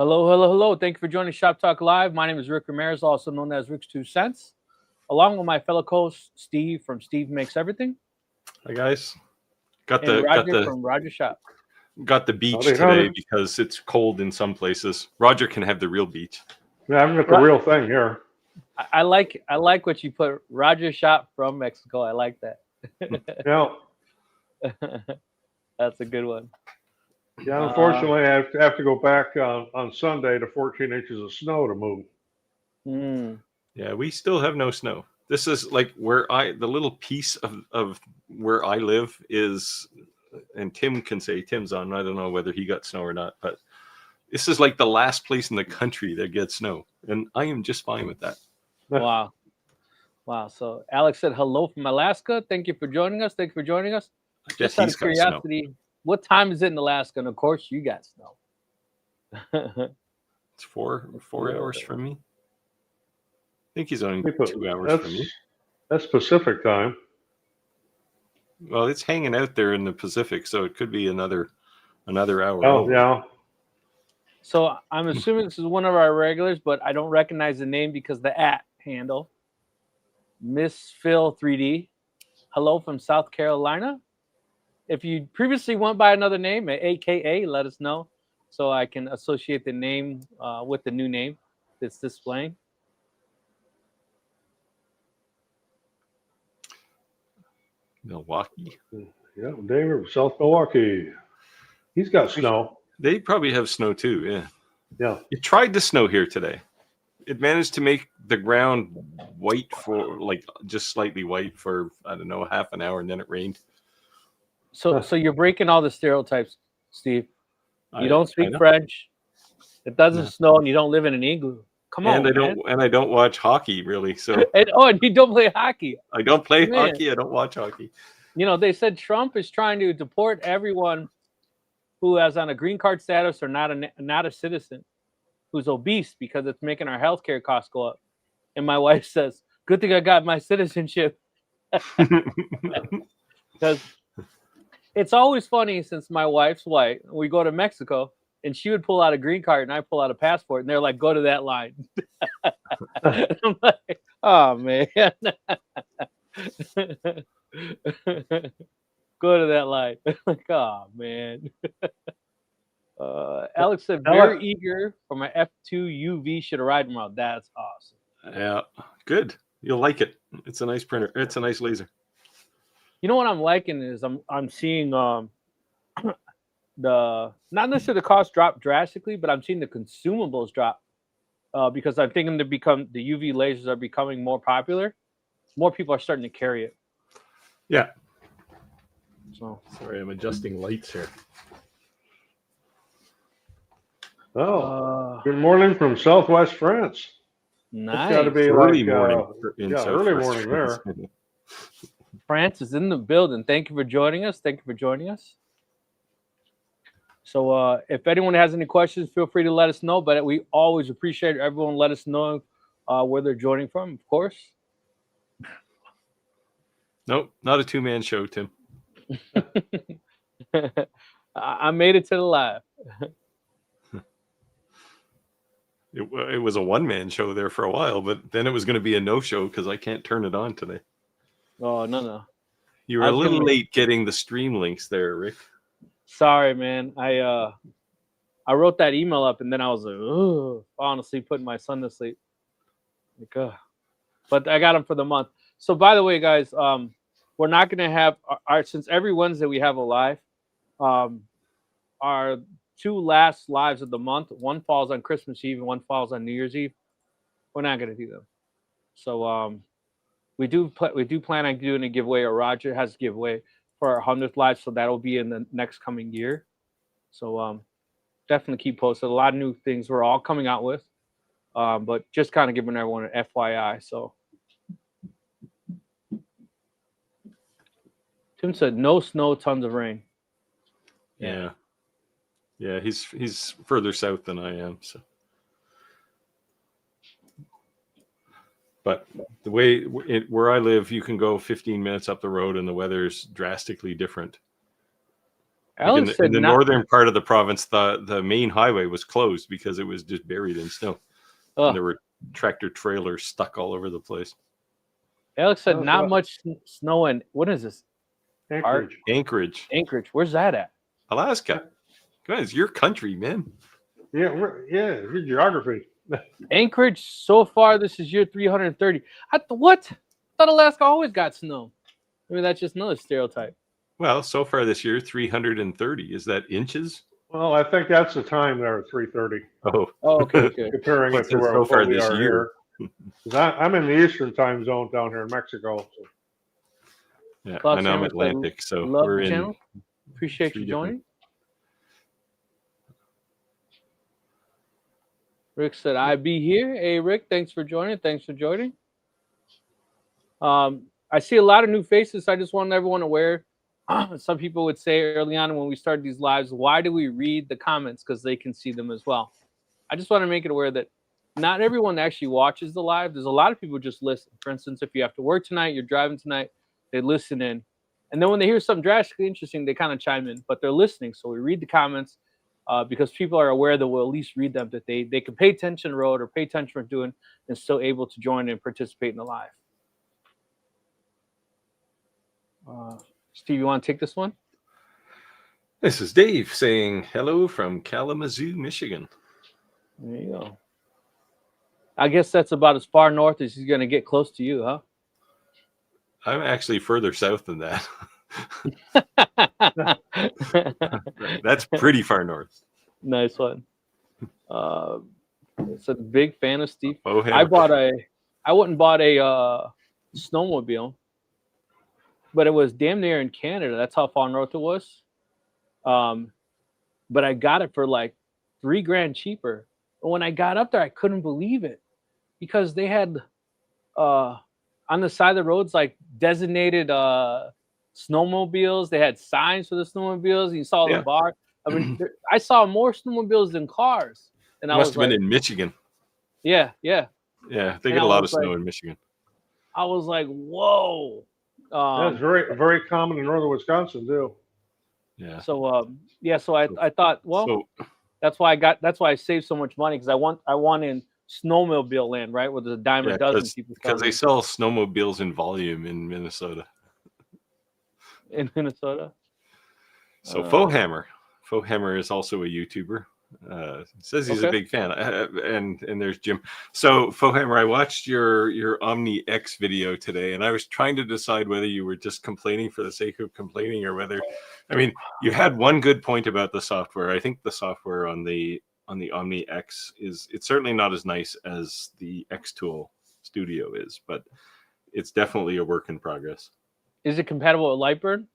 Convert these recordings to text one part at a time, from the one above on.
Hello, hello, hello. Thank you for joining Shop Talk Live. My name is Rick Ramirez, also known as Rick's Two Cents, along with my fellow host Steve from Steve Makes Everything, Hi guys, got and the got Roger the from Roger Shop. got the beach Howdy, today howdy. because it's cold in some places. Roger can have the real beach. Yeah, I've got the real thing here. I like what you put. Roger Shop from Mexico. I like that. Yeah, That's a good one. yeah. Unfortunately, I have to go back on Sunday to 14 inches of snow to move. Mm, Yeah, we still have no snow. This is like the little piece of where I live is, and Tim can say Tim's on. I don't know whether he got snow or not, but this is like the last place in the country that gets snow, and I am just fine with that. wow. Wow. So Alex said hello from Alaska. Thank you for joining us. Thank you for joining us. I bet Just out he's of got snow. curiosity, what time is it in Alaska? And of course, you got snow. It's four hours from me. I think he's only Let me put- 2 hours from me. That's Pacific time. Well, it's hanging out there in the Pacific, so it could be another hour. Oh, over. yeah. So I'm assuming this is one of our regulars, but I don't recognize the name because the handle. Miss Phil 3D. Hello from South Carolina. If you previously went by another name, AKA, let us know so I can associate the name with the new name that's displaying. Milwaukee. Yeah, David, South Milwaukee. He's got snow. They probably have snow too. Yeah. Yeah. It tried to snow here today. It managed to make the ground white for just slightly white for I don't know half an hour, and then it rained. So you're breaking all the stereotypes, Steve. You don't I speak know. French. It doesn't No. snow, and you don't live in an igloo. Come on, I don't watch hockey really. So and you don't play hockey. I don't play Man. hockey. I don't watch hockey. You know, they said Trump is trying to deport everyone who is on a green card status or not a citizen who's obese because it's making our healthcare costs go up. And my wife says, "Good thing I got my citizenship." Because it's always funny since my wife's white. We go to Mexico and she would pull out a green card and I pull out a passport and they're like, "Go to that line." I'm like, "Oh man." Go to that line. Like, oh man. Alex said, very eager for my F2 UV should arrive tomorrow. That's awesome. Yeah, good. You'll like it. It's a nice printer. It's a nice laser. You know what I'm liking is I'm seeing the not necessarily the cost drop drastically, but I'm seeing the consumables drop because I'm thinking the UV lasers are becoming more popular. More people are starting to carry it. Yeah. So Sorry, I'm adjusting lights here. Oh, good morning from Southwest France. Nice. It's got to be early like morning. early morning there. France is in the building. Thank you for joining us. Thank you for joining us. So if anyone has any questions, feel free to let us know. But we always appreciate everyone let us know where they're joining from, of course. Nope, not a two-man show, Tim. I made it to the live. It was a one-man show there for a while, but then it was going to be a no-show because I can't turn it on today. Oh, no. You were a little late getting the stream links there, Rick. Sorry, man. I wrote that email up and then I was like, oh, falling asleep, putting my son to sleep. Like, but I got him for the month. So by the way, guys, we're not going to have since every Wednesday we have a live. Our two last lives of the month, one falls on Christmas Eve and one falls on New Year's Eve. We're not going to do them. So we do plan on doing a giveaway, or Roger has a giveaway for our 100th live, so that'll be in the next coming year. So definitely keep posted. A lot of new things we're all coming out with, but just kind of giving everyone an FYI. So Tim said no snow, tons of rain. Yeah, he's further south than I am, so. But the way where I live, you can go 15 minutes up the road and the weather's drastically different. Alex said in the not. northern part of the province, the main highway was closed because it was just buried in snow. And there were tractor trailers stuck all over the place. Alex said That's not what- much snow in, what is this? Anchorage. Anchorage, Anchorage. Where's that at? Alaska. Come on, it's your country, man. Yeah, your geography. Anchorage, so far, this is year 330. What? I thought Alaska always got snow. Maybe that's just another stereotype. Well, so far this year, 330. Is that inches? Well, I think that's the time there at 3:30, Oh, Okay, okay. comparing it What's to it where so far we this are year? here. 'Cause I'm in the Eastern time zone down here in Mexico. So. yeah, Fox and I'm Hammer said, Atlantic, so love we're the in. channel. Appreciate three you different- joining. Rick said, I be here. Hey, Rick, thanks for joining. Thanks for joining. I see a lot of new faces. So I just want everyone aware. Some people would say early on when we started these lives, why do we read the comments? Because they can see them as well. I just want to make it aware that not everyone actually watches the live. There's a lot of people who just listen. For instance, if you have to work tonight, you're driving tonight, they listen in. And then when they hear something drastically interesting, they kind of chime in, but they're listening. So we read the comments because people are aware that we'll at least read them, that they can pay attention to the road or pay attention to what we're doing and still able to join and participate in the live. Steve, you want to take this one? This is Dave saying hello from Kalamazoo, Michigan. There you go. I guess that's about as far north as he's going to get close to you, huh? I'm actually further south than that. That's pretty far north. Nice one. It's a big fan of Steve. Oh, I went and bought a snowmobile, but it was damn near in Canada. That's how far north it was. But I got it for like $3,000 cheaper. But when I got up there, I couldn't believe it because they had on the side of the roads like designated snowmobiles. They had signs for the snowmobiles. You saw the bar. I mean, I saw more snowmobiles than cars. And I must was have been in Michigan. Yeah. Yeah, they get a lot of snow in Michigan. I was like, whoa. That's very, very common in northern Wisconsin too. Yeah. So so I thought, well, that's why I saved so much money because I want in snowmobile land, right, where there's a dime a dozen people. Because they sell snowmobiles in volume in Minnesota. In Minnesota. So Faux Hammer is also a YouTuber. Says he's a big fan, and there's Jim. So Faux Hammer, I watched your Omni X video today, and I was trying to decide whether you were just complaining for the sake of complaining or whether, I mean, you had one good point about the software. I think the software on the Omni X it's certainly not as nice as the X Tool Studio is, but it's definitely a work in progress. Is it compatible with Lightburn?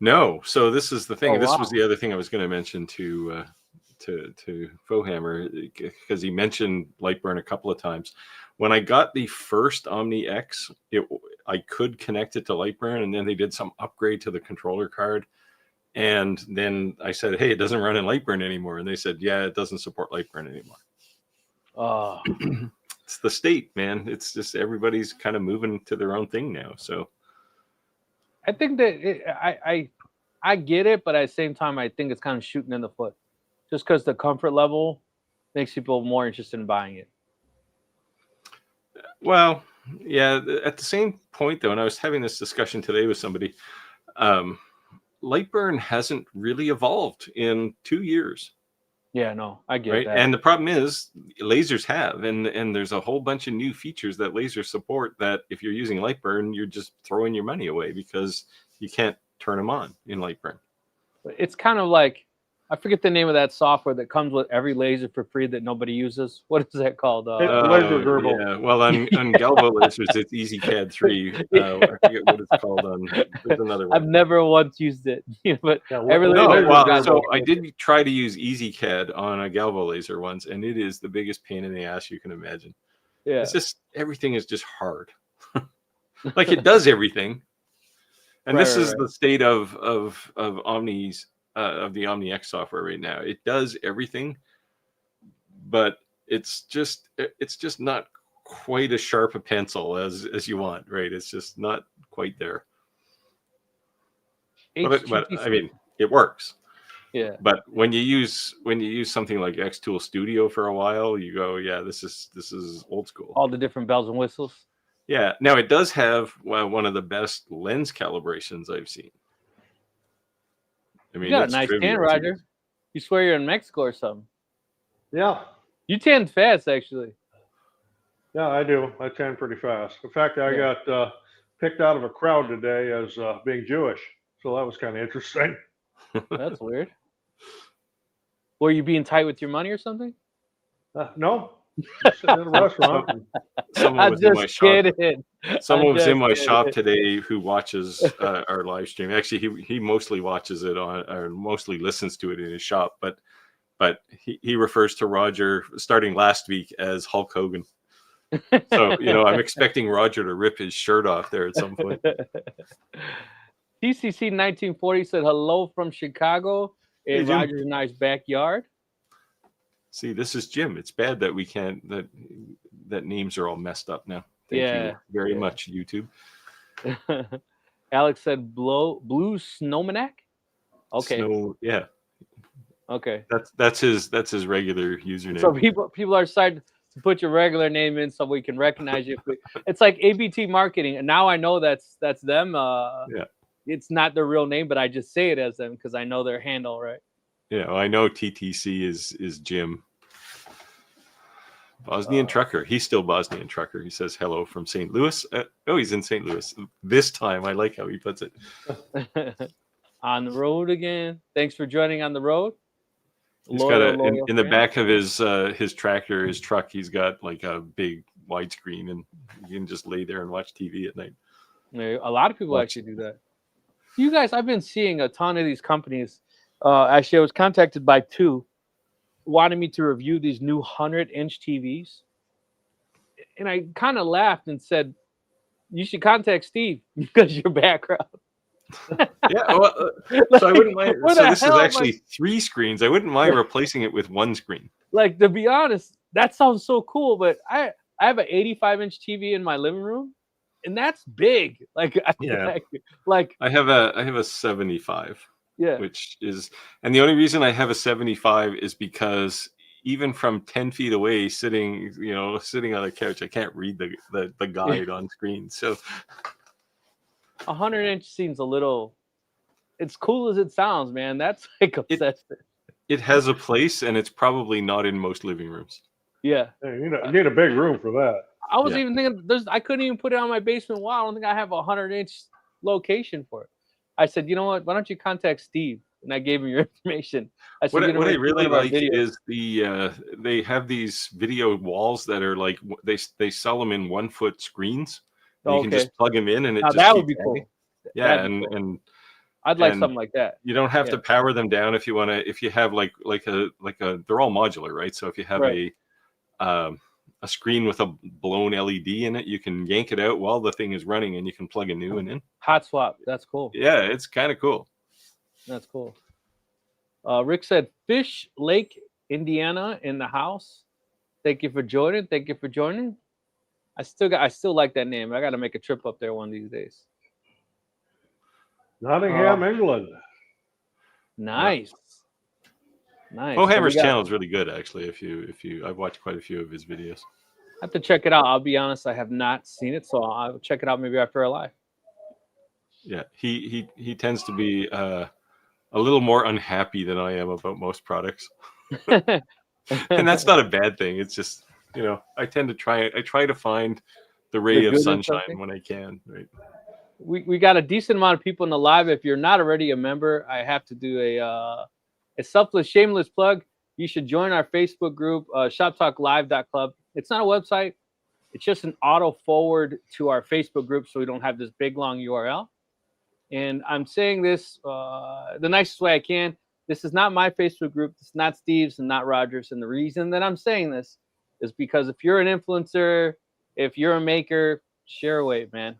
No. So this is the thing. Oh, this wow. was the other thing I was going to mention to Faux Hammer, because he mentioned Lightburn a couple of times. When I got the first Omni X, I could connect it to Lightburn, and then they did some upgrade to the controller card. And then I said, hey, it doesn't run in Lightburn anymore. And they said, yeah, it doesn't support Lightburn anymore. It's the state, man. It's just everybody's kind of moving to their own thing now. So I think that I get it, but at the same time, I think it's kind of shooting in the foot. Just because the comfort level makes people more interested in buying it. Well, yeah. At the same point, though, and I was having this discussion today with somebody, Lightburn hasn't really evolved in 2 years. Yeah, no, I get that. And the problem is lasers have, and there's a whole bunch of new features that lasers support that if you're using Lightburn, you're just throwing your money away because you can't turn them on in Lightburn. It's kind of like, I forget the name of that software that comes with every laser for free that nobody uses. What is that called? Laser Dribble. Yeah, well, on Galvo lasers, it's EasyCAD 3. I forget what it's called on. There's another one. I've never once used it, but so I did try to use EasyCAD on a Galvo laser once, and it is the biggest pain in the ass you can imagine. Yeah, it's just everything is just hard. Like it does everything, and this is the state of Omni's. Of the Omni X software right now. It does everything, but it's just not quite as sharp a pencil as you want, right? It's just not quite there. But I mean, it works. Yeah. But when you use something like Xtool Studio for a while, you go, yeah, this is old school. All the different bells and whistles. Yeah. Now it does have one of the best lens calibrations I've seen. I mean, You got a it's nice trivial tan, to Roger. use. You swear you're in Mexico or something. Yeah. You tanned fast, actually. Yeah, I do. I tan pretty fast. In fact, I Yeah. got picked out of a crowd today as being Jewish. So that was kind of interesting. That's weird. Were you being tight with your money or something? No, just sitting in a restaurant. Someone I'm was in my just shop. kidding. Someone I'm was in just my kidding. shop today who watches our live stream. Actually, he mostly watches it on, or mostly listens to it in his shop. But he refers to Roger starting last week as Hulk Hogan. So I'm expecting Roger to rip his shirt off there at some point. TCC 1940 said hello from Chicago in Hey, Jim. Roger's nice backyard. See, this is Jim. It's bad that we can't that names are all messed up now. Thank you very much, YouTube. Alex said Blue Snowmanac. Okay. Snow, yeah. Okay. That's his regular username. So people are starting to put your regular name in so we can recognize you. It's like ABT marketing, and now I know that's them. Yeah. It's not their real name, but I just say it as them because I know their handle, right? Yeah, well, I know TTC is Jim. Bosnian Trucker. He's still Bosnian Trucker. He says hello from St. Louis. He's in St. Louis this time. I like how he puts it. On the road again. Thanks for joining on the road. He's got in the back of his tractor, his truck. He's got like a big widescreen, and you can just lay there and watch TV at night. Yeah, a lot of people actually do that. You guys, I've been seeing a ton of these companies. Actually, I was contacted by two wanting me to review these new 100-inch TVs. And I kind of laughed and said, you should contact Steve because your background. Yeah, well, so I wouldn't mind. So this is actually 3 screens. I wouldn't mind replacing it with 1 screen. Like, to be honest, that sounds so cool, but I have an 85-inch TV in my living room, and that's big. Like, yeah, like I have a 75. Yeah. Which is, and the only reason I have a 75 is because even from 10 feet away, sitting on a couch, I can't read the guide on screen. So 100-inch seems a little. It's cool as it sounds, man. That's like obsessive. It has a place, and it's probably not in most living rooms. Yeah. You need a big room for that. I was even thinking I couldn't even put it on my basement wall. I don't think I have a 100-inch location for it. I said, you know what? Why don't you contact Steve? And I gave him your information. I said, what I really like is they have these video walls that are like they sell them in 1-foot screens. You can just plug them in, and that would be cool. Yeah, and I'd like something like that. You don't have to power them down if you want to. If you have like a they're all modular, right? So if you have a screen with a blown LED in it, you can yank it out while the thing is running, and you can plug a new one in. Hot swap. That's cool. Yeah, it's kind of cool. That's cool. Rick said, Fish Lake, Indiana in the house. Thank you for joining. Thank you for joining. I still like that name. I got to make a trip up there one of these days. Nottingham, England. Nice. Nice. Hammer's channel is really good, actually. If you, I've watched quite a few of his videos. I have to check it out. I'll be honest, I have not seen it, so I'll check it out maybe after a live. Yeah, he tends to be a little more unhappy than I am about most products, and that's not a bad thing. It's just I tend to try to find the ray of sunshine when I can. Right. We got a decent amount of people in the live. If you're not already a member, I have to do a selfless, shameless plug. You should join our Facebook group, shoptalklive.club. It's not a website. It's just an auto forward to our Facebook group so we don't have this big, long URL. And I'm saying this the nicest way I can. This is not my Facebook group. It's not Steve's and not Roger's. And the reason that I'm saying this is because if you're an influencer, if you're a maker, share away, man.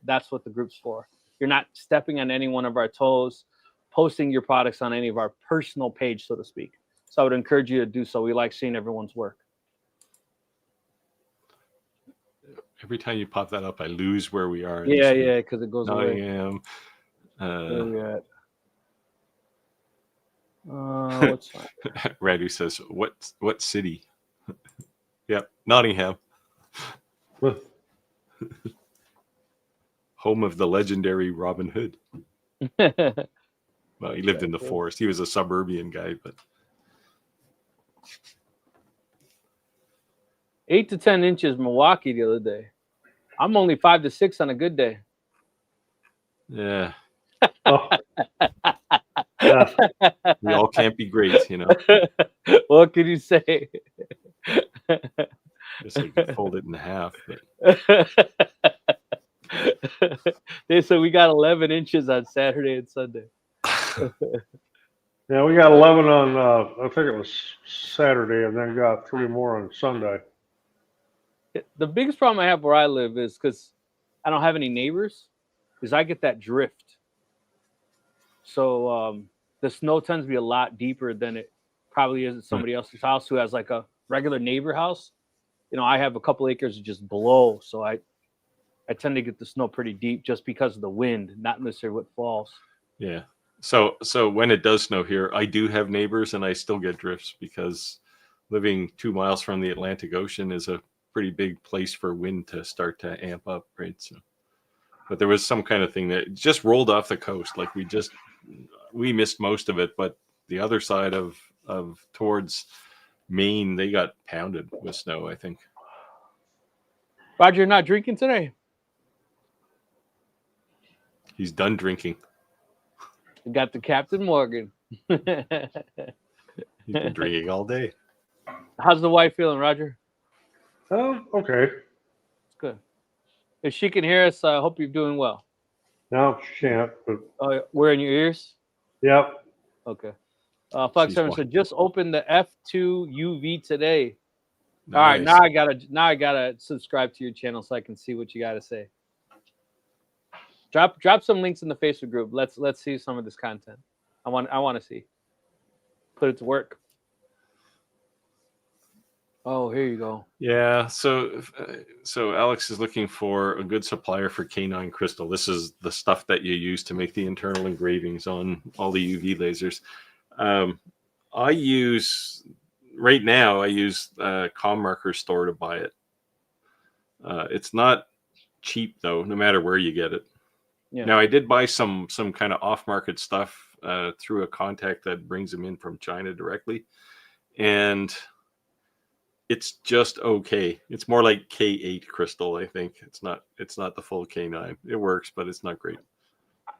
That's what the group's for. You're not stepping on any one of our toes, posting your products on any of our personal page, so to speak. So I would encourage you to do so. We like seeing everyone's work. Every time you pop that up, I lose where we are. Yeah, because it goes away. Nottingham. Where we at? What's that? Radu says, what city? Yep, Nottingham, home of the legendary Robin Hood. Well, he lived in the forest. He was a suburban guy, but 8 to 10 inches Milwaukee the other day. I'm only 5 to 6 on a good day. yeah, Oh. Yeah. we all can't be great, you know. What can you say? Just like you fold it in half. But They said we got 11 inches on Saturday and Sunday. Yeah, we got 11 on, I think it was Saturday, and then got 3 more on Sunday. The biggest problem I have where I live is because I don't have any neighbors, is I get that drift. So the snow tends to be a lot deeper than it probably is at somebody else's house who has like a regular neighbor house. You know, I have a couple acres of just below, so I tend to get the snow pretty deep just because of the wind, not necessarily what falls. yeah. So when it does snow here, I do have neighbors, and I still get drifts because living 2 miles from the Atlantic Ocean is a pretty big place for wind to start to amp up, right? So, but there was some kind of thing that just rolled off the coast. Like we missed most of it, but the other side of towards Maine, they got pounded with snow, I think. Roger, you're not drinking today? He's done drinking. You got the Captain Morgan. He's been drinking all day. How's the wife feeling, Roger? Oh, okay. It's good. If she can hear us, I hope you're doing well. No, she can't, but We're in your ears? yep. Okay. Fox 7 said just open the F2 UV today. Nice. All right, now I gotta subscribe to your channel so I can see what you gotta say. Drop some links in the Facebook group. Let's see some of this content. I want to see. Put it to work. Oh, here you go. Yeah, so Alex is looking for a good supplier for K9 crystal. This is the stuff that you use to make the internal engravings on all the UV lasers. I use ComMarker store to buy it. It's not cheap though, no matter where you get it. Yeah. Now I did buy some kind of off-market stuff through a contact that brings them in from China directly, and it's just okay. It's more like K8 crystal, I think. It's not the full K9. It works, but it's not great.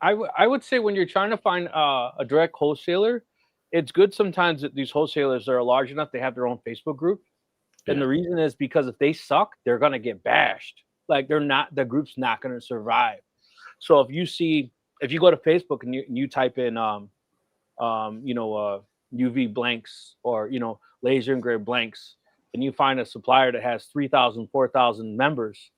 I would say when you're trying to find a direct wholesaler, it's good sometimes that these wholesalers are large enough they have their own Facebook group. And the reason is because if they suck, they're gonna get bashed. Like the group's not gonna survive. So if you go to Facebook and you type in UV blanks or laser engraved blanks, and you find a supplier that has 3,000, 4,000 members,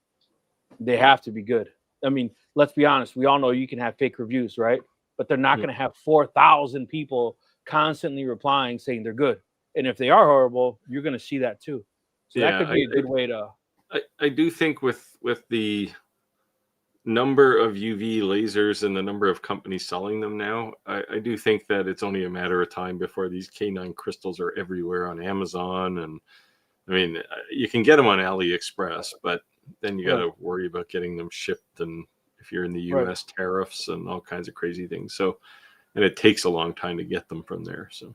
they have to be good. I mean, let's be honest. We all know you can have fake reviews, right? But they're not going to have 4,000 people constantly replying saying they're good. And if they are horrible, you're going to see that too. So that could be a good way to. I do think with the number of UV lasers and the number of companies selling them now, I do think that it's only a matter of time before these K9 crystals are everywhere on Amazon. And I mean, you can get them on AliExpress, but then you got to worry about getting them shipped, and if you're in the US, tariffs and all kinds of crazy things. So, and it takes a long time to get them from there. So,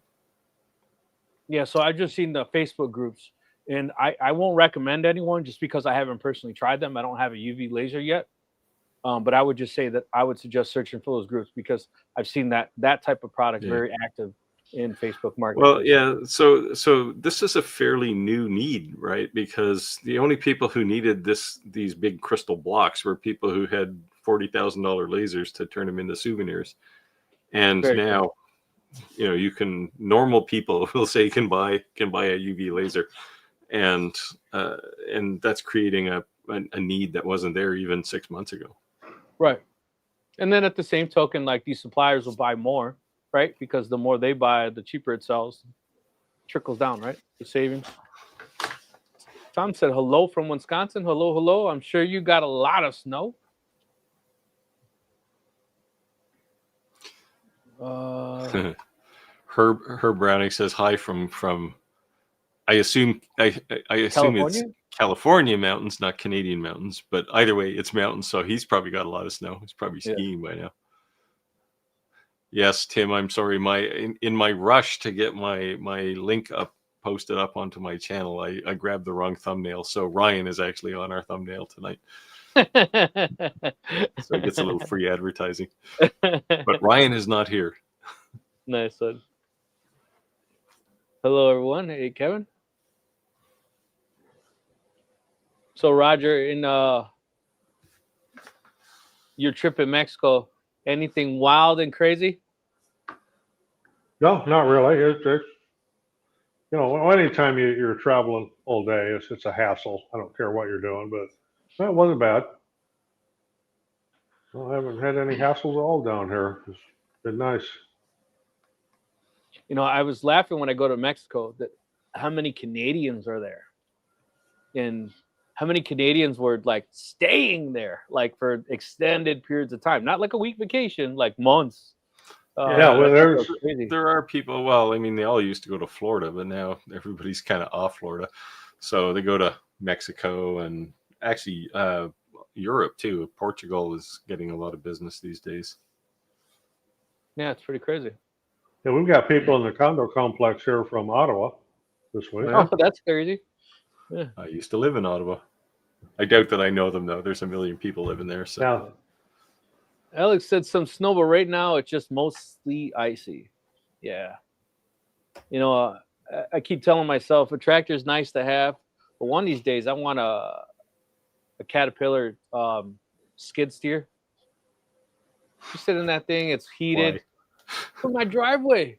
yeah. So I've just seen the Facebook groups, and I won't recommend anyone just because I haven't personally tried them. I don't have a UV laser yet. But I would just say that I would suggest searching for those groups because I've seen that type of product very active in Facebook marketing. Well, yeah. So this is a fairly new need, right? Because the only people who needed these big crystal blocks were people who had $40,000 lasers to turn them into souvenirs. And now, normal people will say can buy a UV laser, and that's creating a need that wasn't there even 6 months ago. Right. And then at the same token, like these suppliers will buy more, right? Because the more they buy, the cheaper it sells. Trickles down, right? The savings. Tom said, hello from Wisconsin. Hello, hello. I'm sure you got a lot of snow. Herb Browning says hi from I assume it's California? California mountains, not Canadian mountains, but either way, it's mountains, so he's probably got a lot of snow. He's probably Yeah. skiing by now. Yes, Tim, I'm sorry. In my rush to get my link posted up onto my channel, I grabbed the wrong thumbnail. So Ryan is actually on our thumbnail tonight. So he gets a little free advertising. But Ryan is not here. Nice one. Hello, everyone. Hey, Kevin. So, Roger, in your trip in Mexico, anything wild and crazy? No, not really. It's anytime you're traveling all day, it's a hassle. I don't care what you're doing, but that wasn't bad. Well, I haven't had any hassles at all down here. It's been nice. I was laughing when I go to Mexico that how many Canadians are there, and how many Canadians were like staying there like for extended periods of time, not like a week vacation, like months. Yeah, well, there are people. Well, I mean, they all used to go to Florida, but now everybody's kind of off Florida, so they go to Mexico and actually Europe too. Portugal is getting a lot of business these days. Yeah, it's pretty crazy. Yeah, we've got people in the condo complex here from Ottawa this week. Oh, that's crazy. Yeah. I used to live in Ottawa. I doubt that I know them though. There's a million people living there. So. Yeah. Alex said some snow, but right now it's just mostly icy. Yeah. I keep telling myself a tractor's nice to have, but one of these days I want a Caterpillar skid steer. You sit in that thing, it's heated. Why? For my driveway.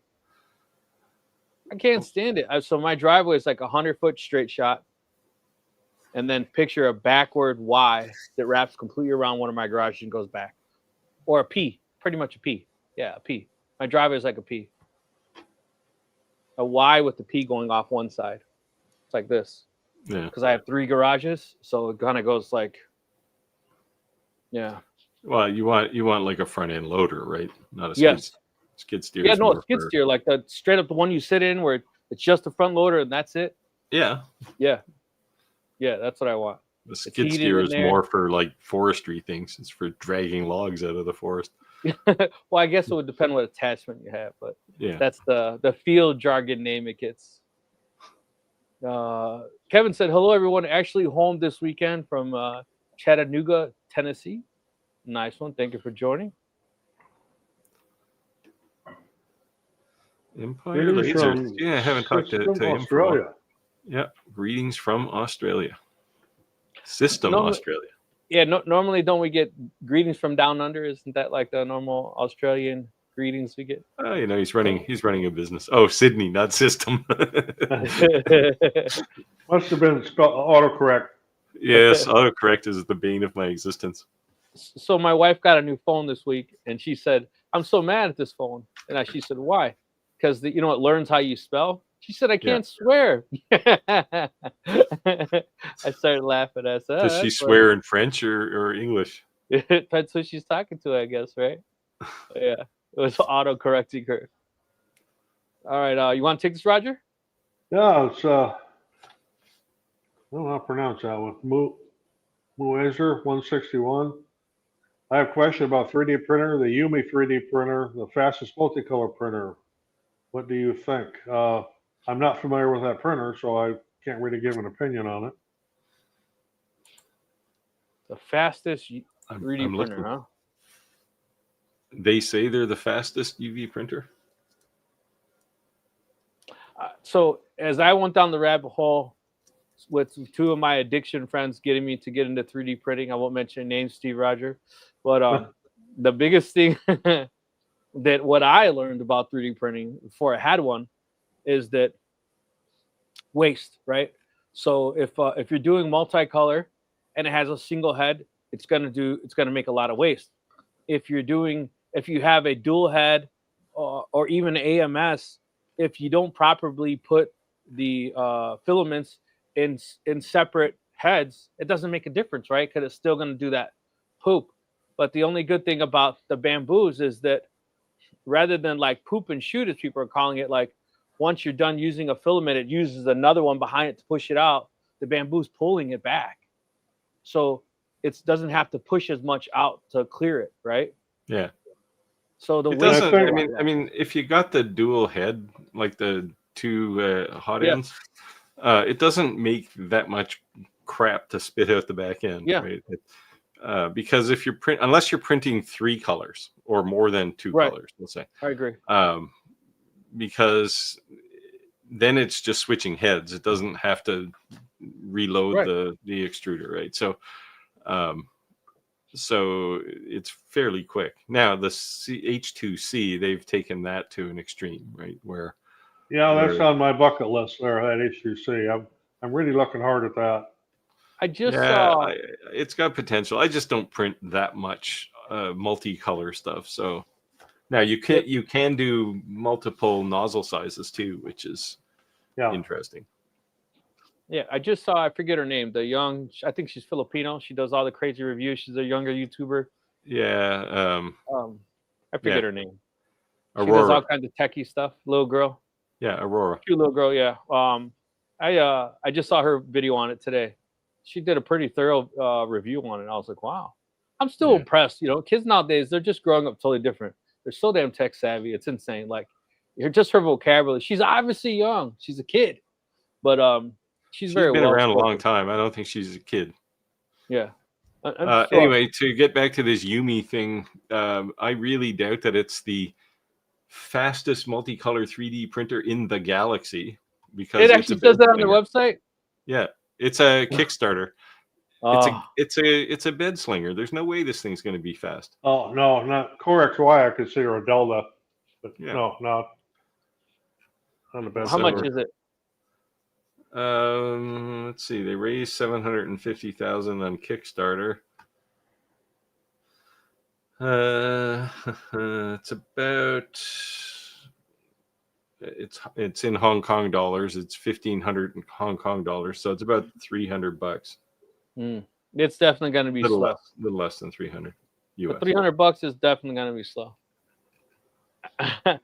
I can't stand it. So my driveway is like 100-foot straight shot. And then picture a backward Y that wraps completely around one of my garages and goes back. Or a P, pretty much a P. Yeah, a P. My driveway is like a P. A Y with the P going off one side. It's like this. Yeah. Because I have 3 garages, so it kind of goes like, yeah. Well, you want like a front end loader, right? Not a skid steer. Yeah, no, a skid steer, like the straight up the one you sit in where it's just the front loader and that's it. Yeah. Yeah. Yeah, that's what I want. The skid steer is more for like forestry things. It's for dragging logs out of the forest. Well, I guess it would depend what attachment you have, but yeah, that's the field jargon name it gets. Kevin said, hello, everyone. Actually home this weekend from Chattanooga, Tennessee. Nice one. Thank you for joining. Empire Lasers. Yeah, I haven't talked to him Australia. Yeah, greetings from Australia. Australia. Yeah, normally don't we get greetings from down under? Isn't that like the normal Australian greetings we get? Oh, he's running a business. Oh, Sydney, not system. Must have been autocorrect. Yes, autocorrect is the bane of my existence. So my wife got a new phone this week, and she said, "I'm so mad at this phone." And she said, "Why?" Because it learns how you spell. She said, "I can't swear." I started laughing. I said, "Does she swear in French or English?" That's who she's talking to, I guess, right? Yeah, it was auto-correcting her. All right, you want to take this, Roger? Yeah, it's I don't know how to pronounce that one. Muezer 161. I have a question about 3D printer, the Yumi 3D printer, the fastest multicolor printer. What do you think? I'm not familiar with that printer, so I can't really give an opinion on it. The fastest 3D printer, huh? They say they're the fastest UV printer. So as I went down the rabbit hole with 2 of my addiction friends getting me to get into 3D printing, I won't mention names, Steve, Roger, but the biggest thing that what I learned about 3D printing before I had one is that waste, right? So if you're doing multicolor and it has a single head, it's gonna make a lot of waste. If you have a dual head or even AMS, if you don't properly put the filaments in separate heads, it doesn't make a difference, right? Because it's still gonna do that poop. But the only good thing about the bamboos is that rather than like poop and shoot, as people are calling it, like once you're done using a filament, it uses another one behind it to push it out. The bamboo's pulling it back, so it doesn't have to push as much out to clear it, right? Yeah. So the It weight. doesn't. think- I mean, if you got the dual head, like the two hot Yeah. ends, it doesn't make that much crap to spit out the back end, Yeah. right? Because if you're unless you're printing 3 colors or more than 2 Right. colors, let's say, I agree. because then it's just switching heads. It doesn't have to reload Right. the extruder, right? So, so it's fairly quick. Now the H2C, they've taken that to an extreme, right? Where Yeah, that's Where- on my bucket list there, that H2C. I'm really looking hard at that. I just yeah, saw. it's got potential. I just don't print that much multicolor stuff. So now you can do multiple nozzle sizes too, which is Yeah. interesting. Yeah, I just saw. I forget her name. The young. I think she's Filipino. She does all the crazy reviews. She's a younger YouTuber. Yeah, I forget Yeah. her name. She does all Aurora. kinds of techie stuff. Little girl. Yeah, Aurora. Cute little girl. Yeah. I just saw her video on it today. She did a pretty thorough review on it. I was like, wow. I'm still Yeah. impressed. You know, kids nowadays, they're just growing up totally different. They're so damn tech savvy. It's insane. Like, you're just her vocabulary. She's obviously young. She's a kid, but she's very been well around a long spoken. time. I don't think she's a kid. Yeah. Anyway, to get back to this Yumi thing, I really doubt that it's the fastest multicolor 3D printer in the galaxy, because it it's actually a says bed that on their slinger. website. Yeah, it's a Kickstarter. Oh, It's a bed slinger. There's no way this thing's going to be fast. Oh, no, not Core XY, I consider a Delta. But Yeah. no, not a bed how much slinger. is it? Let's see. They raised 750,000 on Kickstarter. It's about. It's in Hong Kong dollars. It's 1,500 Hong Kong dollars, so it's about $300. It's definitely going to be slow. Little less than 300 US. But $300 is definitely going to be slow.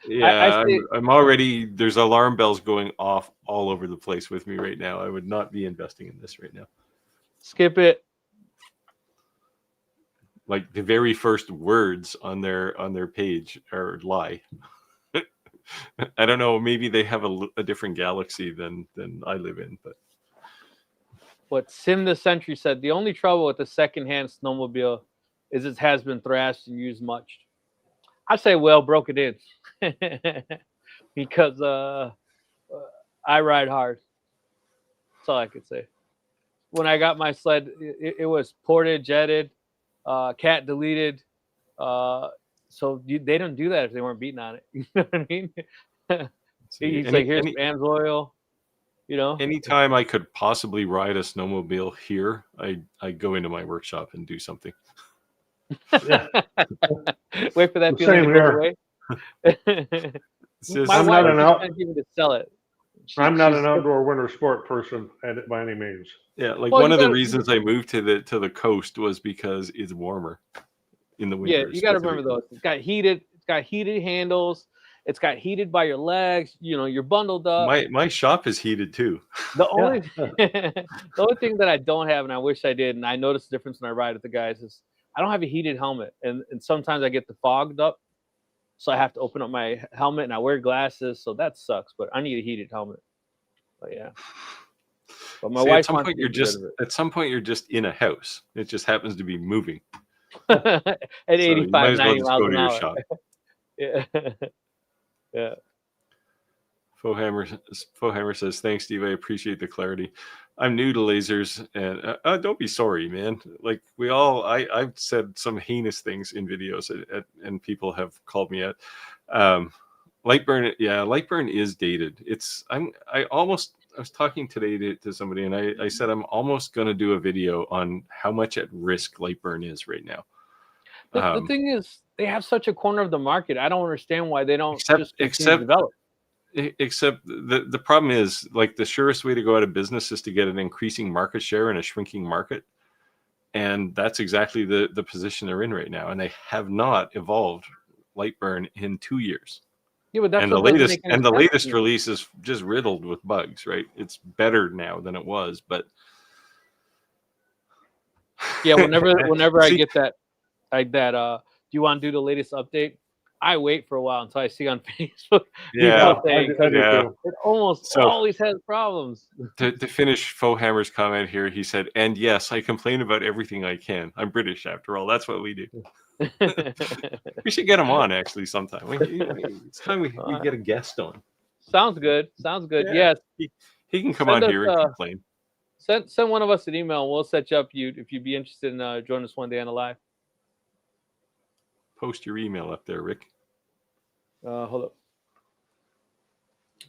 Yeah, I see. I'm already. There's alarm bells going off all over the place with me right now. I would not be investing in this right now. Skip it. Like the very first words on their page are lie. I don't know. Maybe they have a different galaxy than I live in, but What Sim the Century said, the only trouble with the secondhand snowmobile is it has been thrashed and used much. I say, well, broke it in. Because I ride hard. That's all I could say. When I got my sled, it was ported, jetted, cat deleted. So they don't do that if they weren't beating on it. You know what I mean? He's like, here's Bam's oil. You know, anytime I could possibly ride a snowmobile here, I go into my workshop and do something. Yeah. Wait for that Same feeling to go here. away. It's just- My I'm wife not an is out- trying to get me to sell it. I'm not She's- an outdoor winter sport person by any means. Yeah, like Well, one you of the gotta- reasons I moved to the coast was because it's warmer in the winter. Yeah, you got to remember those. It's got heated. It's got heated handles. It's got heated by your legs. You know, you're bundled up. My shop is heated too. The only the only thing that I don't have, and I wish I did, and I noticed the difference when I ride with the guys, is I don't have a heated helmet, and sometimes I get the fogged up, so I have to open up my helmet, and I wear glasses, so that sucks. But I need a heated helmet. But yeah. But my See, wife at some wants point me you're to get just rid at some point you're just in a house. It just happens to be moving. of it. At So you 85, might as well 90 just miles go an to your hour. shop. Yeah. Yeah. Fohammer says, "Thanks, Steve. I appreciate the clarity. I'm new to lasers, and don't be sorry, man. Like I've said some heinous things in videos, and people have called me out. Lightburn, yeah, Lightburn is dated. I was talking today to somebody, and I said I'm almost going to do a video on how much at risk Lightburn is right now. The thing is, they have such a corner of the market. I don't understand why they don't just continue to except develop. Except the problem is, like, the surest way to go out of business is to get an increasing market share in a shrinking market. And that's exactly the position they're in right now. And they have not evolved light burn in 2 years. Yeah, but that's And the what doesn't latest make any and the sense latest to me. release is just riddled with bugs, right? It's better now than it was, but Yeah, whenever I see, get that do you want to do the latest update? I wait for a while until I see on Facebook yeah, people saying, I because do yeah. too. it almost So always has problems. to finish Fohammer's comment here, he said, "And yes, I complain about everything I can. I'm British after all. That's what we do." We should get him on actually sometime. It's time we get a guest on. Sounds good. Sounds good. Yeah, Yes. he can come Send on us here and complain. send one of us an email and we'll set you up if you'd be interested in joining us one day on the live. Post your email up there, Rick. Hold up.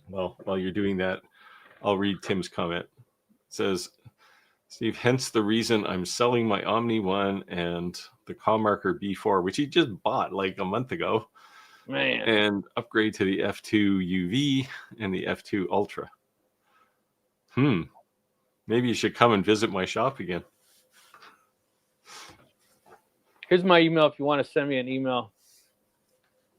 Well, while you're doing that, I'll read Tim's comment. It says, Steve, hence the reason I'm selling my Omni 1 and the Commarker B4, which he just bought like a month ago, Man. and upgrade to the F2 UV and the F2 Ultra. Maybe you should come and visit my shop again. Here's my email if you want to send me an email.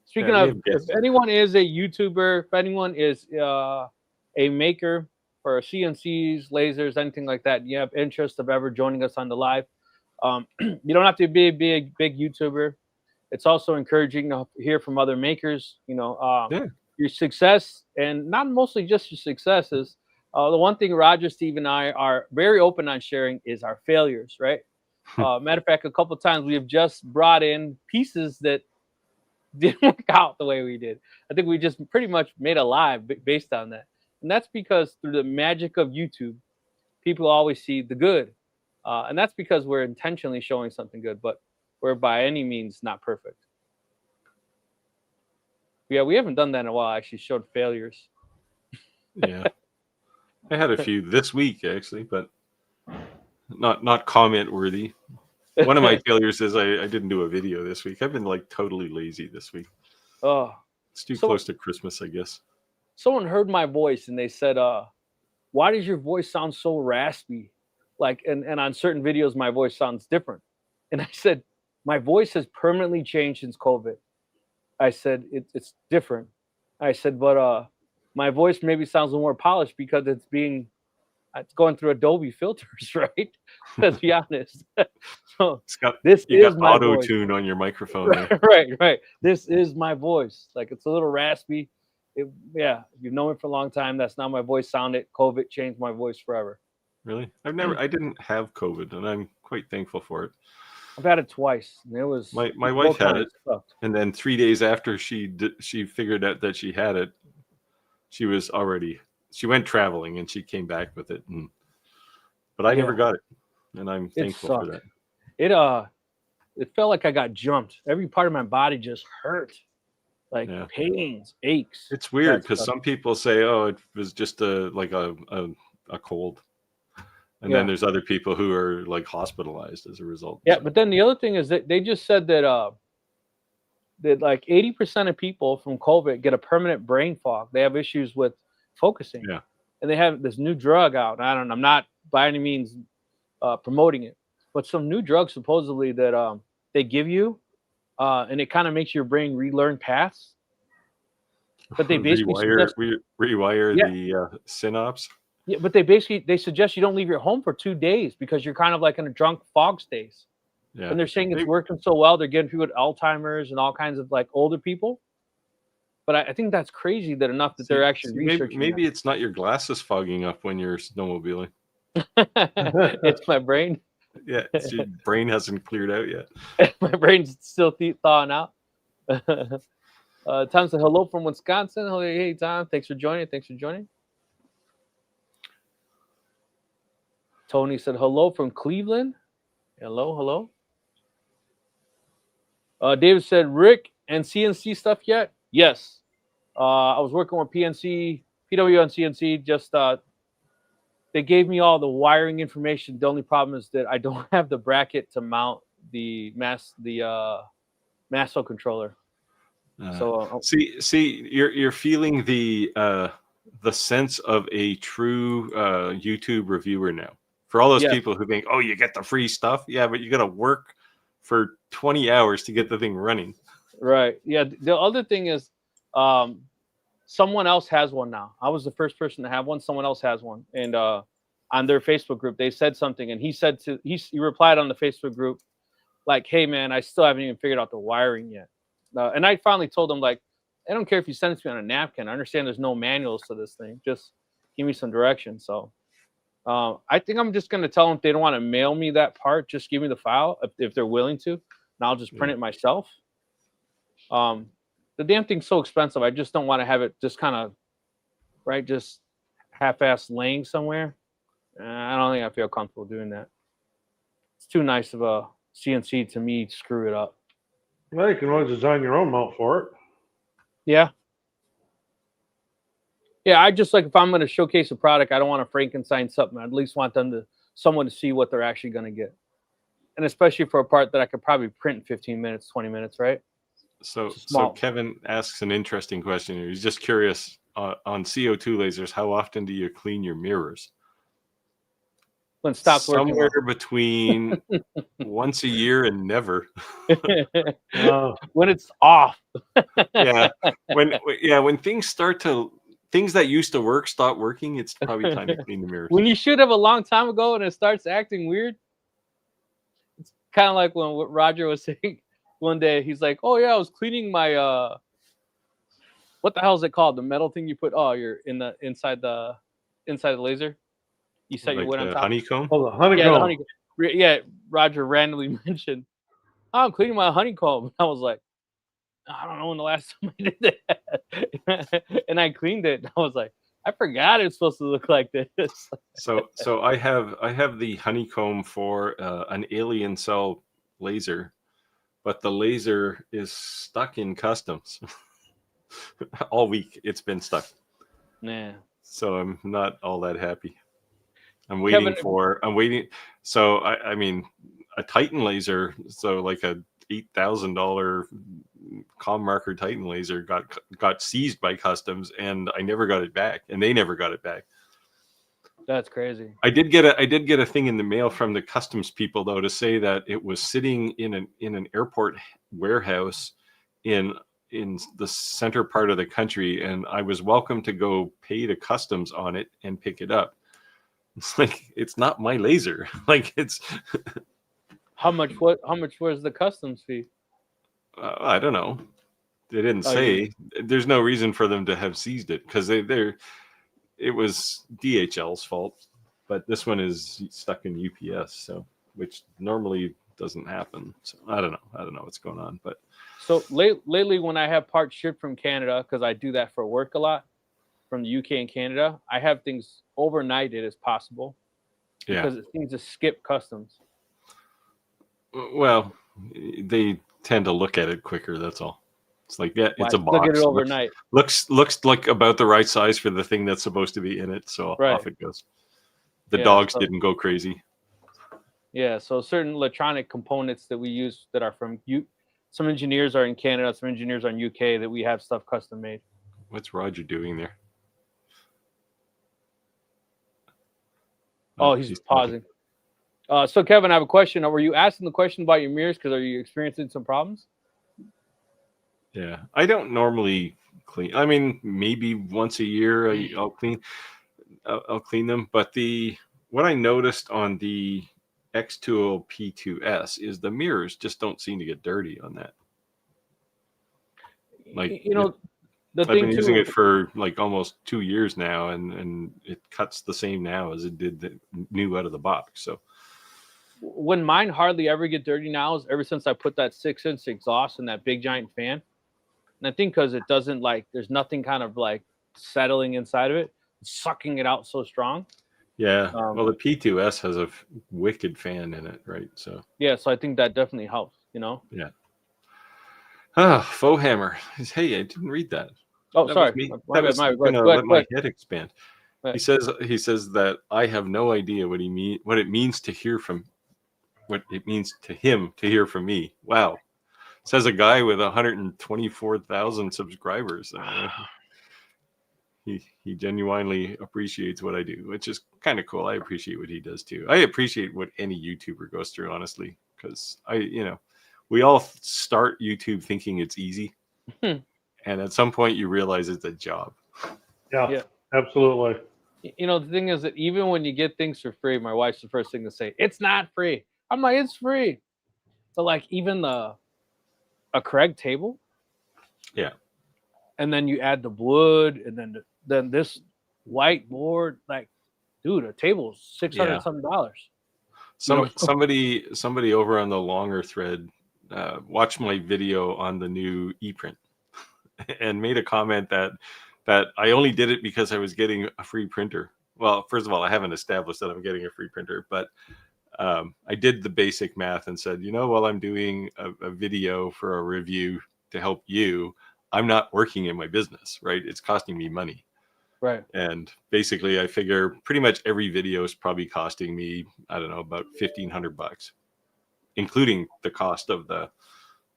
Speaking Yeah, of, if anyone is a YouTuber, if anyone is a maker for CNCs, lasers, anything like that, and you have interest of ever joining us on the live, you don't have to be a big YouTuber. It's also encouraging to hear from other makers. You know, your success, and not mostly just your successes. The one thing Roger, Steve, and I are very open on sharing is our failures, right? Matter of fact, a couple of times we have just brought in pieces that didn't work out the way we did. I think we just pretty much made a live based on that. And that's because through the magic of YouTube, people always see the good. And that's because we're intentionally showing something good, but we're by any means not perfect. Yeah, we haven't done that in a while. I actually showed failures. Yeah. I had a few this week, actually, but not comment worthy. One of my failures is I didn't do a video this week. I've been like totally lazy this week. Oh, it's too close to Christmas, I guess. Someone heard my voice and they said, why does your voice sound so raspy? Like, and on certain videos, my voice sounds different. And I said, my voice has permanently changed since COVID. I said, it's different. I said, but my voice maybe sounds a little more polished because it's going through Adobe filters, right? Let's be honest. So you got auto tune on your microphone. Right. This is my voice. Like, it's a little raspy. Yeah, you've known me for a long time. That's not my voice sounded. COVID changed my voice forever. Really? I didn't have COVID, and I'm quite thankful for it. I've had it twice. And it was my wife had it, and then 3 days after she figured out that she had it, she went traveling and she came back with it, but I never got it, and I'm thankful for that. It felt like I got jumped. Every part of my body just hurt, like pains, aches. It's weird because some people say, "Oh, it was just a cold," and then there's other people who are like hospitalized as a result. Yeah, but then the other thing is that they just said that that like 80% of people from COVID get a permanent brain fog. They have issues with focusing. Yeah, and they have this new drug out. I'm not by any means promoting it, but some new drug supposedly that they give you, and it kind of makes your brain relearn paths. But they basically rewire the synapse. Yeah, but they suggest you don't leave your home for 2 days because you're kind of like in a drunk fog state. Yeah. And they're saying it's working so well. They're getting people with Alzheimer's and all kinds of like older people. But I think that's crazy that enough that they're actually researching. Maybe it's not your glasses fogging up when you're snowmobiling. It's my brain. Yeah, your brain hasn't cleared out yet. My brain's still thawing out. Tom said hello from Wisconsin. Hey, Tom. Thanks for joining. Tony said hello from Cleveland. Hello. David said, Rick and CNC stuff yet? Yes. I was working with PW and CNC. Just they gave me all the wiring information. The only problem is that I don't have the bracket to mount the Masto controller. So see, you're feeling the sense of a true YouTube reviewer now. For all those people who think, oh, you get the free stuff. Yeah, but you got to work for 20 hours to get the thing running. Right. Yeah. The other thing is, um, someone else has one now. I was the first person to have one. Someone else has one, and on their Facebook group, they said something, and he replied on the Facebook group like, "Hey man, I still haven't even figured out the wiring yet." And I finally told him like, "I don't care if you send it to me on a napkin. I understand there's no manuals to this thing. Just give me some direction." So I think I'm just gonna tell them if they don't want to mail me that part, just give me the file if they're willing to, and I'll just print Yeah. it myself. Um, the damn thing's so expensive. I just don't want to have it just kind of right, just half-ass laying somewhere. I don't think I feel comfortable doing that. It's too nice of a CNC to me to screw it up. Well, you can always design your own mount for it. Yeah. Yeah, I just like if I'm going to showcase a product, I don't want to Frankenstein something. I at least want someone to see what they're actually going to get. And especially for a part that I could probably print in 15 minutes, 20 minutes, right? So Small. Kevin asks an interesting question here. He's just curious on CO2 lasers, how often do you clean your mirrors? When it stops working Somewhere well. between once a year and never. When it's off. Yeah. When things that used to work stop working, it's probably time to clean the mirrors. When you should have a long time ago and it starts acting weird. It's kind of like when what Roger was saying one day. He's like, "Oh yeah, I was cleaning my what the hell is it called? The metal thing you put you're in the inside the laser. You set your Like wood on the top. honeycomb? Oh, the honeycomb. Yeah, the honeycomb. Yeah, Roger randomly mentioned, "Oh, I'm cleaning my honeycomb." I was like, I don't know when the last time I did that. And I cleaned it. I was like, I forgot it's supposed to look like this. So I have the honeycomb for an alien cell laser, but the laser is stuck in customs. All week it's been stuck. Nah. So I'm not all that happy. I'm waiting. So I mean, a Titan laser. So like a $8,000 com marker Titan laser got seized by customs, and I never got it back, and they never got it back. That's crazy. I did get a thing in the mail from the customs people though to say that it was sitting in an airport warehouse in the center part of the country, and I was welcome to go pay the customs on it and pick it up. It's like, it's not my laser. Like, it's how much was the customs fee? I don't know. They didn't say. There's no reason for them to have seized it because it was DHL's fault, but this one is stuck in UPS, so which normally doesn't happen. So I don't know what's going on, but so lately when I have parts shipped from Canada, because I do that for work a lot from the UK and Canada, I have things overnighted as possible because it seems to skip customs. Well, they tend to look at it quicker. That's all. It's like, yeah, it's a box. Look at it overnight. Looks like about the right size for the thing that's supposed to be in it. So off it goes. The dogs didn't go crazy. Yeah, so certain electronic components that we use that are from some engineers are in Canada, some engineers are in UK that we have stuff custom made. What's Roger doing there? Oh, he's pausing. So Kevin, I have a question. Were you asking the question about your mirrors because are you experiencing some problems? Yeah, I don't normally clean. I mean, maybe once a year I'll clean them. But what I noticed on the X2O P2S is the mirrors just don't seem to get dirty on that. Like, I've been using it for like almost 2 years now, and it cuts the same now as it did new out of the box. So when mine hardly ever get dirty now is ever since I put that 6-inch exhaust in that big giant fan. And I think because it doesn't there's nothing kind of like settling inside of it, sucking it out so strong. Yeah. Well, the P2S has a wicked fan in it, right? So yeah, so I think that definitely helps, Yeah. Faux hammer. Hey, I didn't read that. Oh, that sorry. Was me. Let my head expand. Right. He says that I have no idea what it means to hear from what it means to him to hear from me. Wow. Says a guy with 124,000 subscribers. He genuinely appreciates what I do, which is kind of cool. I appreciate what he does too. I appreciate what any YouTuber goes through, honestly, because we all start YouTube thinking it's easy, Hmm. and at some point you realize it's a job. Yeah, Yeah. absolutely. You know, the thing is that even when you get things for free, my wife's the first thing to say, "It's not free." I'm like, "It's free." So like even a Craig table, Yeah. and then you add the wood, and then this whiteboard, like, dude, a table is $600 Yeah. something. You know? Somebody over on the longer thread watched my video on the new ePrint and made a comment that I only did it because I was getting a free printer. Well, first of all, I haven't established that I'm getting a free printer, but I did the basic math and said, while I'm doing a video for a review to help you, I'm not working in my business, right? It's costing me money. Right. And basically, I figure pretty much every video is probably costing me, I don't know, about $1,500, including the cost of the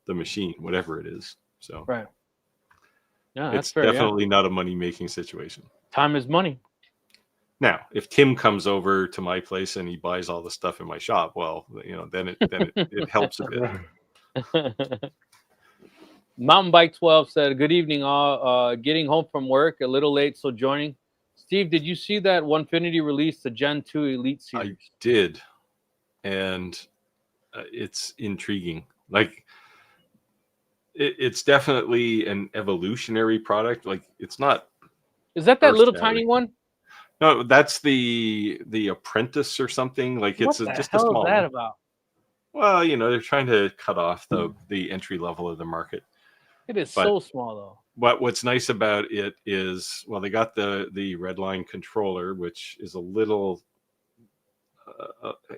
machine, whatever it is. So Right. Yeah, that's it's fair. Yeah. definitely not a money-making situation. Time is money. Now, if Tim comes over to my place and he buys all the stuff in my shop, well, then it helps a bit. Mountain Bike 12 said, "Good evening, all. Getting home from work, a little late, so joining." Steve, did you see that Onefinity released the Gen 2 Elite series? I did, and it's intriguing. Like, it's definitely an evolutionary product. Like, it's not. Is that little tiny one? No, that's the Apprentice or something. Like, What it's the just a hell small is that one. about? Well, they're trying to cut off the entry level of the market. It is But so small, though. what's nice about it is, well, they got the Redline controller, which is a little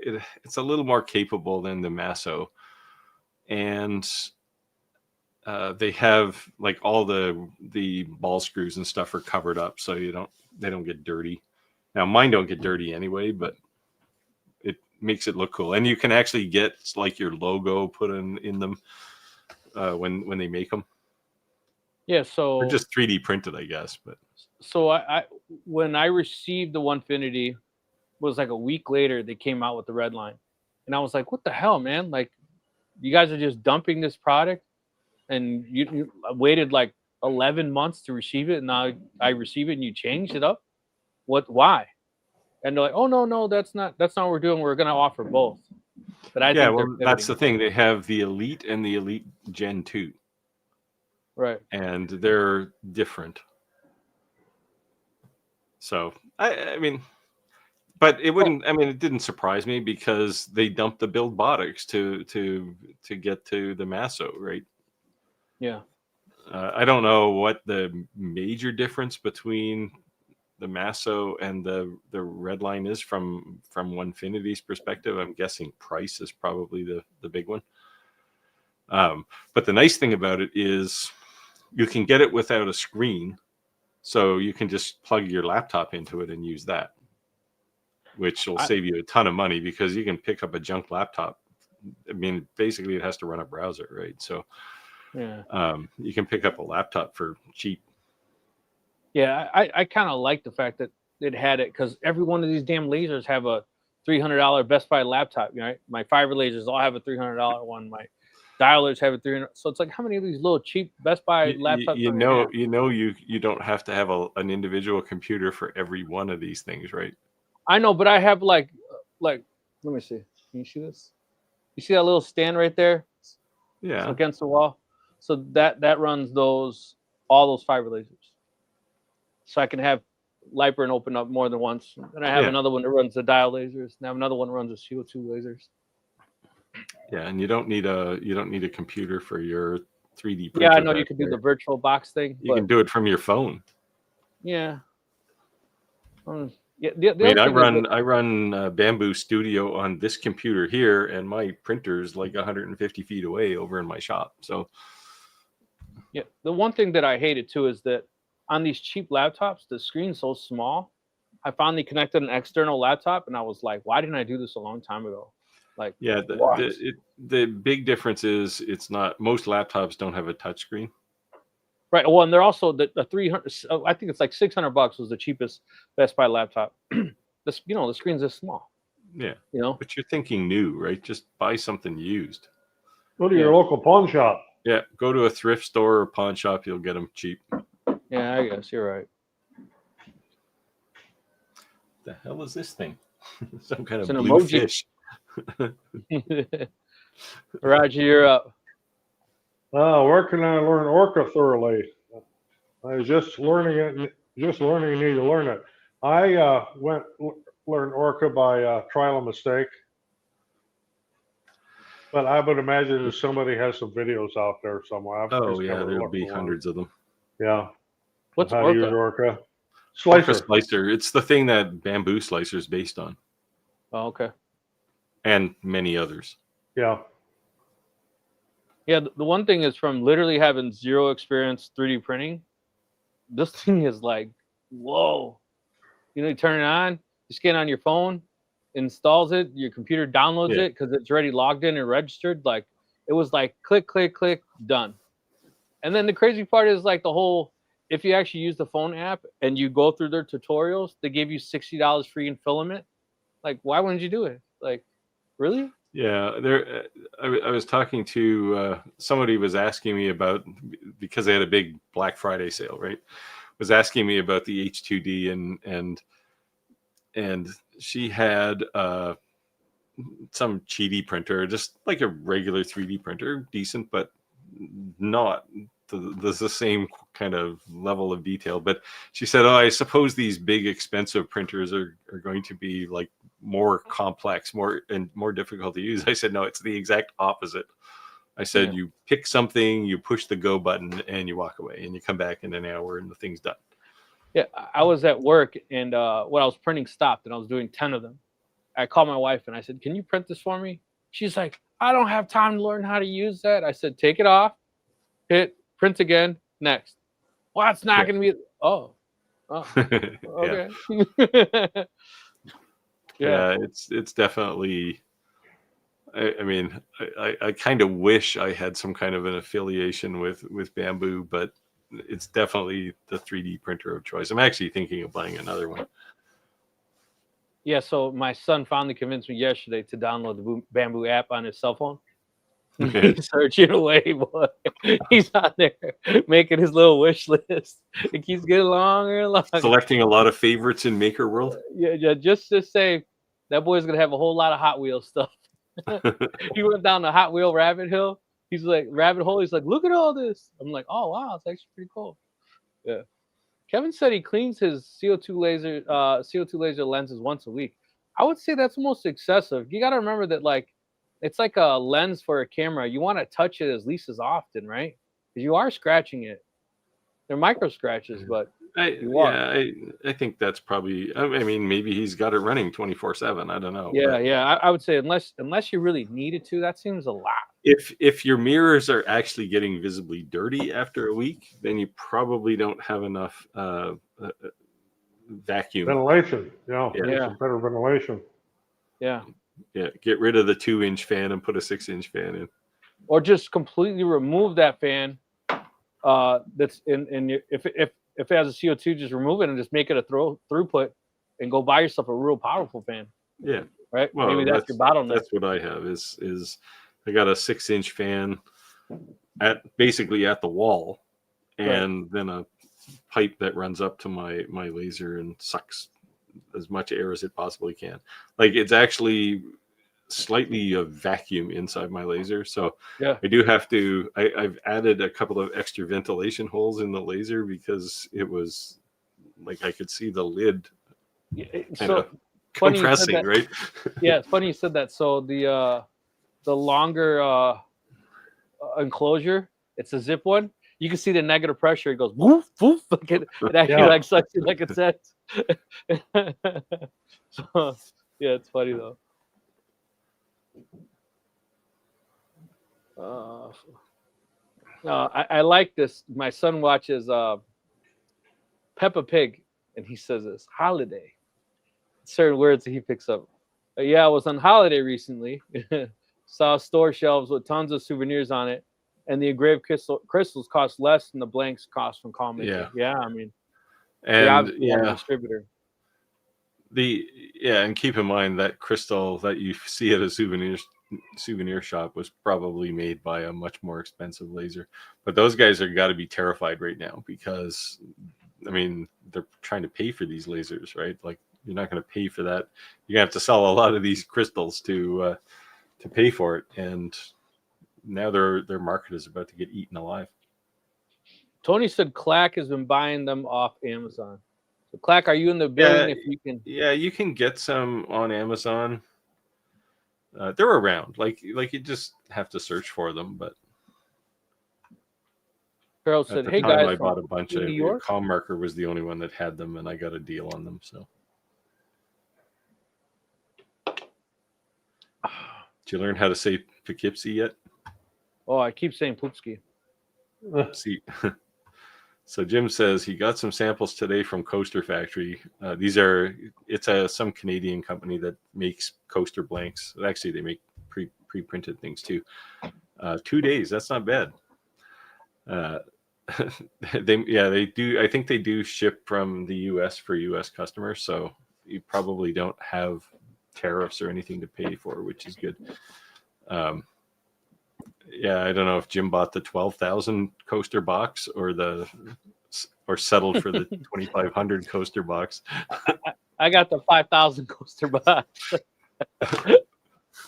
it's a little more capable than the Masso, and they have like all the ball screws and stuff are covered up, so they don't get dirty. Now mine don't get dirty anyway, but it makes it look cool, and you can actually get like your logo put in them when they make them. Yeah, so they're just 3D printed, I guess. But so I when I received the Onefinity, was like a week later they came out with the Redline, and I was like, "What the hell, man? Like, you guys are just dumping this product, and you waited like 11 months to receive it, and now I receive it and you changed it up? What? Why?" And they're like, "Oh no, that's not what we're doing. We're gonna offer both." But I think well, that's the thing. They have the Elite and the Elite Gen 2. Right. And they're different. So I mean, but it wouldn't. I mean, it didn't surprise me because they dumped the build botics to get to the Masso, right? Yeah. I don't know what the major difference between the Masso and the Redline is from Onefinity's perspective. I'm guessing price is probably the big one. But the nice thing about it is you can get it without a screen, so you can just plug your laptop into it and use that, which will save you a ton of money because you can pick up a junk laptop. I mean, basically, it has to run a browser, right? So, yeah, you can pick up a laptop for cheap. Yeah, I kind of like the fact that it had it because every one of these damn lasers have a $300 Best Buy laptop. Right? My fiber lasers all have a $300 one. My dialers have a 300. So it's like, how many of these little cheap Best Buy laptops? You don't have to have an individual computer for every one of these things, right? I know, but I have like let me see. Can you see this? You see that little stand right there? Yeah. Against the wall. So that runs all those fiber lasers. So I can have Lightburn open up more than once. And I have another one that runs the dial lasers. And I have another one that runs the CO2 lasers. Yeah, and you don't need a computer for your 3D printer. Yeah, I know you can do the virtual box thing. You can do it from your phone. Yeah. Yeah. I run Bamboo Studio on this computer here, and my printer's like 150 feet away over in my shop. So, yeah, the one thing that I hated too is that on these cheap laptops, the screen's so small. I finally connected an external laptop, and I was like, "Why didn't I do this a long time ago?" Like, yeah, the big difference is it's not. Most laptops don't have a touchscreen. Right. Well, and they're also the 300. I think it's like $600 was the cheapest Best Buy laptop. The screen's this small. Yeah. But you're thinking new, right? Just buy something used. Go to Yeah. your local pawn shop. Yeah, go to a thrift store or pawn shop. You'll get them cheap. Yeah, I guess you're right. The hell is this thing? Some kind It's of an blue emoji. fish. Roger, you're up. Where can I learn Orca thoroughly? I was just learning it. Just learning, you need to learn it. I learned Orca by trial and mistake. But I would imagine if somebody has some videos out there somewhere. I've Oh just yeah, never there'll looked be for one. hundreds of them. Yeah. What's How to use Orca? Orca? Orca Slicer. slicer. It's the thing that Bamboo Slicer is based on, Oh, okay. and many others. Yeah. Yeah, the one thing is from literally having zero experience 3D printing, this thing is like, whoa. You turn it on, you scan on your phone, installs it, your computer downloads Yeah. it because it's already logged in and registered. Like it was like click, click, click, done. And then the crazy part is like the whole, if you actually use the phone app and you go through their tutorials, they give you $60 free in filament. Like, why wouldn't you do it? Like, really? Yeah, there. I was talking to somebody was asking me about, because they had a big Black Friday sale, right? Was asking me about the H2D and she had some cheaty printer, just like a regular 3D printer, decent, but not the same kind of level of detail. But she said, "Oh, I suppose these big expensive printers are going to be like more complex, more difficult to use." I said, "No, it's the exact opposite." I said, Yeah. "You pick something, you push the go button, and you walk away, and you come back in an hour, and the thing's done." Yeah, I was at work and when I was printing stopped and I was doing 10 of them. I called my wife and I said, "Can you print this for me?" She's like, "I don't have time to learn how to use that." I said, "Take it off, hit print again, next." Well, it's not Yeah. going to be. Oh, Yeah. okay. Yeah, it's definitely. I mean, I kind of wish I had some kind of an affiliation with Bamboo, but it's definitely the 3D printer of choice. I'm actually thinking of buying another one. Yeah, so my son finally convinced me yesterday to download the Bamboo app on his cell phone. He's searching away, boy. He's out there making his little wish list. It keeps getting longer and longer. Selecting a lot of favorites in Maker World. Yeah, just to say that boy's gonna have a whole lot of Hot Wheels stuff. He went down the Hot Wheel rabbit hole. He's like, look at all this. I'm like, oh wow, it's actually pretty cool. Yeah. Kevin said he cleans his CO2 laser lenses once a week. I would say that's almost excessive. You got to remember that like it's like a lens for a camera. You want to touch it at least as often, right? Because you are scratching it. They're micro scratches, but I think that's probably. I mean, maybe he's got it running 24/7. I don't know. Yeah. I would say unless you really needed to, that seems a lot. If your mirrors are actually getting visibly dirty after a week, then you probably don't have enough vacuum ventilation. Yeah. Yeah. Better ventilation. Yeah. Yeah, get rid of the 2-inch fan and put a 6-inch fan in. Or just completely remove that fan. That's in your, if it has a CO2, just remove it and just make it a throughput, and go buy yourself a real powerful fan. Yeah, right. Well, Maybe that's your bottleneck. That's what I have. Is I got a 6-inch fan basically at the wall, and then a pipe that runs up to my laser and sucks as much air as it possibly can. Like it's actually slightly a vacuum inside my laser, so I do have to. I've added a couple of extra ventilation holes in the laser because it was like I could see the lid kind of compressing, right? Yeah, it's funny you said that. So the longer enclosure, it's a zip one. You can see the negative pressure. It goes woof woof. Like it actually like sucks it like it says. So yeah, it's funny though. I like this. My son watches Peppa Pig, and he says this holiday. Certain words that he picks up. Yeah, I was on holiday recently. Saw store shelves with tons of souvenirs on it, and the engraved crystals cost less than the blanks cost from comic. Yeah, I mean, and distributor. And keep in mind that crystal that you see at a souvenir souvenir shop was probably made by a much more expensive laser. But those guys are got to be terrified right now because, I mean, they're trying to pay for these lasers, right? Like, you're not going to pay for that. You're going to have to sell a lot of these crystals to pay for it, and now their market is about to get eaten alive. Tony said Clack has been buying them off Amazon. So Clack, are you in the building? If you can, yeah, you can get some on Amazon. They're around. Like you just have to search for them. But Carol at said, the "Hey time, guys, I bought a bunch of. New York? Com Marker was the only one that had them, and I got a deal on them. So, did you learn how to say Poughkeepsie yet? Oh, I keep saying Poopski. See, so Jim says he got some samples today from Coaster Factory. It's some Canadian company that makes coaster blanks. Actually, they make pre-printed things too. 2 days, that's not bad. They do. I think they do ship from the U.S. for U.S. customers, so you probably don't have tariffs or anything to pay for, which is good. Yeah, I don't know if Jim bought the 12,000 coaster box or settled for the 2,500 coaster box. I got the 5,000 coaster box.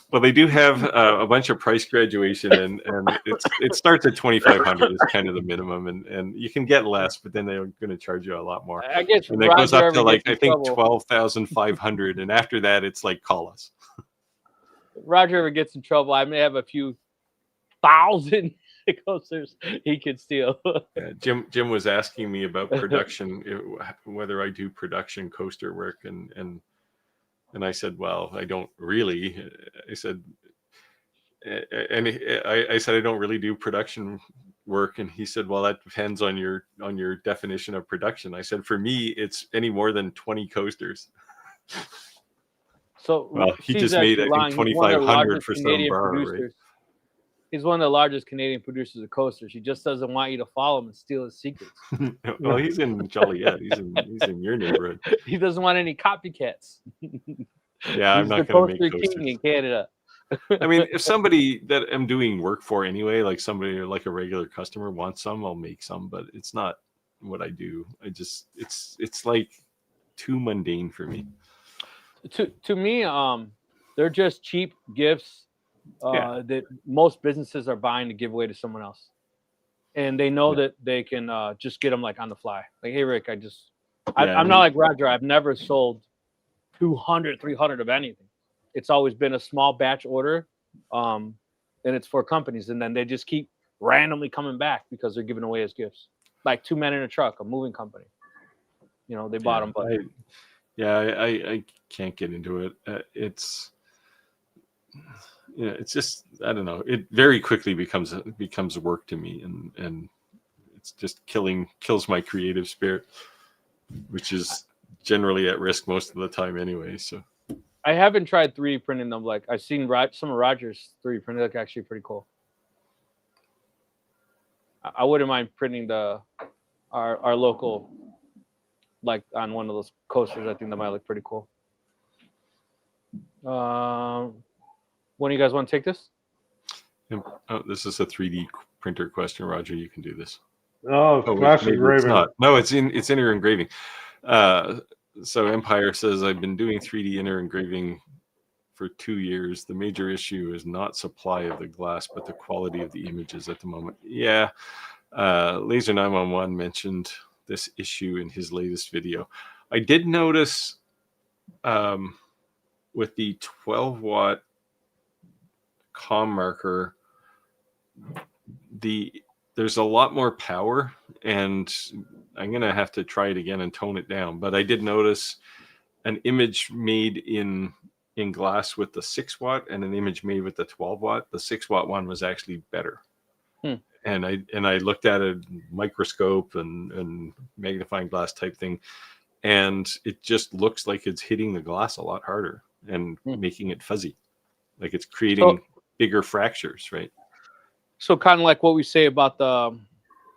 Well, they do have a bunch of price graduation, and it starts at 2,500 is kind of the minimum, and you can get less, but then they're going to charge you a lot more. I guess and it goes up to I think 12,500, and after that, it's like, call us. Roger ever gets in trouble, I may have a few thousand coasters he could steal. Yeah, Jim was asking me about production, whether I do production coaster work, and I said, well, I don't really. I said, I said I don't really do production work, and he said, well, that depends on your definition of production. I said, for me, it's any more than 20 coasters. So, well, he just made, I think, 2,500 for some bar, right? He's one of the largest Canadian producers of coasters. He just doesn't want you to follow him and steal his secrets. Well, he's in Joliet. He's in your neighborhood. He doesn't want any copycats. Yeah, I'm not going to make coasters king in Canada. I mean, if somebody that I'm doing work for anyway, like somebody like a regular customer wants some, I'll make some. But it's not what I do. It's like too mundane for me. To me, they're just cheap gifts that most businesses are buying to give away to someone else, and they know that they can just get them like on the fly. Like, hey Rick, I'm not like Roger. I've never sold 200, 300 of anything. It's always been a small batch order, and it's for companies, and then they just keep randomly coming back because they're giving away as gifts. Like 2 Men in a Truck, a moving company. You know, they bought them, but I can't get into it. It's just, I don't know. It very quickly becomes work to me, and it's just kills my creative spirit, which is generally at risk most of the time anyway. So I haven't tried 3D printing them. Like, I've seen some of Roger's 3D printing. Look actually pretty cool. I wouldn't mind printing our local, like on one of those coasters. I think that might look pretty cool. When do you guys want to take this? Oh, this is a 3D printer question, Roger. You can do this. Oh, glass engraving. No, it's inner engraving. So Empire says, I've been doing 3D inner engraving for 2 years. The major issue is not supply of the glass, but the quality of the images at the moment. Yeah. Laser 911 mentioned this issue in his latest video. I did notice with the 12-watt com marker, there's a lot more power, and I'm going to have to try it again and tone it down. But I did notice an image made in glass with the 6-watt and an image made with the 12-watt. The 6-watt one was actually better. And I looked at a microscope and magnifying glass type thing, and it just looks like it's hitting the glass a lot harder and making it fuzzy. Like it's creating bigger fractures, right? So kind of like what we say about the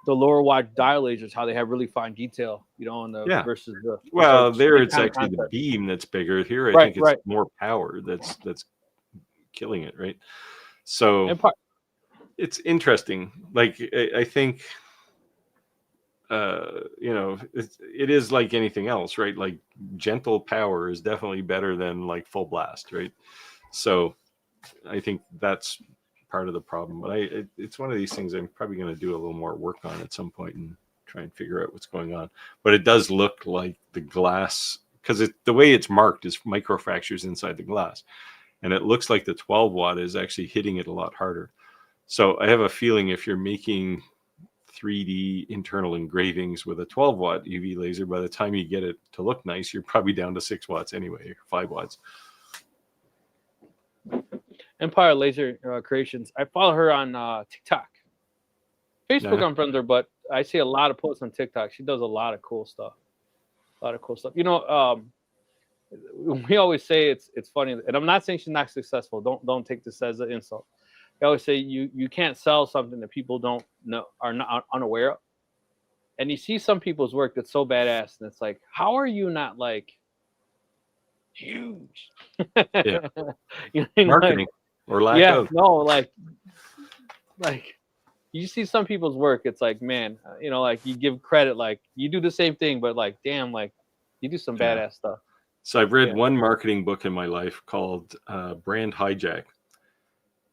lower watt dial lasers, how they have really fine detail, you know, on the versus the. Well, there it's actually the beam that's bigger. Here, I think it's more power that's killing it, right? So it's interesting. Like I think, you know, it is like anything else, right? Like gentle power is definitely better than like full blast, right? So I think that's part of the problem. But it's one of these things I'm probably going to do a little more work on at some point and try and figure out what's going on. But it does look like the glass, because the way it's marked is microfractures inside the glass. And it looks like the 12 watt is actually hitting it a lot harder. So I have a feeling if you're making 3D internal engravings with a 12 watt UV laser, by the time you get it to look nice, you're probably down to 6 watts anyway, or 5 watts. Empire Laser Creations. I follow her on TikTok. Facebook, I'm friends with her, but I see a lot of posts on TikTok. She does a lot of cool stuff. You know, we always say it's funny, and I'm not saying she's not successful. Don't take this as an insult. I always say you can't sell something that people don't know, are not unaware of. And you see some people's work that's so badass, and it's like, how are you not like huge? Yeah. You know, Marketing or lack of. No, like you see some people's work, it's like, man, you know, like you give credit, like you do the same thing, but like, damn, like you do some badass stuff. So I've read one marketing book in my life called Brand Hijack.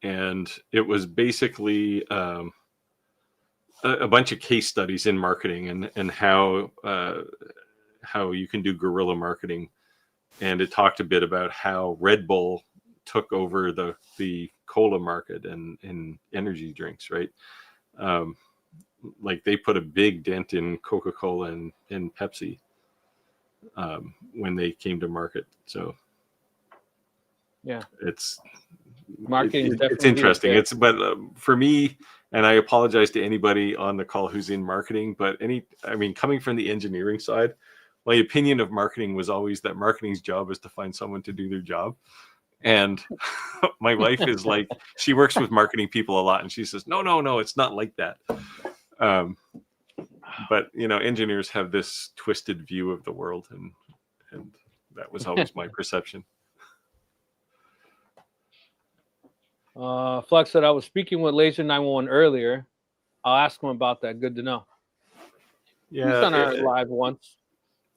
And it was basically a bunch of case studies in marketing and how you can do guerrilla marketing. And it talked a bit about how Red Bull took over the cola market and energy drinks, right? Like they put a big dent in Coca-Cola and Pepsi when they came to market. So yeah, it's marketing. It's interesting. But for me, and I apologize to anybody on the call who's in marketing, but coming from the engineering side, my opinion of marketing was always that marketing's job is to find someone to do their job. And my wife is like, she works with marketing people a lot, and she says, no, it's not like that. But you know, engineers have this twisted view of the world, and that was always my perception. Flex said I was speaking with Laser 911 earlier. I'll ask him about that. Good to know. Yeah, he's done our live once.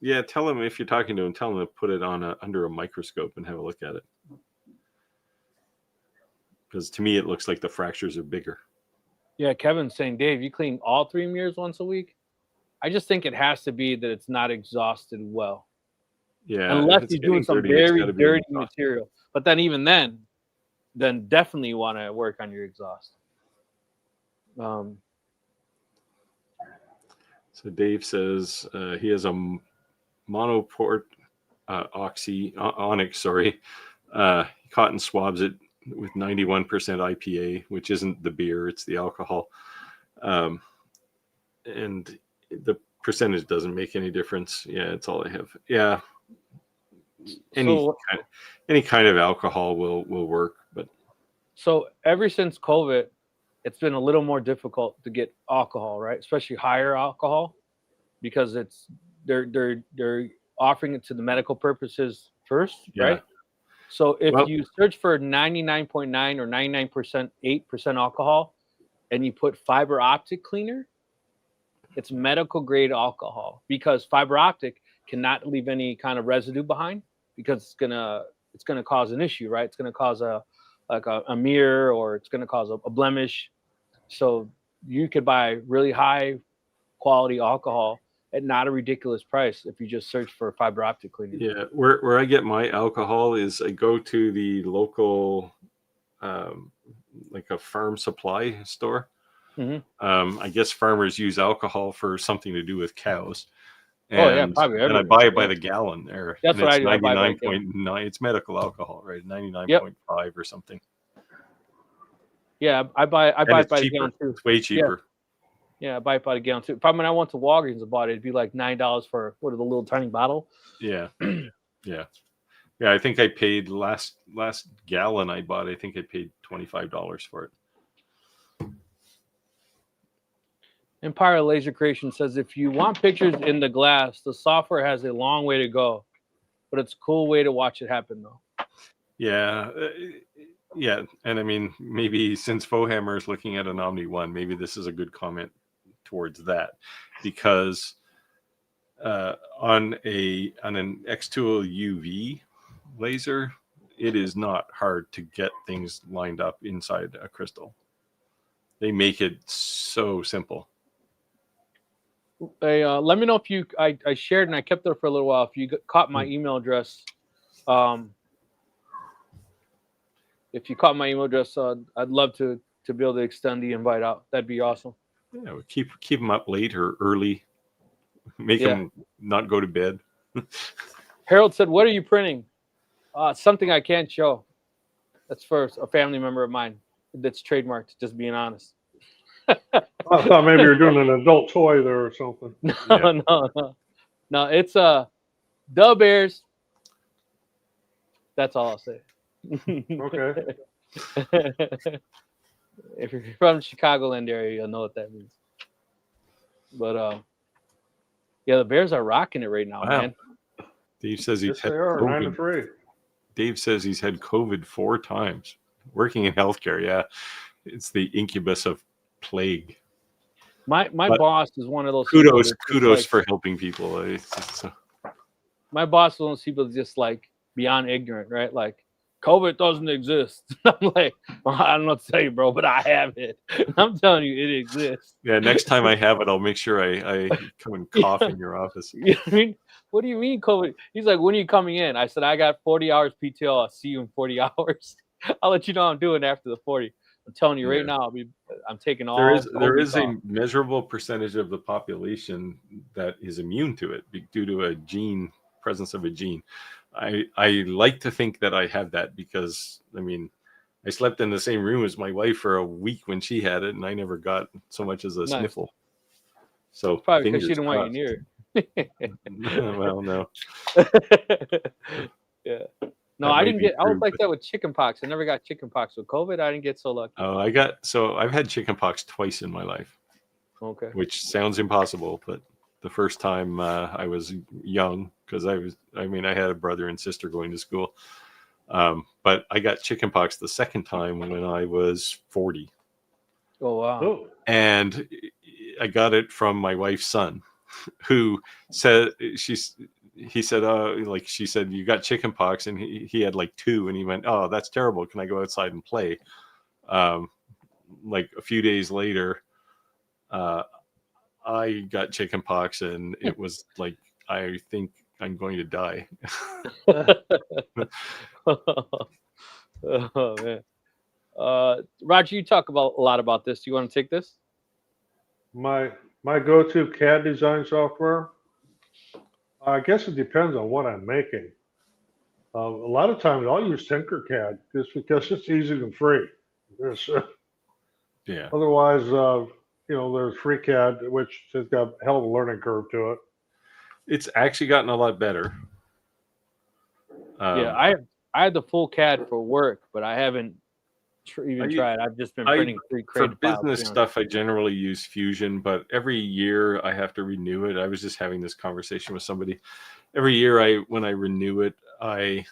Yeah, tell him if you're talking to him, tell him to put it on under a microscope and have a look at it. Because to me, it looks like the fractures are bigger. Yeah, Kevin's saying, Dave, you clean all 3 mirrors once a week? I just think it has to be that it's not exhausted well. Yeah, unless you're doing some very dirty material. But then even then definitely you want to work on your exhaust. So Dave says he has a monoport onyx, cotton swabs it with 91% IPA, which isn't the beer, it's the alcohol. And the percentage doesn't make any difference. Yeah, it's all I have. Yeah. Any kind of alcohol will work, but so ever since COVID, it's been a little more difficult to get alcohol, right? Especially higher alcohol, because they're offering it to the medical purposes first, right? So if you search for 99.9 or 99% 8% alcohol, and you put fiber optic cleaner, it's medical grade alcohol, because fiber optic cannot leave any kind of residue behind, because it's gonna cause an issue, right? It's gonna cause a mirror, or it's gonna cause a blemish. So you could buy really high quality alcohol at not a ridiculous price if you just search for fiber optic cleaner. Yeah, where I get my alcohol is I go to the local like a farm supply store. Mm-hmm. I guess farmers use alcohol for something to do with cows. And, probably. And I buy it by the gallon there. That's what I do. 99.9. It's medical alcohol, right? 99.5 or something. Yeah, I buy it by the gallon too. It's way cheaper. Yeah, I buy it by the gallon too. When I went to Walgreens and bought it, it'd be like $9 for the little tiny bottle. Yeah. Yeah. I think I paid last gallon I bought. I think I paid $25 for it. Empire Laser Creation says, if you want pictures in the glass, the software has a long way to go, but it's a cool way to watch it happen, though. Yeah, Yeah, and I mean, maybe since Fohammer is looking at an Omni 1, maybe this is a good comment towards that, because on an X2O UV laser, it is not hard to get things lined up inside a crystal. They make it so simple. Hey, let me know if you. I shared and I kept it for a little while. If you caught my email address, if you caught my email address, I'd love to be able to extend the invite out. That'd be awesome. Yeah, we keep them up late or early. Make Yeah. them not go to bed. Harold said, "What are you printing?" Something I can't show. That's for a family member of mine. That's trademarked. Just being honest. I thought maybe you're doing an adult toy there or something. No, no. It's the Bears. That's all I'll say. Okay. If you're from the Chicagoland area, you'll know what that means. But yeah, the Bears are rocking it right now, Wow. man. Dave says he's Yes, had they are. COVID. 9-3. Dave says he's had COVID 4 times. Working in healthcare, yeah, it's the incubus of plague. My boss is one of those. Kudos like, for helping people. My boss is one of those people that's just like beyond ignorant, right? Like, COVID doesn't exist. I'm like, well, I don't know what to tell you, bro, but I have it. I'm telling you, it exists. Yeah, next time I have it, I'll make sure I come and cough in your office. You know what I mean? What do you mean COVID? He's like, when are you coming in? I said, I got 40 hours PTO. I'll see you in 40 hours. I'll let you know how I'm doing after the 40. I'm telling you right now, I'm taking all. There is a measurable percentage of the population that is immune to it due to a gene, presence of a gene. I like to think that I have that because, I mean, I slept in the same room as my wife for a week when she had it, and I never got so much as a sniffle. So probably because she didn't want you near it. Well, no. Yeah. No, I didn't get. I was like that with chickenpox. I never got chickenpox with COVID. I didn't get so lucky. Oh, I've had chickenpox twice in my life. Okay. Which sounds impossible, but the first time I was young because I had a brother and sister going to school. But I got chickenpox the second time when I was 40. Oh wow! And I got it from my wife's son, who said she said, you got chickenpox, and he had like 2, and he went, oh, that's terrible. Can I go outside and play? Like a few days later, I got chickenpox, and it was like, I think I'm going to die. Oh man. Roger, you talk about a lot about this. Do you want to take this? My go-to CAD design software, I guess it depends on what I'm making. A lot of times I'll use Tinkercad just because it's easy and free. Yeah. Otherwise, there's FreeCAD, which has got a hell of a learning curve to it. It's actually gotten a lot better. Yeah, I had the full CAD for work, but I haven't even tried. I've just been printing for business stuff. I generally use Fusion, but every year I have to renew it. I was just having this conversation with somebody. Every year, when I renew it, I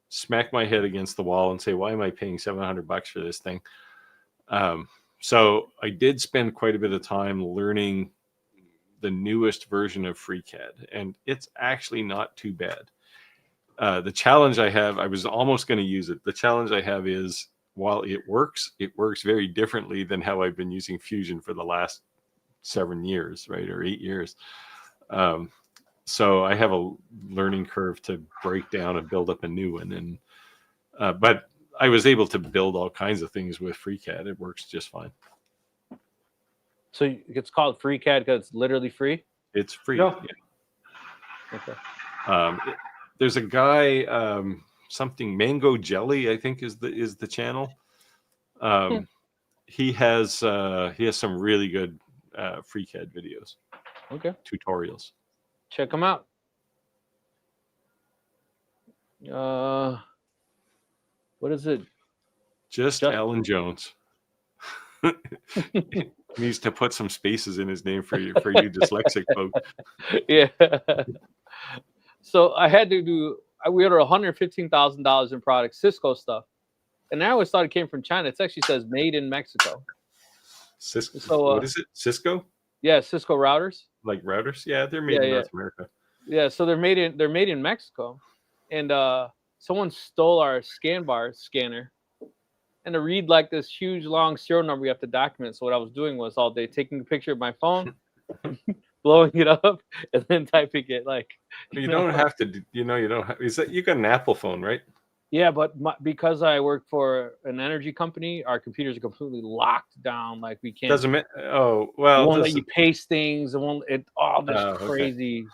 smack my head against the wall and say, "Why am I paying $700 for this thing?" So I did spend quite a bit of time learning the newest version of FreeCAD, and it's actually not too bad. The challenge I have, I was almost going to use it. The challenge I have is, while it works very differently than how I've been using Fusion for the last 7 years, right, or 8 years. So I have a learning curve to break down and build up a new one. And but I was able to build all kinds of things with FreeCAD. It works just fine. So it's called FreeCAD because it's literally free? It's free. Yeah. Okay. There's a guy, something Mango Jelly, I think is the channel. He has some really good FreeCAD videos. Okay. Tutorials. Check them out. What is it? Just Alan Jones. Needs to put some spaces in his name for you dyslexic folks. Yeah. So I had to do. We ordered $115,000 in products, Cisco stuff, and I always thought it came from China. It actually says made in Mexico. Cisco, So, what is it? Cisco? Yeah, Cisco routers. Like routers? Yeah, they're made in North America. Yeah, so they're made in Mexico, and someone stole our scan bar scanner, and to read like this huge long serial number you have to document. So what I was doing was all day taking a picture of my phone, blowing it up, and then typing it like. You don't have to. You don't have. Is that you got an Apple phone, right? Yeah, but because I work for an energy company, our computers are completely locked down. Like we can't. Doesn't mean. Oh well. Won't let you paste things. It won't. It all this crazy.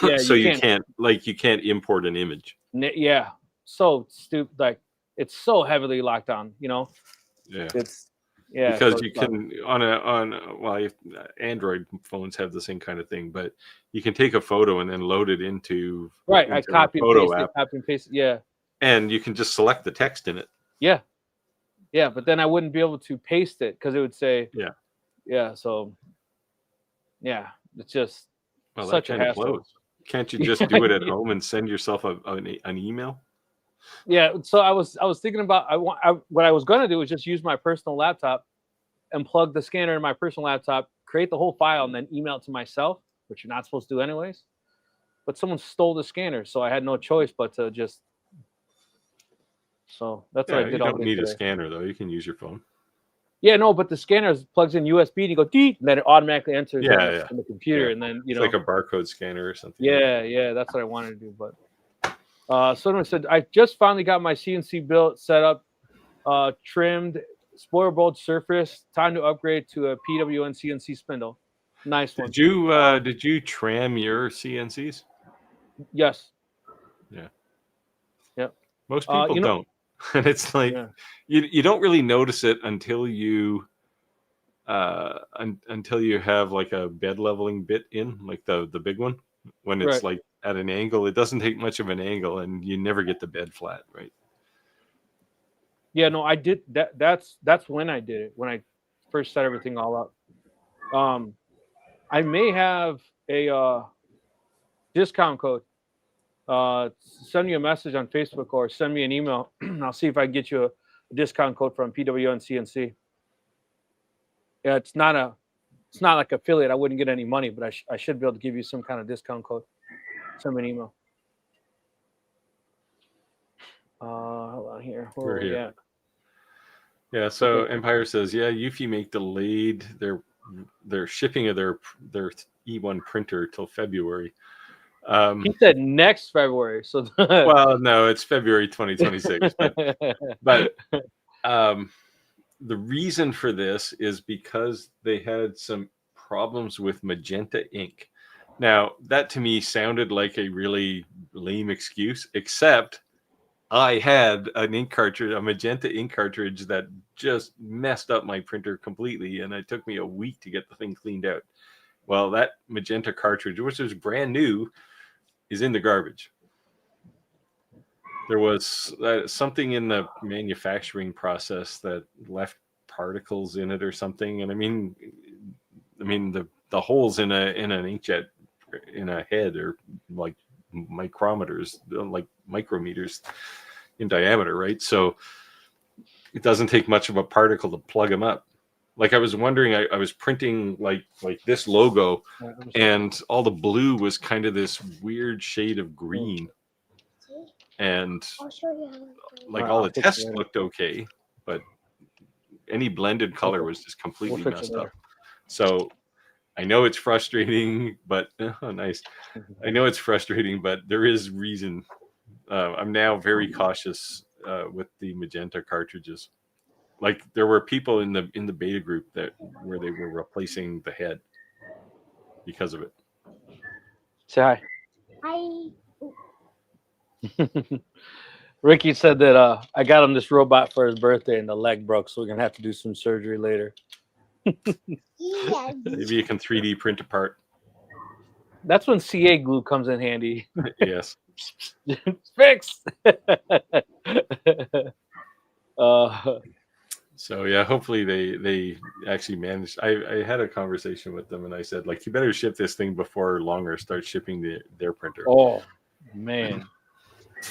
Yeah, so you can't import an image. Yeah, so stupid. Like it's so heavily locked down. Yeah, it's because so you can Android phones have the same kind of thing, but you can take a photo and then load it into I copy and paste it. Yeah, and you can just select the text in it. Yeah, but then I wouldn't be able to paste it because it would say So it's just such a hassle. Can't you just do it at home and send yourself an email? Yeah, so I was thinking about what I was going to do was just use my personal laptop and plug the scanner in my personal laptop, create the whole file, and then email it to myself, which you're not supposed to do anyways. But someone stole the scanner, so I had no choice but to just. So that's what I did. You don't need a scanner though. You can use your phone. Yeah, no, but the scanner plugs in USB and you go deet, and then it automatically enters in the computer, and then it's like a barcode scanner or something. Yeah, that's what I wanted to do. But someone said I just finally got my CNC built, set up, trimmed, spoiler bolt surface. Time to upgrade to a PWN CNC spindle. Nice one. Did you tram your CNCs? Yes. Yeah. Yep. Most people don't. And it's like you don't really notice it until you have like a bed leveling bit in, like the big one, when it's like at an angle. It doesn't take much of an angle, and you never get the bed flat, right? Yeah, no, I did that. That's when I did it, when I first set everything all up. I may have a discount code. Send me a message on Facebook or send me an email. I'll see if I can get you a discount code from PWN CNC. Yeah, it's not like affiliate. I wouldn't get any money, but I should be able to give you some kind of discount code. Send me an email. Hold on here. Where are we at? Yeah, so Empire says, Eufy make delayed their shipping of their E1 printer till February. He said next February. So well, no, it's February 2026. But the reason for this is because they had some problems with magenta ink. Now, that to me sounded like a really lame excuse, except I had an ink cartridge, a magenta ink cartridge that just messed up my printer completely, and it took me a week to get the thing cleaned out. Well, that magenta cartridge, which was brand new, is in the garbage. There was something in the manufacturing process that left particles in it or something, and I mean the holes in an inkjet in a head are like micrometers, like micrometers in diameter, right? So it doesn't take much of a particle to plug them up. Like I was wondering, I was printing like this logo, and all the blue was kind of this weird shade of green, and like all the tests looked okay, but any blended color was just completely messed up. So I know it's frustrating, but nice. I know it's frustrating, but there is reason. I'm now very cautious with the magenta cartridges. Like there were people in the beta group where they were replacing the head because of it. Say hi. Ricky said that I got him this robot for his birthday and the leg broke, so we're gonna have to do some surgery later. Maybe you can 3D print a part. That's when CA glue comes in handy. Yes. Fix. So yeah, hopefully they actually managed. I had a conversation with them and I said, like, you better ship this thing before longer start shipping their printer. Oh man.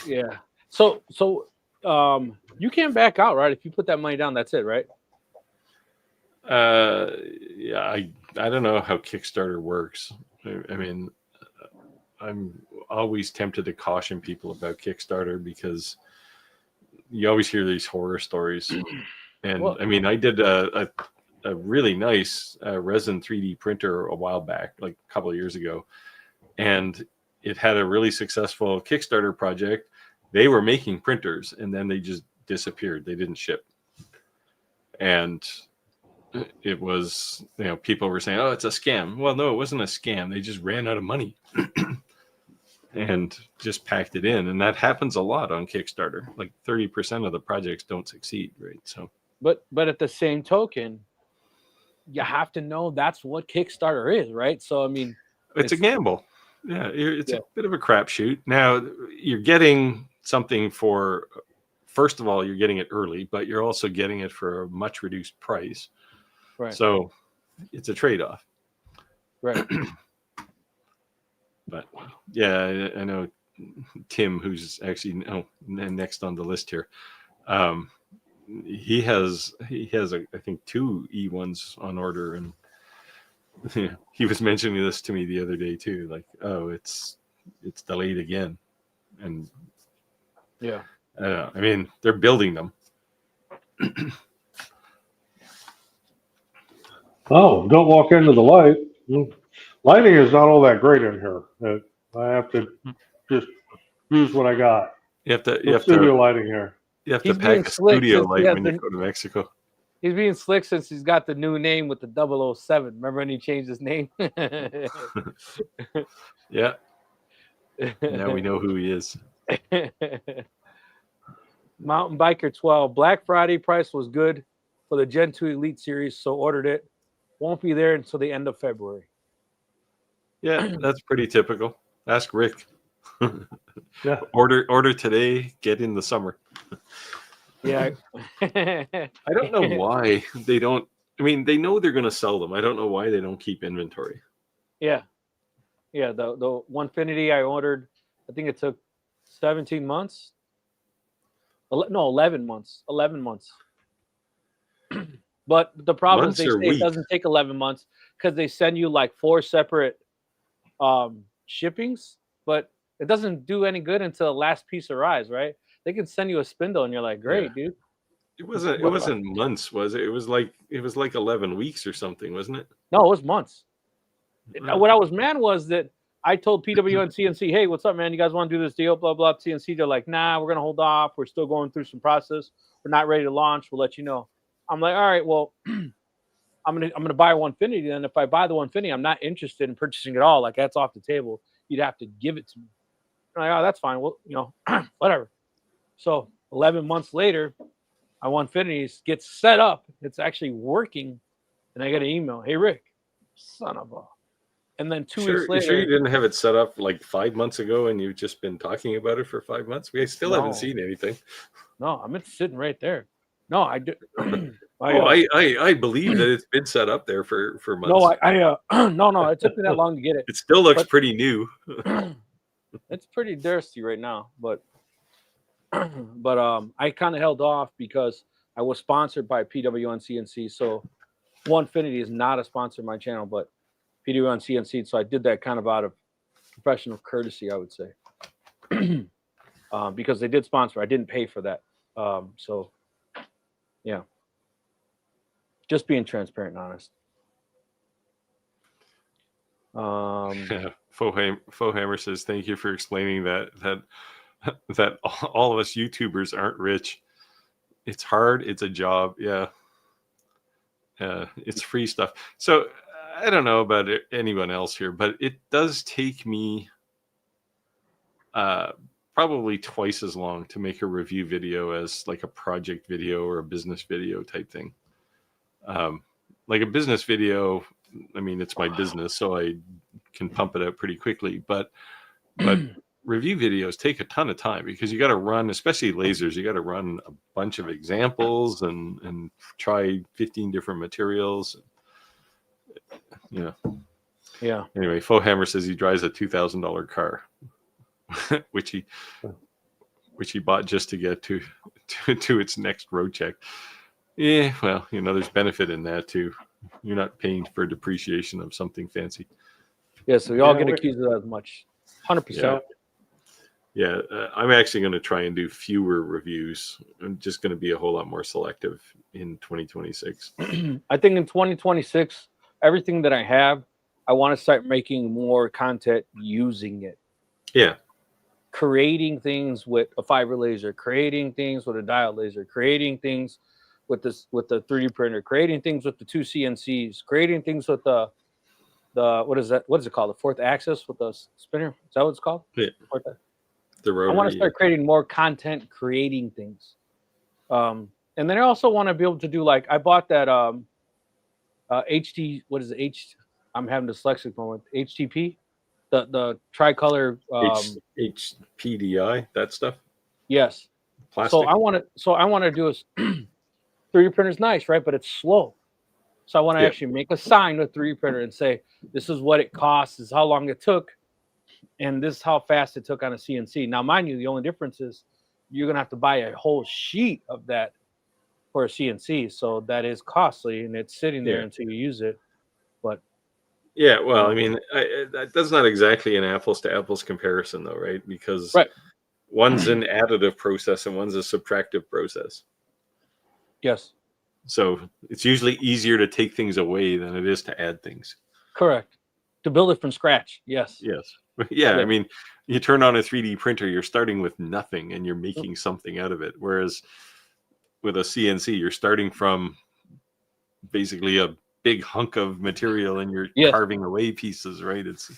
Yeah. So You can't back out, right? If you put that money down, that's it, right? Yeah, I don't know how Kickstarter works. I mean, I'm always tempted to caution people about Kickstarter because you always hear these horror stories. And Well, I mean, I did a really nice resin 3D printer a while back, like a couple of years ago, and it had a really successful Kickstarter project. They were making printers, and then they just disappeared. They didn't ship, and it was, people were saying, "Oh, it's a scam." Well, no, it wasn't a scam. They just ran out of money and just packed it in, and that happens a lot on Kickstarter. Like 30% of the projects don't succeed, right? So, but at the same token, you have to know that's what Kickstarter is, right? So I mean, it's a gamble. Yeah, it's Yeah. a bit of a crapshoot. Now, you're getting something for, first of all, you're getting it early, but you're also getting it for a much reduced price. right, So it's a trade-off. right. But yeah, I know Tim, who's actually next on the list here. He has I think 2 E1s on order, and he was mentioning this to me the other day too. Like, oh, it's delayed again, and Yeah. I mean, they're building them. Oh, don't walk into the light. Lighting is not all that great in here. I have to just use what I got. You have to Studio lighting here. you have to He's being pack a slick studio since he light has when the- you go to Mexico. He's being slick since he's got the new name with the 007. Remember when he changed his name? Yeah, now we know who he is. Mountain Biker 12. Black Friday price was good for the Gen 2 Elite series, so ordered it. Won't be there until the end of February. Yeah, that's pretty typical. Ask Rick. Yeah. Order today, get in the summer. Yeah. I don't know why they don't. I mean, they know they're going to sell them. I don't know why they don't keep inventory. Yeah. Yeah. The Onefinity I ordered, I think it took 17 months. No, 11 months. 11 months. But the problem Months is they or say it weeks? doesn't take 11 months because they send you like 4 separate shippings, but it doesn't do any good until the last piece arrives, right? They can send you a spindle and you're like, great, dude. It wasn't months, was it? It was like 11 weeks or something, wasn't it? No, it was months. Oh. What I was mad was that I told PW and CNC, hey, what's up, man? You guys want to do this deal? Blah, blah. CNC, they're like, nah, we're going to hold off. We're still going through some process. We're not ready to launch. We'll let you know. I'm like, all right, well, I'm gonna buy Onefinity. Then if I buy the Onefinity, I'm not interested in purchasing it all. Like, that's off the table. You'd have to give it to me. I'm like, oh, that's fine. Well, whatever. So 11 months later, my Onefinity gets set up. It's actually working. And I get an email. Hey, Rick, son of a. And then 2 weeks later. You sure you didn't have it set up like 5 months ago and you've just been talking about it for 5 months? We still haven't seen anything. No, I'm sitting right there. No, I do. I believe that it's been set up there for months. No, it took me that long to get it. It still looks pretty new. It's pretty thirsty right now, but I kind of held off because I was sponsored by PW and CNC. So Onefinity is not a sponsor of my channel, but PW and CNC. So I did that kind of out of professional courtesy, I would say, because they did sponsor. I didn't pay for that. So yeah, just being transparent and honest. Fohammer says, thank you for explaining that all of us YouTubers aren't rich. It's hard. It's a job. Yeah. It's free stuff. So I don't know about anyone else here, but it does take me probably twice as long to make a review video as like a project video or a business video type thing. Like a business video, I mean, it's my business, so I can pump it out pretty quickly. But review videos take a ton of time because you got to run, especially lasers, you got to run a bunch of examples and try 15 different materials. Yeah. Anyway, Fohammer says he drives a $2,000 car, which he bought just to get to to its next road check. Yeah, well, there's benefit in that too. You're not paying for depreciation of something fancy. Yeah, so we all Yeah, get we- accused of that as much. 100%. Yeah, I'm actually going to try and do fewer reviews. I'm just going to be a whole lot more selective in 2026. I think in 2026, everything that I have, I want to start making more content using it. Yeah, Creating things with a fiber laser, creating things with a diode laser, creating things with the 3D printer, creating things with the 2 CNCs, creating things with the what is that? What is it called? The fourth axis with the spinner? Is that what it's called? Yeah. The I rotary. want to start creating more content, creating things. And then I also want to be able to do, like, I bought that HD. What is it? I'm having a dyslexic moment. HTP, the tricolor. HPDI, that stuff. Yes. Plastic. So I want to do a 3D printer is nice, right? But it's slow. So I want to actually make a sign with 3D printer and say, this is what it costs, this is how long it took, and this is how fast it took on a CNC. Now, mind you, the only difference is you're gonna have to buy a whole sheet of that for a CNC. So that is costly, and it's sitting there until you use it. But yeah, well, I mean, that's not exactly an apples to apples comparison, though, right? Because one's an additive process and one's a subtractive process. Yes. So it's usually easier to take things away than it is to add things. Correct. To build it from scratch. Yes. Yes. Yeah. I mean, you turn on a 3D printer, you're starting with nothing and you're making something out of it. Whereas with a CNC, you're starting from basically a big hunk of material and you're carving away pieces, right? It's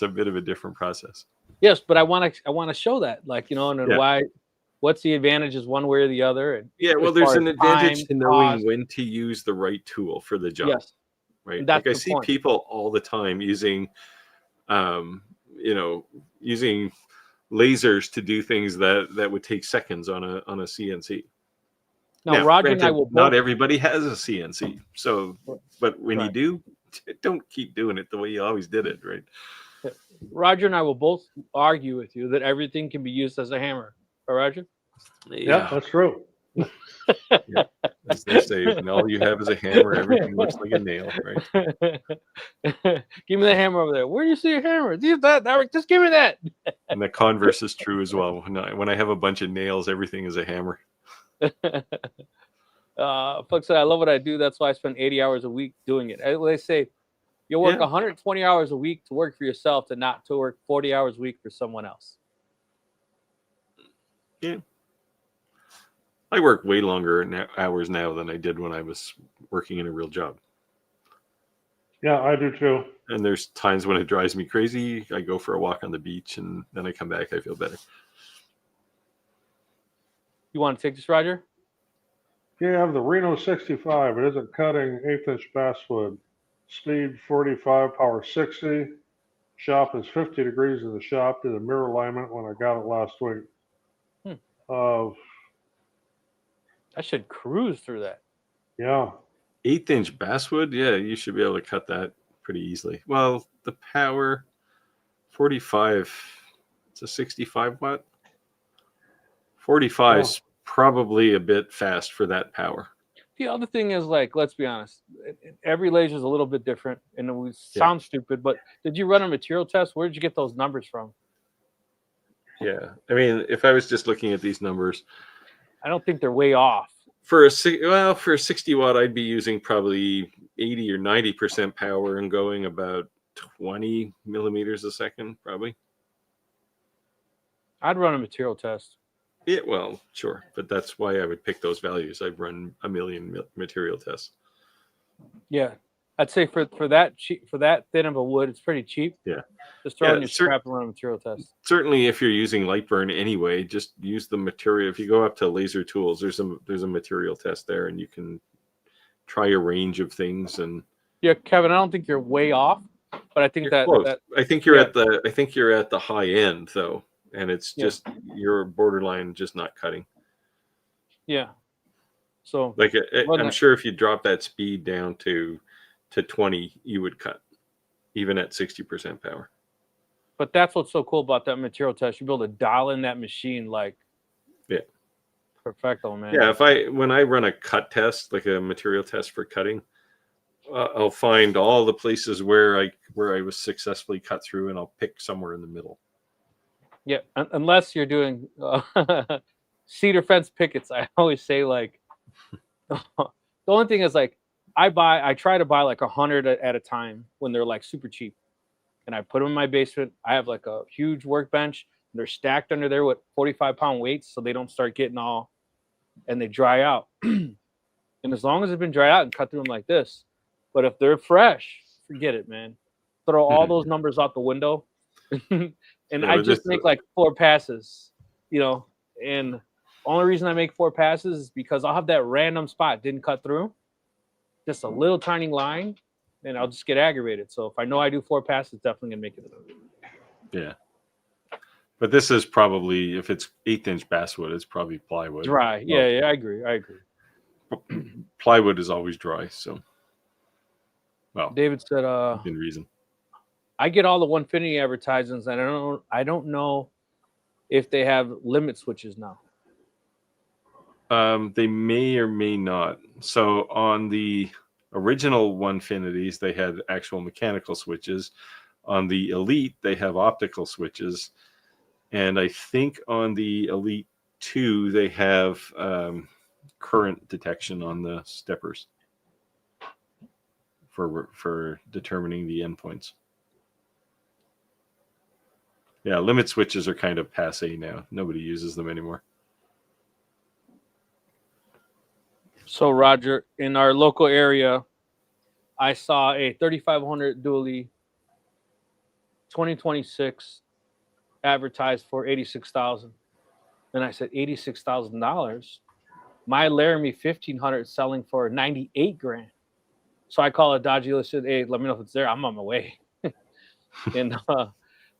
a bit of a different process. Yes, but I want to show that, like, and then why. What's the advantages one way or the other? And well, there's an advantage to knowing when to use the right tool for the job. Yes. Right. Like I see people all the time using, using lasers to do things that would take seconds on a CNC. Now, Roger and I will. Not everybody has a CNC, so but when you do, don't keep doing it the way you always did it, right? Roger and I will both argue with you that everything can be used as a hammer. Roger? Yeah, that's true. As they say, and all you have is a hammer, everything looks like a nail, right? Give me the hammer over there. Where do you see a hammer? Just give me that. And the converse is true as well. When I have a bunch of nails, everything is a hammer. Folks say, I love what I do. That's why I spend 80 hours a week doing it. They say you'll work 120 hours a week to work for yourself, to not to work 40 hours a week for someone else. Yeah. I work way longer hours now than I did when I was working in a real job. Yeah, I do too. And there's times when it drives me crazy. I go for a walk on the beach and then I come back, I feel better. You want to take this, Roger? Yeah, I have the Reno 65. It isn't cutting 1/8" basswood. Speed 45, power 60. Shop is 50 degrees in the shop. Did a mirror alignment when I got it last week. I should cruise through that. Yeah. 1/8" basswood, yeah, you should be able to cut that pretty easily. Well, the power 45, it's a 65 watt. 45 is probably a bit fast for that power. The other thing is, like, let's be honest, every laser is a little bit different, and it would sound stupid, but did you run a material test? Where did you get those numbers from? Yeah, I mean, if I was just looking at these numbers, I don't think they're way off. For a 60 watt, I'd be using probably 80 or 90% power and going about 20 millimeters a second, probably. I'd run a material test. Yeah, well, sure, but that's why I would pick those values. I'd run a million material tests. Yeah, I'd say for that cheap, for that thin of a wood, it's pretty cheap. Yeah, just throw in your scrap and run a material test. Certainly, if you're using light burn anyway, just use the material. If you go up to Laser Tools, there's a material test there, and you can try a range of things. And yeah, Kevin, I don't think you're way off, but I think that I think you're at the high end though. And it's just you're borderline just not cutting. Yeah. So like I'm sure if you drop that speed down to 20, you would cut even at 60% power. But that's what's so cool about that material test. You'll be able to dial in that machine like Perfecto, man. Yeah, when I run a cut test, like a material test for cutting, I'll find all the places where I was successfully cut through, and I'll pick somewhere in the middle. Yeah, unless you're doing cedar fence pickets. I always say like the only thing is like I try to buy like 100 at a time when they're like super cheap, and I put them in my basement. I have like a huge workbench. And they're stacked under there with 45-pound weights, so they don't start getting all and they dry out. And as long as they've been dried out and cut through them like this, but if they're fresh, forget it, man. Throw all those numbers out the window. And Yeah, I just make like 4 passes, you know. And the only reason I make 4 passes is because I'll have that random spot didn't cut through, just a little tiny line, and I'll just get aggravated. So if I know I do 4 passes, definitely gonna make it. Yeah. But this is probably, if it's 1/8-inch basswood, it's probably plywood. Dry. Yeah, yeah, I agree. Plywood is always dry, so well. David said, within reason. I get all the Onefinity advertisements, and I don't know if they have limit switches now. They may or may not. So on the original Onefinities, they had actual mechanical switches. On the Elite, they have optical switches. And I think on the Elite 2, they have current detection on the steppers for determining the endpoints. Yeah, limit switches are kind of passe now. Nobody uses them anymore. So, Roger, in our local area, I saw a 3500 dually 2026 advertised for $86,000. And I said, $86,000? My Laramie 1500 selling for 98 grand. So I call a Dodge dealer, said, hey, let me know if it's there. I'm on my way. And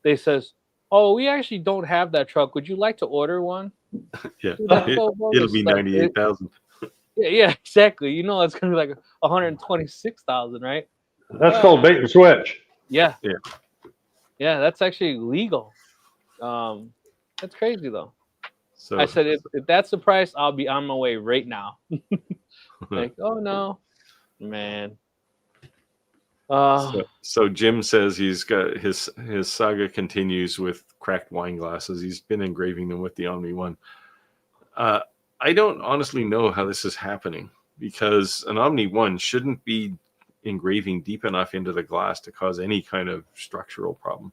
they says, oh, we actually don't have that truck. Would you like to order one? Yeah, Dude, it'll be 98,000. Yeah, exactly. You know, it's going to be like 126,000, right? That's called bait and switch. Yeah. Yeah. Yeah, that's actually legal. That's crazy, though. So I said, if that's the price, I'll be on my way right now. Like, oh, no. Man. So Jim says he's got his saga continues with cracked wine glasses. He's been engraving them with the Omni One. I don't honestly know how this is happening, because an Omni One shouldn't be engraving deep enough into the glass to cause any kind of structural problem.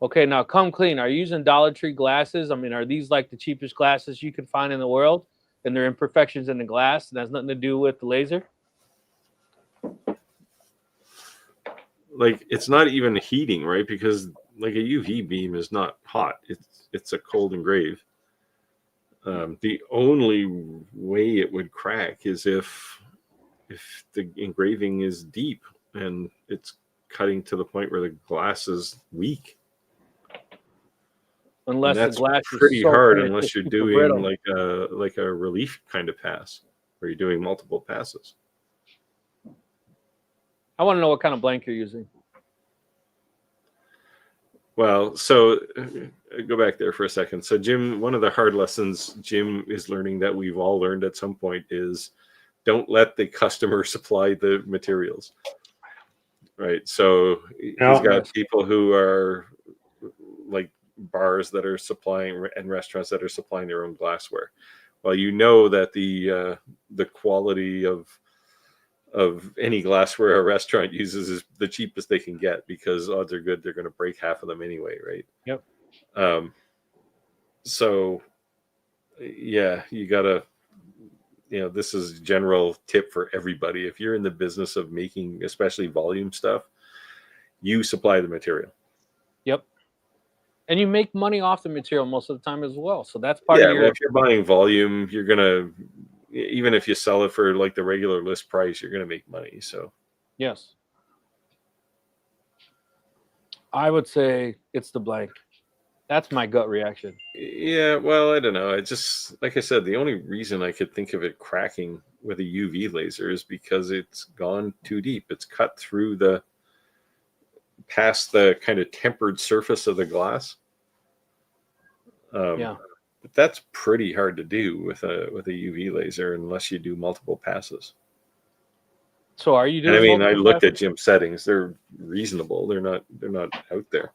Okay, now come clean. Are you using Dollar Tree glasses? I mean, are these like the cheapest glasses you can find in the world? And there are imperfections in the glass, and has nothing to do with the laser? Like, it's not even heating, right? Because like a UV beam is not hot. It's a cold engrave. The only way it would crack is if the engraving is deep and it's cutting to the point where the glass is weak. Unless that's the glass pretty is so hard, thin, unless it's you're super doing brittle. like a relief kind of pass, where you're doing multiple passes. I want to know what kind of blank you're using. Well, so go back there for a second. So Jim, one of the hard lessons Jim is learning that we've all learned at some point is don't let the customer supply the materials. Right. So he's got people who are like bars that are supplying and restaurants that are supplying their own glassware. Well, you know that the quality of any glassware a restaurant uses is the cheapest they can get, because odds are good they're going to break half of them anyway, right? Yep. So yeah, you gotta, this is a general tip for everybody. If you're in the business of making especially volume stuff, you supply the material. Yep. And you make money off the material most of the time as well. So that's part of your... Well, if you're buying volume, you're gonna, even if you sell it for like the regular list price, you're gonna make money. So yes, I would say it's the blank. That's my gut reaction. Yeah, well, I don't know. I just, like I said, the only reason I could think of it cracking with a UV laser is because it's gone too deep. It's cut through past the kind of tempered surface of the glass. Yeah. But that's pretty hard to do with a UV laser unless you do multiple passes. So are you And I doing mean, I multiple looked passes? at Jim's settings. They're reasonable. They're not out there.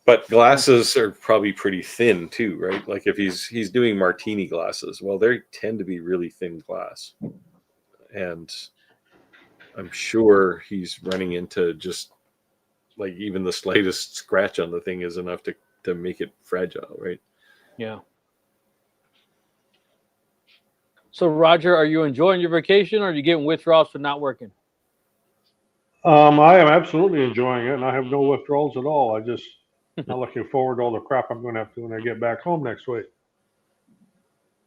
But glasses are probably pretty thin too, right? Like if he's doing martini glasses, well, they tend to be really thin glass. And I'm sure he's running into just like even the slightest scratch on the thing is enough to make it fragile, right? Yeah. So Roger, are you enjoying your vacation, or are you getting withdrawals for not working? I am absolutely enjoying it, and I have no withdrawals at all. I just not looking forward to all the crap I'm going to have to when I get back home next week,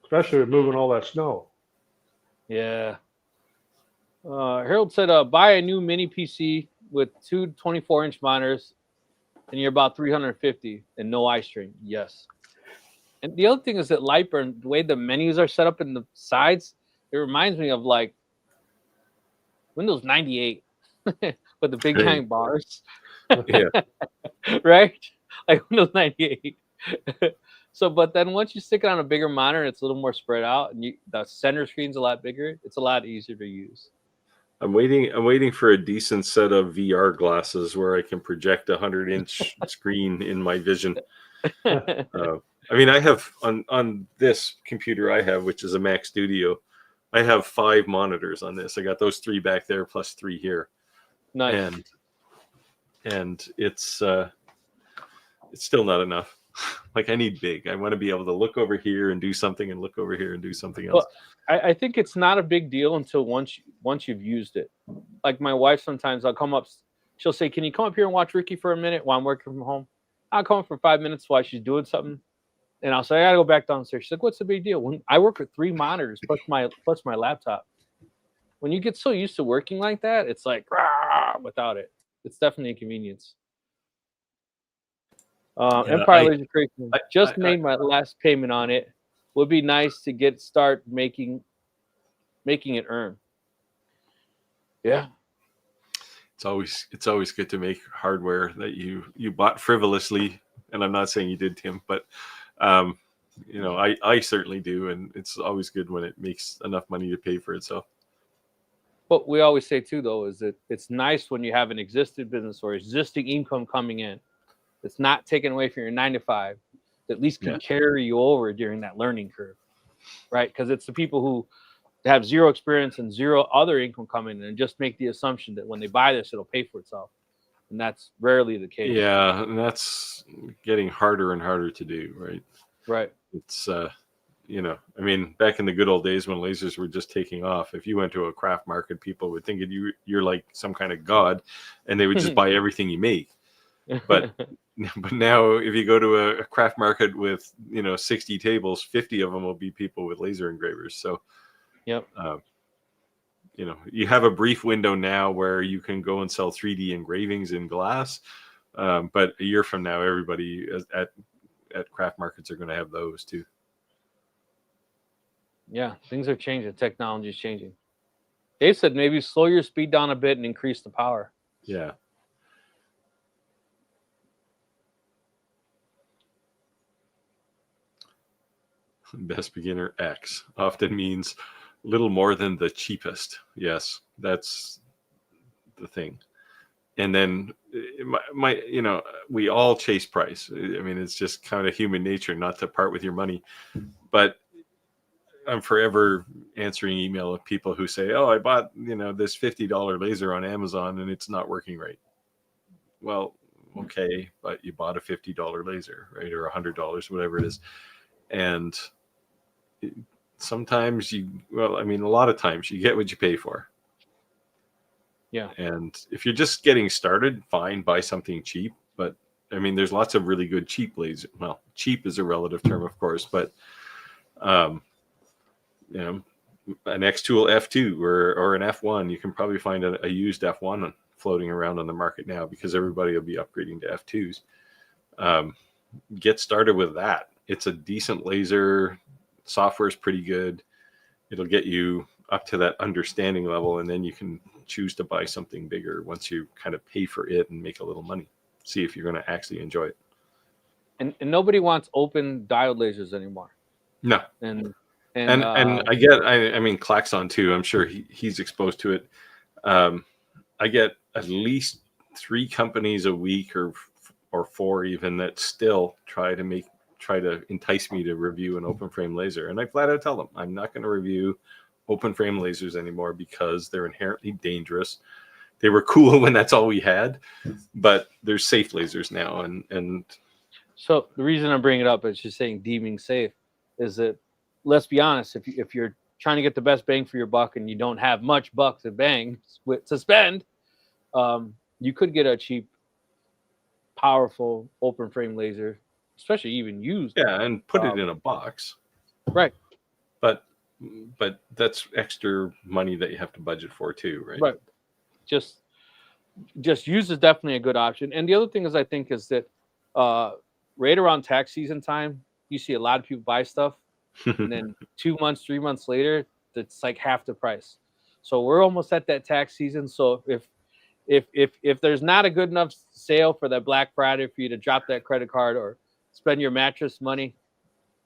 especially with moving all that snow. Yeah. Harold said, buy a new mini PC with two 24-inch monitors, and you're about 350 and no eye strain. Yes. And the other thing is that Lightburn, the way the menus are set up in the sides, it reminds me of like Windows 98 with the big giant bars. Yeah. Right? Like Windows 98. So, but then once you stick it on a bigger monitor, it's a little more spread out, and the center screen's a lot bigger. It's a lot easier to use. I'm waiting for a decent set of VR glasses where I can project a 100-inch screen in my vision. I mean, I have on this computer I have, which is a Mac Studio, I have 5 monitors on this. I got those 3 back there plus 3 here. Nice. And it's still not enough. Like I need big. I want to be able to look over here and do something, and look over here and do something else. Well, I think it's not a big deal until once you've used it. Like my wife, sometimes I'll come up, she'll say, "Can you come up here and watch Ricky for a minute while I'm working from home?" I'll come up for 5 minutes while she's doing something, and I'll say, "I gotta go back downstairs." She's like, "What's the big deal?" When I work with 3 monitors plus my laptop, when you get so used to working like that, it's like without it. It's definitely a convenience. Empire Laser Creation just made my last payment on it. Would be nice to start making it earn. Yeah. It's always good to make hardware that you bought frivolously, and I'm not saying you did, Tim, but I certainly do, and it's always good when it makes enough money to pay for itself. What we always say too, though, is that it's nice when you have an existing business or existing income coming in. It's not taken away from your 9 to 5. That at least can carry you over during that learning curve, right? Because it's the people who have zero experience and zero other income coming in and just make the assumption that when they buy this, it'll pay for itself. And that's rarely the case. Yeah, and that's getting harder and harder to do, right? Right. It's, I mean, back in the good old days when lasers were just taking off, if you went to a craft market, people would think you're like some kind of god, and they would just buy everything you make. But now if you go to a craft market with 60 tables, 50 of them will be people with laser engravers. So yep. You have a brief window now where you can go and sell 3D engravings in glass, but a year from now everybody at craft markets are going to have those too. Yeah, things are changing. Technology is changing. Dave said maybe slow your speed down a bit and increase the power. Yeah. Best beginner X often means little more than the cheapest. Yes, that's the thing. And then we all chase price. I mean, it's just kind of human nature not to part with your money. But I'm forever answering email of people who say, "Oh, I bought this $50 laser on Amazon and it's not working right." Well, okay, but you bought a $50 laser, right, or $100, whatever it is, and sometimes a lot of times you get what you pay for. Yeah. And if you're just getting started, fine, buy something cheap. But I mean, there's lots of really good cheap lasers. Well, cheap is a relative term, of course, but an X-Tool F2 or an F1, you can probably find a used F1 floating around on the market now because everybody will be upgrading to F2s. Get started with that. It's a decent laser. Software is pretty good. It'll get you up to that understanding level, and then you can choose to buy something bigger once you kind of pay for it and make a little money. See if you're going to actually enjoy it. and nobody wants open diode lasers anymore. No. And I mean Klaxon too. I'm sure he's exposed to it. I get at least 3 companies a week or 4 even that still try to entice me to review an open frame laser, and I flat out tell them I'm not going to review open frame lasers anymore because they're inherently dangerous. They were cool when that's all we had, but there's safe lasers now, and so the reason I'm bringing it up is just saying deeming safe is that, let's be honest, if you're trying to get the best bang for your buck and you don't have much buck to spend, you could get a cheap, powerful open frame laser, especially even used. yeah, and put it in a box, right? But that's extra money that you have to budget for too, right? Right. Just use is definitely a good option. And the other thing is, I think, is that right around tax season time, you see a lot of people buy stuff, and then 2 months, 3 months later, it's like half the price. So we're almost at that tax season. So if there's not a good enough sale for that Black Friday for you to drop that credit card or spend your mattress money,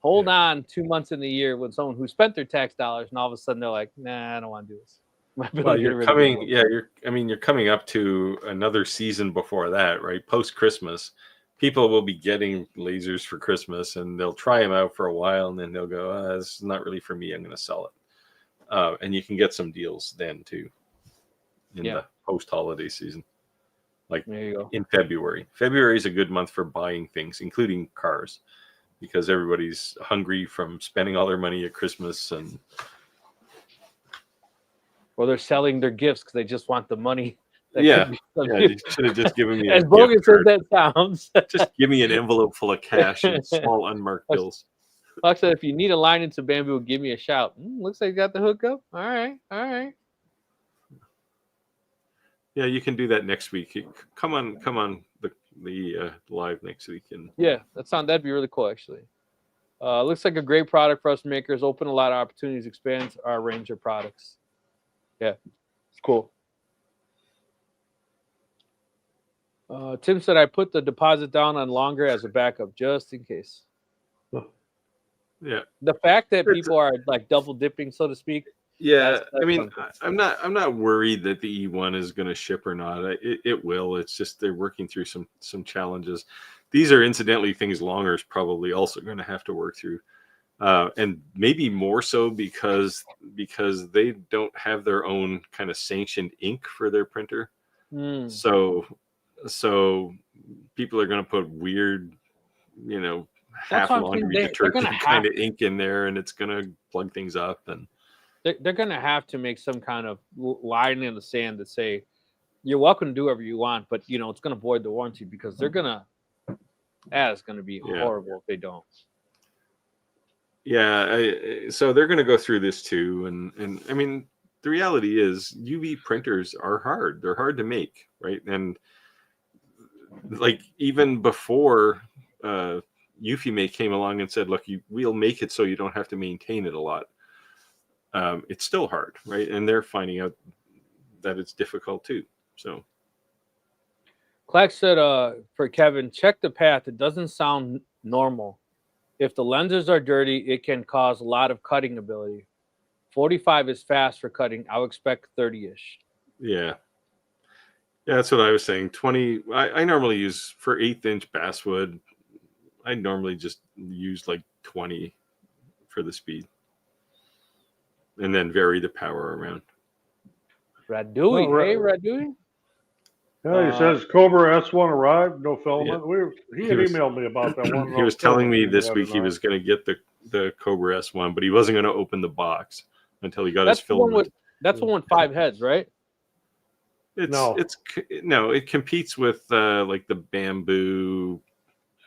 hold on 2 months in the year when someone who spent their tax dollars and all of a sudden they're like, nah, I don't want to do this. Well, you're coming up to another season before that, right? Post Christmas, people will be getting lasers for Christmas, and they'll try them out for a while, and then they'll go, "This is not really for me. I'm going to sell it." And you can get some deals then too, in the post holiday season, like there you go. In February. February is a good month for buying things, including cars, because everybody's hungry from spending all their money at Christmas and. Or they're selling their gifts because they just want the money. You should have just given me as bogus as that sounds. Just give me an envelope full of cash and small unmarked bills. Like I said, if you need a line into bamboo, give me a shout. Looks like you got the hookup. All right. Yeah, you can do that next week. Come on the live next week. And that'd be really cool, actually. Looks like a great product for us makers. Open a lot of opportunities, expands our range of products. Yeah, it's cool. Tim said I put the deposit down on longer as a backup just in case. Yeah. The fact that people are like double dipping, so to speak. Yeah, I mean, I'm not worried that the E1 is going to ship or not. It will. It's just they're working through some challenges. These are incidentally things Longer is probably also going to have to work through. And maybe more so because they don't have their own kind of sanctioned ink for their printer. So people are going to put weird, half laundry detergent kind of ink in there, and it's going to plug things up. And they're going to have to make some kind of line in the sand that say, you're welcome to do whatever you want, but it's going to void the warranty, because it's going to be horrible if they don't. Yeah, so they're going to go through this too, and I mean, the reality is UV printers are hard. They're hard to make, right? And like even before Eufimate came along and said, "Look, we'll make it so you don't have to maintain it a lot." It's still hard, right? And they're finding out that it's difficult too. So, Clack said, for Kevin, check the path. It doesn't sound normal. If the lenses are dirty, it can cause a lot of cutting ability. 45 is fast for cutting. I'll expect 30-ish. Yeah, that's what I was saying. 20. I normally use for 1/8-inch basswood. I normally just use like 20 for the speed, and then vary the power around. Radui, hey Radui. Yeah, he says Cobra S1 arrived, no filament. He had emailed me about that one. He was telling me this week he was going to get the Cobra S1, but he wasn't going to open the box until he got his filament. That's the one with 5 heads, right? It competes with like the bamboo.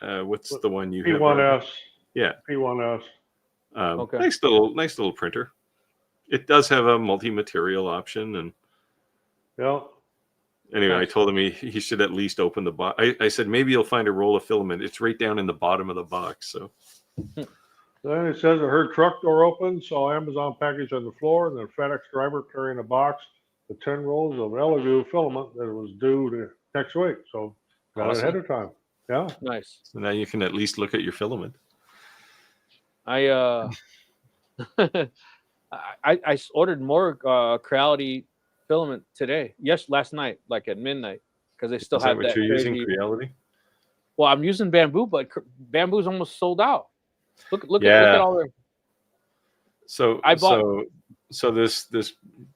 What's the one you have? P1S. Yeah, P1S. Okay. Nice little printer. It does have a multi-material option, and anyway, I told him he should at least open the box. I said maybe you'll find a roll of filament. It's right down in the bottom of the box. So then it says I heard truck door open, saw Amazon package on the floor, and then FedEx driver carrying a box with 10 rolls of Elegoo filament that was due to next week. So got it ahead of time. Yeah. Nice. So now you can at least look at your filament. I I ordered more Creality filament today. Yes, last night, like at midnight, because they still Is that have what that you're using, crazy. Creality? Well, I'm using bamboo, but bamboo's almost sold out. Look at Yeah. all their. So I bought. so this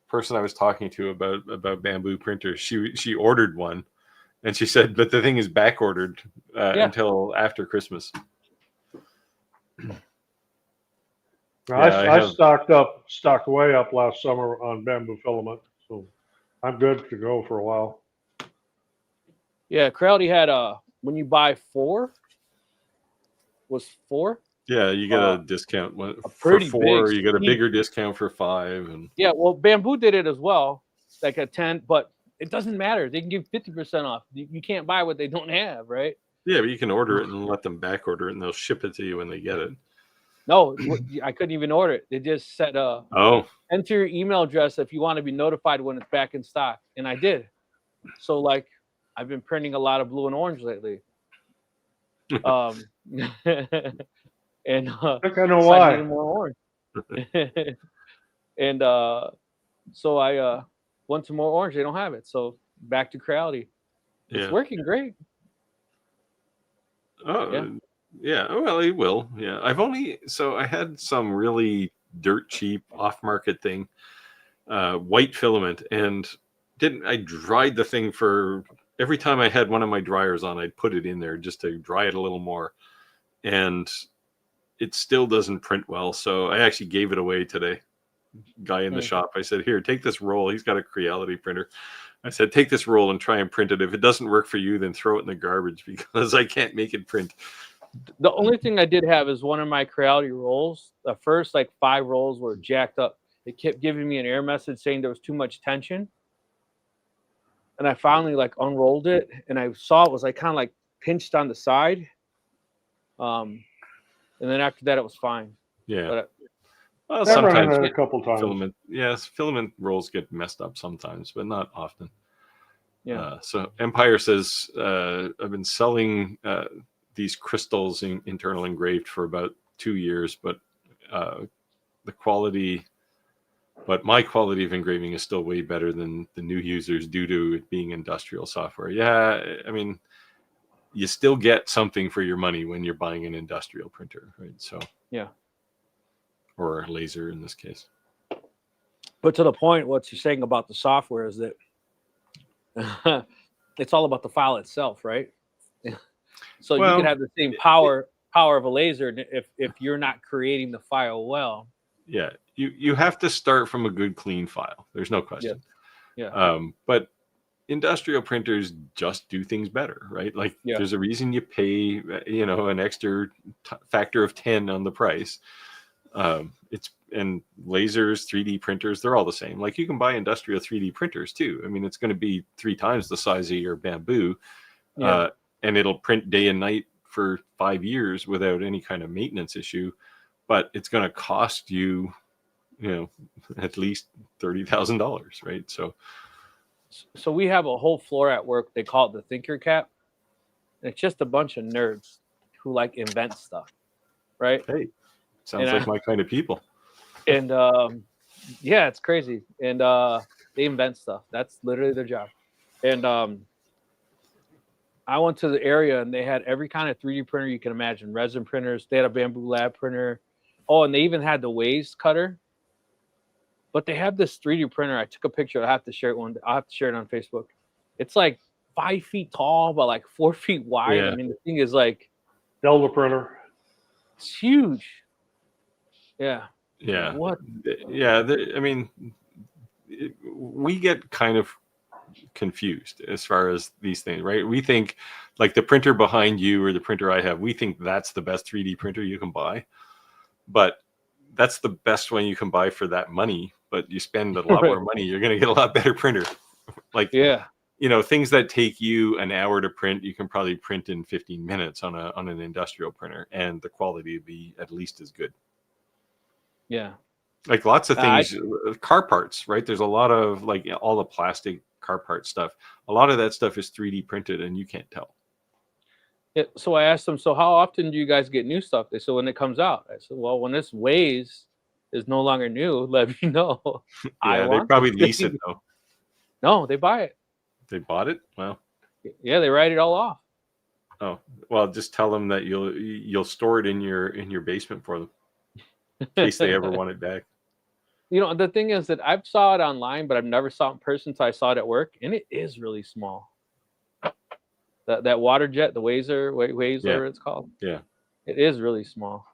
person I was talking to about bamboo printers, she ordered one, and she said, but the thing is back ordered Yeah. until after Christmas. I stocked way up last summer on bamboo filament, so I'm good to go for a while. Yeah, Creality had when you buy four, was four. Yeah, you get a discount A for pretty 4. big You get a steep- bigger discount for 5, and Yeah, well, Bamboo did it as well, like a 10, but it doesn't matter. They can give 50% off. You can't buy what they don't have, right? yeah, but you can order it and let them back order it, and they'll ship it to you when they get it. No, I couldn't even order it. They just said, enter your email address if you want to be notified when it's back in stock, and I did. So, like, I've been printing a lot of blue and orange lately. And I think I know so why. I needed more orange. And so I went to more orange. They don't have it. So back to Creality. It's working great. Oh, yeah. Well, it will. Yeah. I had some really dirt cheap off market thing, white filament, and I dried the thing for every time I had one of my dryers on, I'd put it in there just to dry it a little more. And it still doesn't print well. So I actually gave it away today. Guy in the shop, I said, here, take this roll. He's got a Creality printer. I said, take this roll and try and print it. If it doesn't work for you, then throw it in the garbage because I can't make it print. The only thing I did have is one of my Creality rolls. The first like 5 rolls were jacked up. It kept giving me an error message saying there was too much tension. And I finally like unrolled it, and I saw it was like kind of like pinched on the side. And then after that, it was fine. Yeah. But well, sometimes a couple times. Filament rolls get messed up sometimes, but not often. Yeah. So Empire says, I've been selling these crystals internal engraved for about 2 years, but my quality of engraving is still way better than the new users due to it being industrial software. Yeah, I mean, you still get something for your money when you're buying an industrial printer, right? So yeah. Or a laser in this case. But to the point, what you're saying about the software is that it's all about the file itself, right? So you can have the same power of a laser if you're not creating the file well. Yeah, you have to start from a good clean file. There's no question. Yeah. But industrial printers just do things better, right? Like there's a reason you pay, an extra factor of 10 on the price. And lasers, 3D printers, they're all the same. Like you can buy industrial 3D printers too. I mean, it's going to be 3 times the size of your bamboo, and it'll print day and night for 5 years without any kind of maintenance issue. But it's going to cost you, at least $30,000, right? So we have a whole floor at work. They call it the Thinker Cap. It's just a bunch of nerds who like invent stuff, right? Hey, sounds like my kind of people. And it's crazy. And they invent stuff. That's literally their job. And I went to the area and they had every kind of 3D printer you can imagine. Resin printers. They had a bamboo lab printer. Oh, and they even had the Waze cutter. But they have this 3D printer. I took a picture. I'll have to share it on Facebook. It's like 5 feet tall, but like 4 feet wide. Yeah. I mean, the thing is like Delta printer. It's huge. Yeah. Yeah. What? Yeah. We get kind of confused as far as these things, right? We think like the printer behind you or the printer I have, we think that's the best 3D printer you can buy. But that's the best one you can buy for that money. But you spend a lot more money, you're going to get a lot better printer. Like, things that take you an hour to print, you can probably print in 15 minutes on an industrial printer, and the quality would be at least as good. Yeah. Like lots of things, car parts, right? There's a lot of like all the plastic car part stuff. A lot of that stuff is 3D printed and you can't tell. So I asked them, so how often do you guys get new stuff? They said, when it comes out. I said, well, when this weighs is no longer new, let me know. I Yeah, they want probably this lease thing. it though. No, they buy it. They bought it. Well, Yeah, they write it all off. oh well, just tell them that you'll store it in your basement for them in case they ever want it back. You know, the thing is that I've saw it online, but I've never saw it in person until I saw it at work, and it is really small. That water jet, the Wazer, Yeah. it's called. Yeah. It is really small.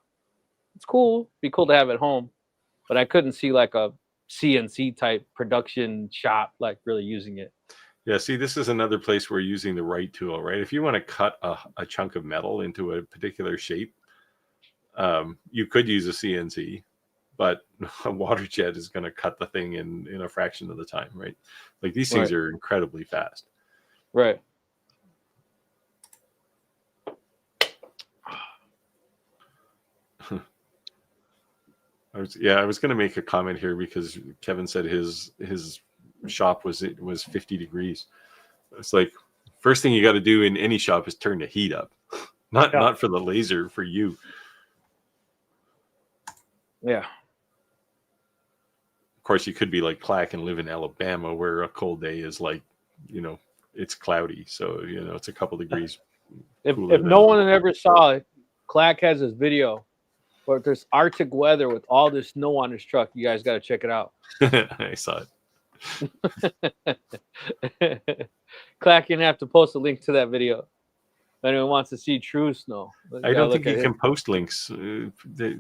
It's cool. Be cool to have at home, but I couldn't see like a CNC type production shop like really using it. Yeah, see, this is another place where using the right tool, right? If you want to cut a chunk of metal into a particular shape, you could use a CNC, but a water jet is going to cut the thing in a fraction of the time, right? Like these things are incredibly fast. Right. I was going to make a comment here because Kevin said his shop was 50 degrees. It's like first thing you got to do in any shop is turn the heat up. Not for the laser, for you. Yeah. Of course, you could be like Clack and live in Alabama where a cold day is like, it's cloudy. So, it's a couple degrees. If no one ever saw it, Clack has this video where there's Arctic weather with all this snow on his truck. You guys got to check it out. I saw it. Clack, you're gonna have to post a link to that video. If anyone wants to see true snow. I don't think you can post links. They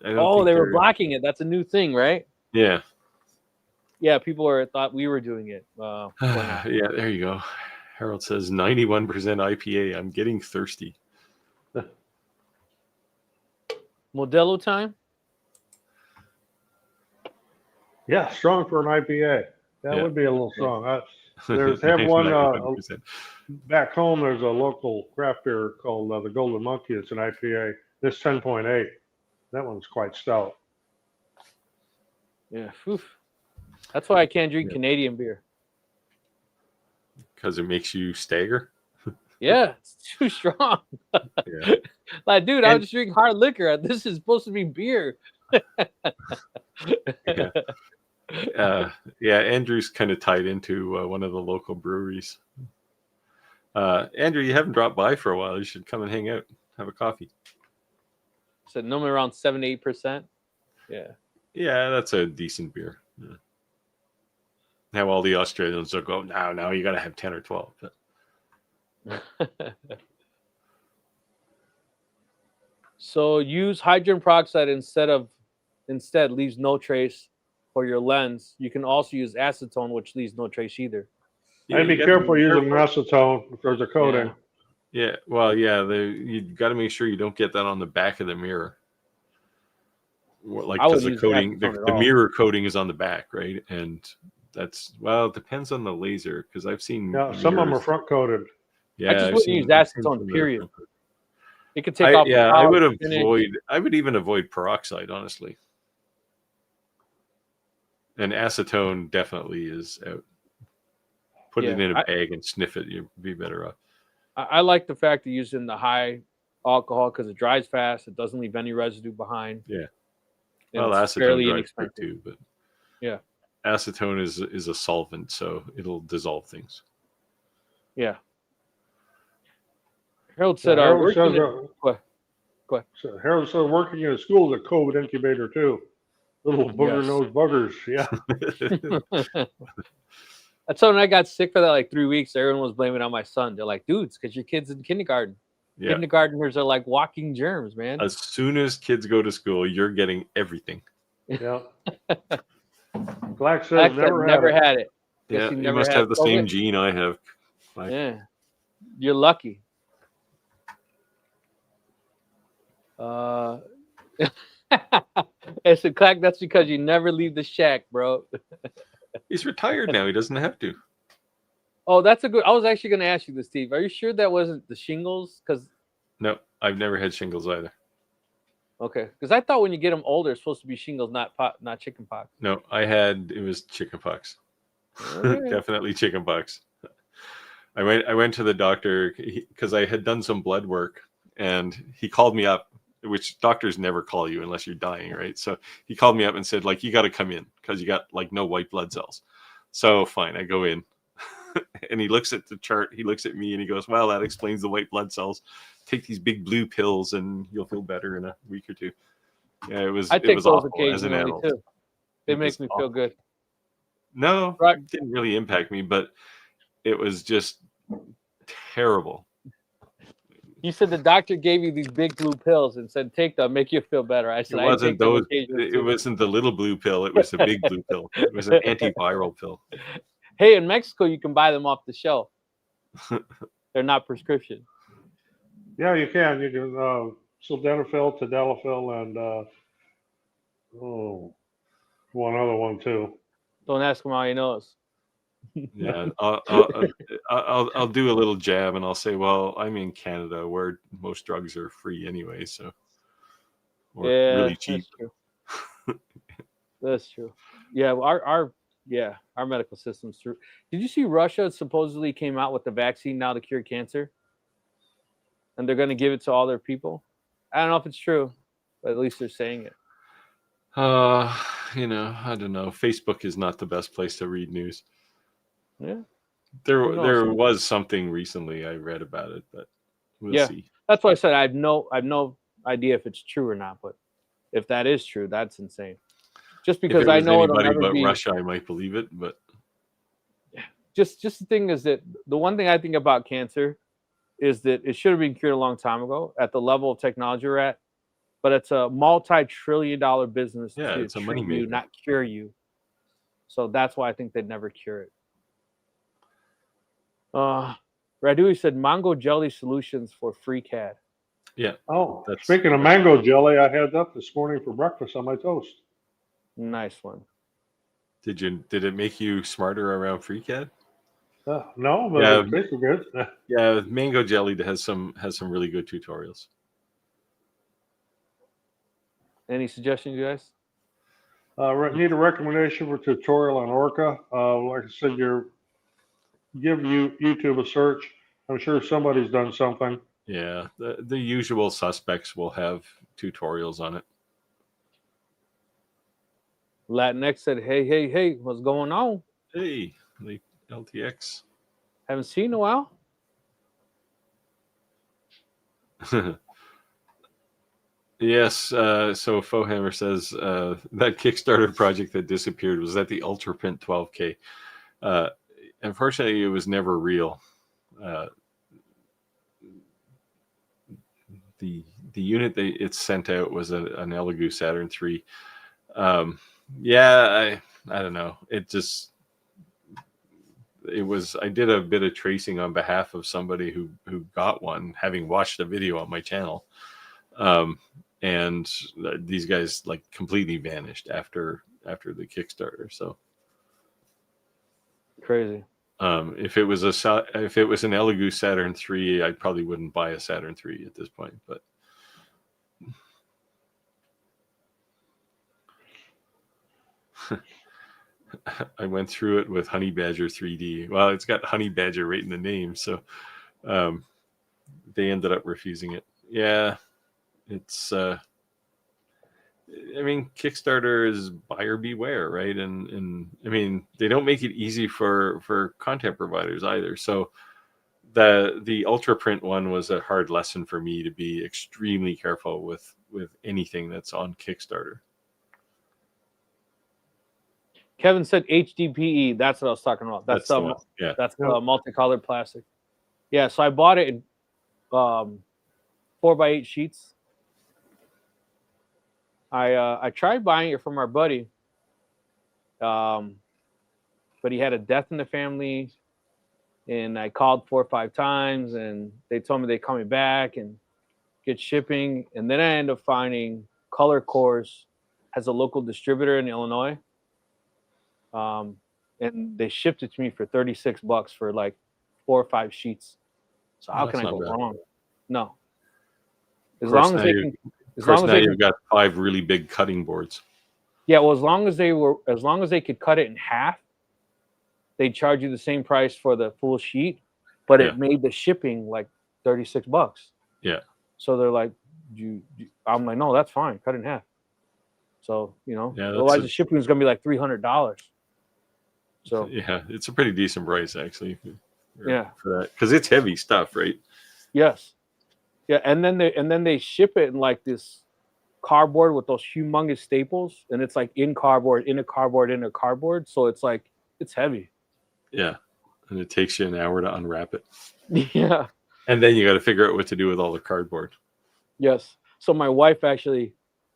were blocking it. That's a new thing, right? Yeah. Yeah, people thought we were doing it. Yeah, there you go. Harold says 91% IPA. I'm getting thirsty. Modelo time? Yeah, strong for an IPA. That would be a little strong. There's one back home. There's a local craft beer called the Golden Monkey. It's an IPA. This 10.8. That one's quite stout. Yeah, that's why I can't drink Canadian beer. Because it makes you stagger. Yeah, it's too strong. Yeah. Like, dude, I was just drinking hard liquor. This is supposed to be beer. Andrew's kind of tied into one of the local breweries. Andrew, you haven't dropped by for a while. You should come and hang out, have a coffee. So normally around 7-8%. Yeah. Yeah, that's a decent beer. Yeah. Now all the Australians will go, no, you got to have 10 or 12. So use hydrogen peroxide instead leaves no trace for your lens. You can also use acetone, which leaves no trace either. And be careful using acetone if there's a coating. Yeah, well, you got to make sure you don't get that on the back of the mirror. Like, because the coating, the mirror coating is on the back, right? And it depends on the laser, because I've seen some of them are front coated. Yeah, I just wouldn't use acetone, period. It could take off. I would even avoid peroxide, honestly. And acetone definitely is out. Put it in a bag and sniff it. You'd be better off. I like the fact of using the high alcohol because it dries fast. It doesn't leave any residue behind. Yeah. Well, acetone dries quick too, but acetone is a solvent, so it'll dissolve things. Yeah. Harold said, Harold said working in a school is a COVID incubator too. Little booger-nosed buggers. Yeah. That's when I got sick for that like 3 weeks. Everyone was blaming it on my son. They're like, dude, it's because your kid's in kindergarten. Yeah. Kindergartners are like walking germs, man. As soon as kids go to school, you're getting everything. Yeah. Black says never had it. Yeah, you must have the same gene I have. Yeah. You're lucky. I said, Clack, that's because you never leave the shack, bro. He's retired now. He doesn't have to. Oh, that's a good. I was actually going to ask you this, Steve. Are you sure that wasn't the shingles? No, I've never had shingles either. Okay, because I thought when you get them older, it's supposed to be shingles, not chicken pox. No, it was chicken pox. Okay. Definitely chicken pox. I went to the doctor because I had done some blood work, and he called me up, which doctors never call you unless you're dying, right? So he called me up and said, like, you got to come in because you got like no white blood cells. So fine, I go in, and he looks at the chart. He looks at me and he goes, well, that explains the white blood cells. Take these big blue pills and you'll feel better in a week or two. Yeah, it was I take those awful as an occasionally adult. too. They It was make me feel awful. good. No, Right. it didn't really impact me, but it was just terrible. You said the doctor gave you these big blue pills and said, take them, make you feel better. I It said, I wasn't take them those. occasionally It too. wasn't the little blue pill. It was the big blue pill. It was an antiviral pill. Hey, in Mexico, you can buy them off the shelf. They're not prescription. Yeah, you can. You can sildenafil, tadalafil, and one other one too. Don't ask him how he knows. Yeah, I'll do a little jab and I'll say, well, I'm in Canada where most drugs are free anyway, so or really cheap. That's true. That's true. Yeah, our medical system's true. Did you see Russia supposedly came out with the vaccine now to cure cancer? And they're going to give it to all their people? I don't know if it's true, but at least they're saying it. You know, I don't know. Facebook is not the best place to read news. Yeah. There Who knows? was something recently I read about it, but we'll see. That's why I said I have no idea if it's true or not, but if that is true, that's insane. Just because I know it'll never but be Russia, I might believe it, but just the thing is that the one thing I think about cancer is that it should have been cured a long time ago at the level of technology we're at, but it's a multi-trillion-dollar business yeah, to it's a treat money you, maker. not cure you. So that's why I think they'd never cure it. Radui said mango jelly solutions for free CAD. Yeah. Oh, speaking of mango jelly, I had that this morning for breakfast on my toast. Nice one. Did it make you smarter around FreeCAD? No, but Yeah, it tasted good. Yeah, mango jelly has some really good tutorials. Any suggestions, guys? Need a recommendation for tutorial on Orca. Like I said, give YouTube a search. I'm sure somebody's done something. Yeah, the usual suspects will have tutorials on it. Latinx said, hey, what's going on? Hey, the LTX. Haven't seen in a while. Yes, so Fohammer says that Kickstarter project that disappeared, was that the Ultraprint 12K? Unfortunately, it was never real. The unit it sent out was an Elegoo Saturn III. Yeah, I don't know. I did a bit of tracing on behalf of somebody who got one, having watched a video on my channel. And these guys like completely vanished after the Kickstarter. So crazy. If it was an Elegoo Saturn III, I probably wouldn't buy a Saturn III at this point. But I went through it with Honey Badger 3D. Well, it's got Honey Badger right in the name, so they ended up refusing it. Yeah, it's. I mean, Kickstarter is buyer beware, right? And I mean, they don't make it easy for content providers either. So the Ultraprint one was a hard lesson for me to be extremely careful with anything that's on Kickstarter. Kevin said HDPE. That's what I was talking about. That's the multicolored plastic. Yeah, so I bought it in 4x8 sheets. I tried buying it from our buddy, but he had a death in the family, and I called 4 or 5 times, and they told me they'd call me back and get shipping, and then I ended up finding Color Course has a local distributor in Illinois, and they shipped it to me for $36 for like 4 or 5 sheets. So how can I go wrong? No, as long as they can. Of course, now you've got 5 really big cutting boards. Yeah, well, as long as they could cut it in half, they charge you the same price for the full sheet, but Yeah. it made the shipping like $36. Yeah. So they're like, I'm like, no, that's fine. Cut it in half. So, Yeah, otherwise the shipping is going to be like $300. So, yeah, it's a pretty decent price actually. Yeah. For that, because it's heavy stuff, right? yes. Yeah. And then they ship it in like this cardboard with those humongous staples. And it's like in cardboard, in a cardboard, in a cardboard. So it's like, it's heavy. Yeah. And it takes you an hour to unwrap it. Yeah. And then you got to figure out what to do with all the cardboard. Yes. So my wife actually,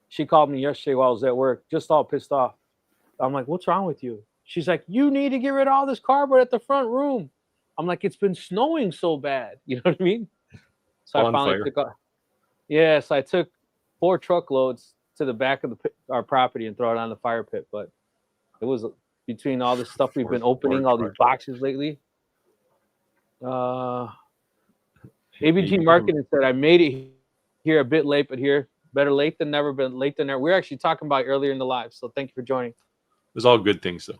she called me yesterday while I was at work, just all pissed off. I'm like, what's wrong with you? She's like, you need to get rid of all this cardboard at the front room. I'm like, it's been snowing so bad. You know what I mean? So I finally took I took 4 truckloads to the back of our property and throw it on the fire pit. But it was between all the stuff we've been opening, all these boxes lately. ABG Marketing said, I made it here a bit late, but here, better late than never, but late than never. We were actually talking about it earlier in the live, so thank you for joining. It was all good things, though.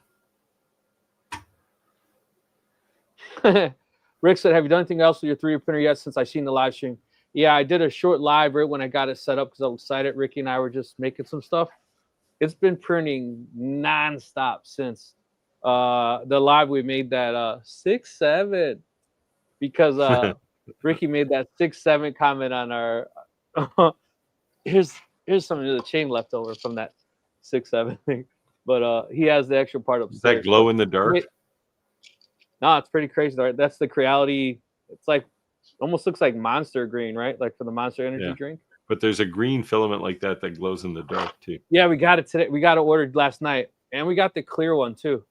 Rick said, have you done anything else with your 3D printer yet since I seen the live stream? Yeah, I did a short live right when I got it set up because I was excited. Ricky and I were just making some stuff. It's been printing nonstop since the live we made that 6.7 because Ricky made that 6.7 comment on our here's some of the chain left over from that 6.7 thing. But he has the extra part upstairs. Is that glow in the dark? No, it's pretty crazy. That's the Creality. It's like almost looks like Monster green, right? Like for the Monster Energy drink. But there's a green filament like that glows in the dark too. Yeah, we got it today. We got it ordered last night, and we got the clear one too.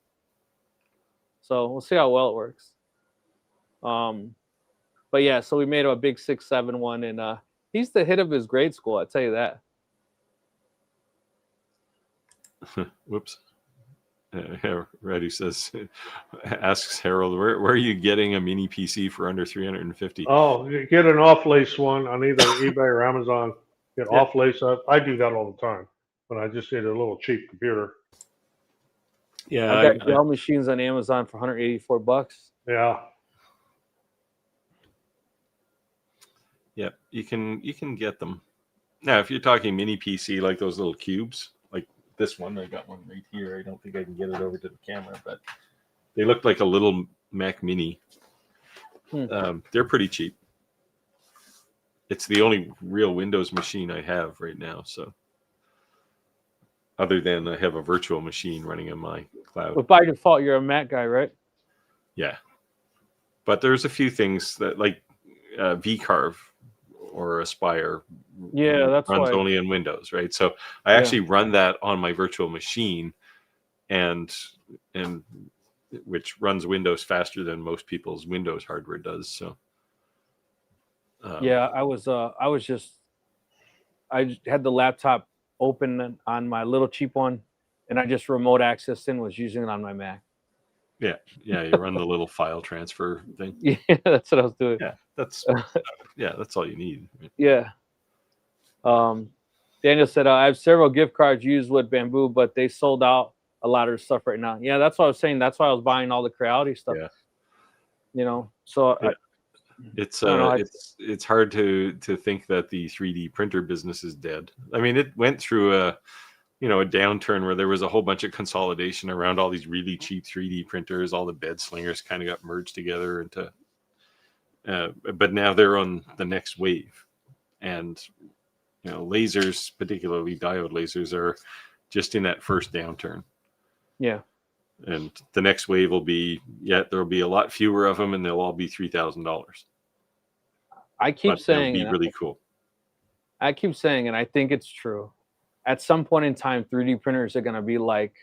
So we'll see how well it works. But yeah, so we made a big 6.7 one, and he's the hit of his grade school. I tell you that. Whoops. Reddy says, asks Harold, where are you getting a mini PC for under 350? Oh, you get an off-lace one on either eBay or Amazon. Get off-lace. I do that all the time when I just need a little cheap computer. Yeah, I got Dell machines on Amazon for $184. Yeah. Yep, you can get them. Now, if you're talking mini PC, like those little cubes, like this one, I got one right here. I don't think I can get it over to the camera, but they look like a little Mac Mini. They're pretty cheap. It's the only real Windows machine I have right now. So, other than I have a virtual machine running in my cloud. But by default, you're a Mac guy, right? Yeah, but there's a few things that like vCarve or Aspire that's runs why. only in Windows, right? So I actually run that on my virtual machine, and which runs Windows faster than most people's Windows hardware does. So I had the laptop open on my little cheap one, and I just remote accessed and was using it on my Mac. Yeah, you run the little file transfer thing. Yeah, that's what I was doing. Yeah, that's all you need. Yeah. Daniel said, I have several gift cards used with Bamboo, but they sold out a lot of stuff right now. Yeah, that's what I was saying. That's why I was buying all the Creality stuff. Yeah. So it's hard to think that the 3D printer business is dead. I mean, it went through a downturn where there was a whole bunch of consolidation around all these really cheap 3D printers. All the bed slingers kind of got merged together into, but now they're on the next wave, and lasers, particularly diode lasers, are just in that first downturn. Yeah. And the next wave will be, there'll be a lot fewer of them, and they'll all be $3,000. I keep saying, it'll be really cool. I keep saying, and I think it's true. At some point in time, 3D printers are going to be like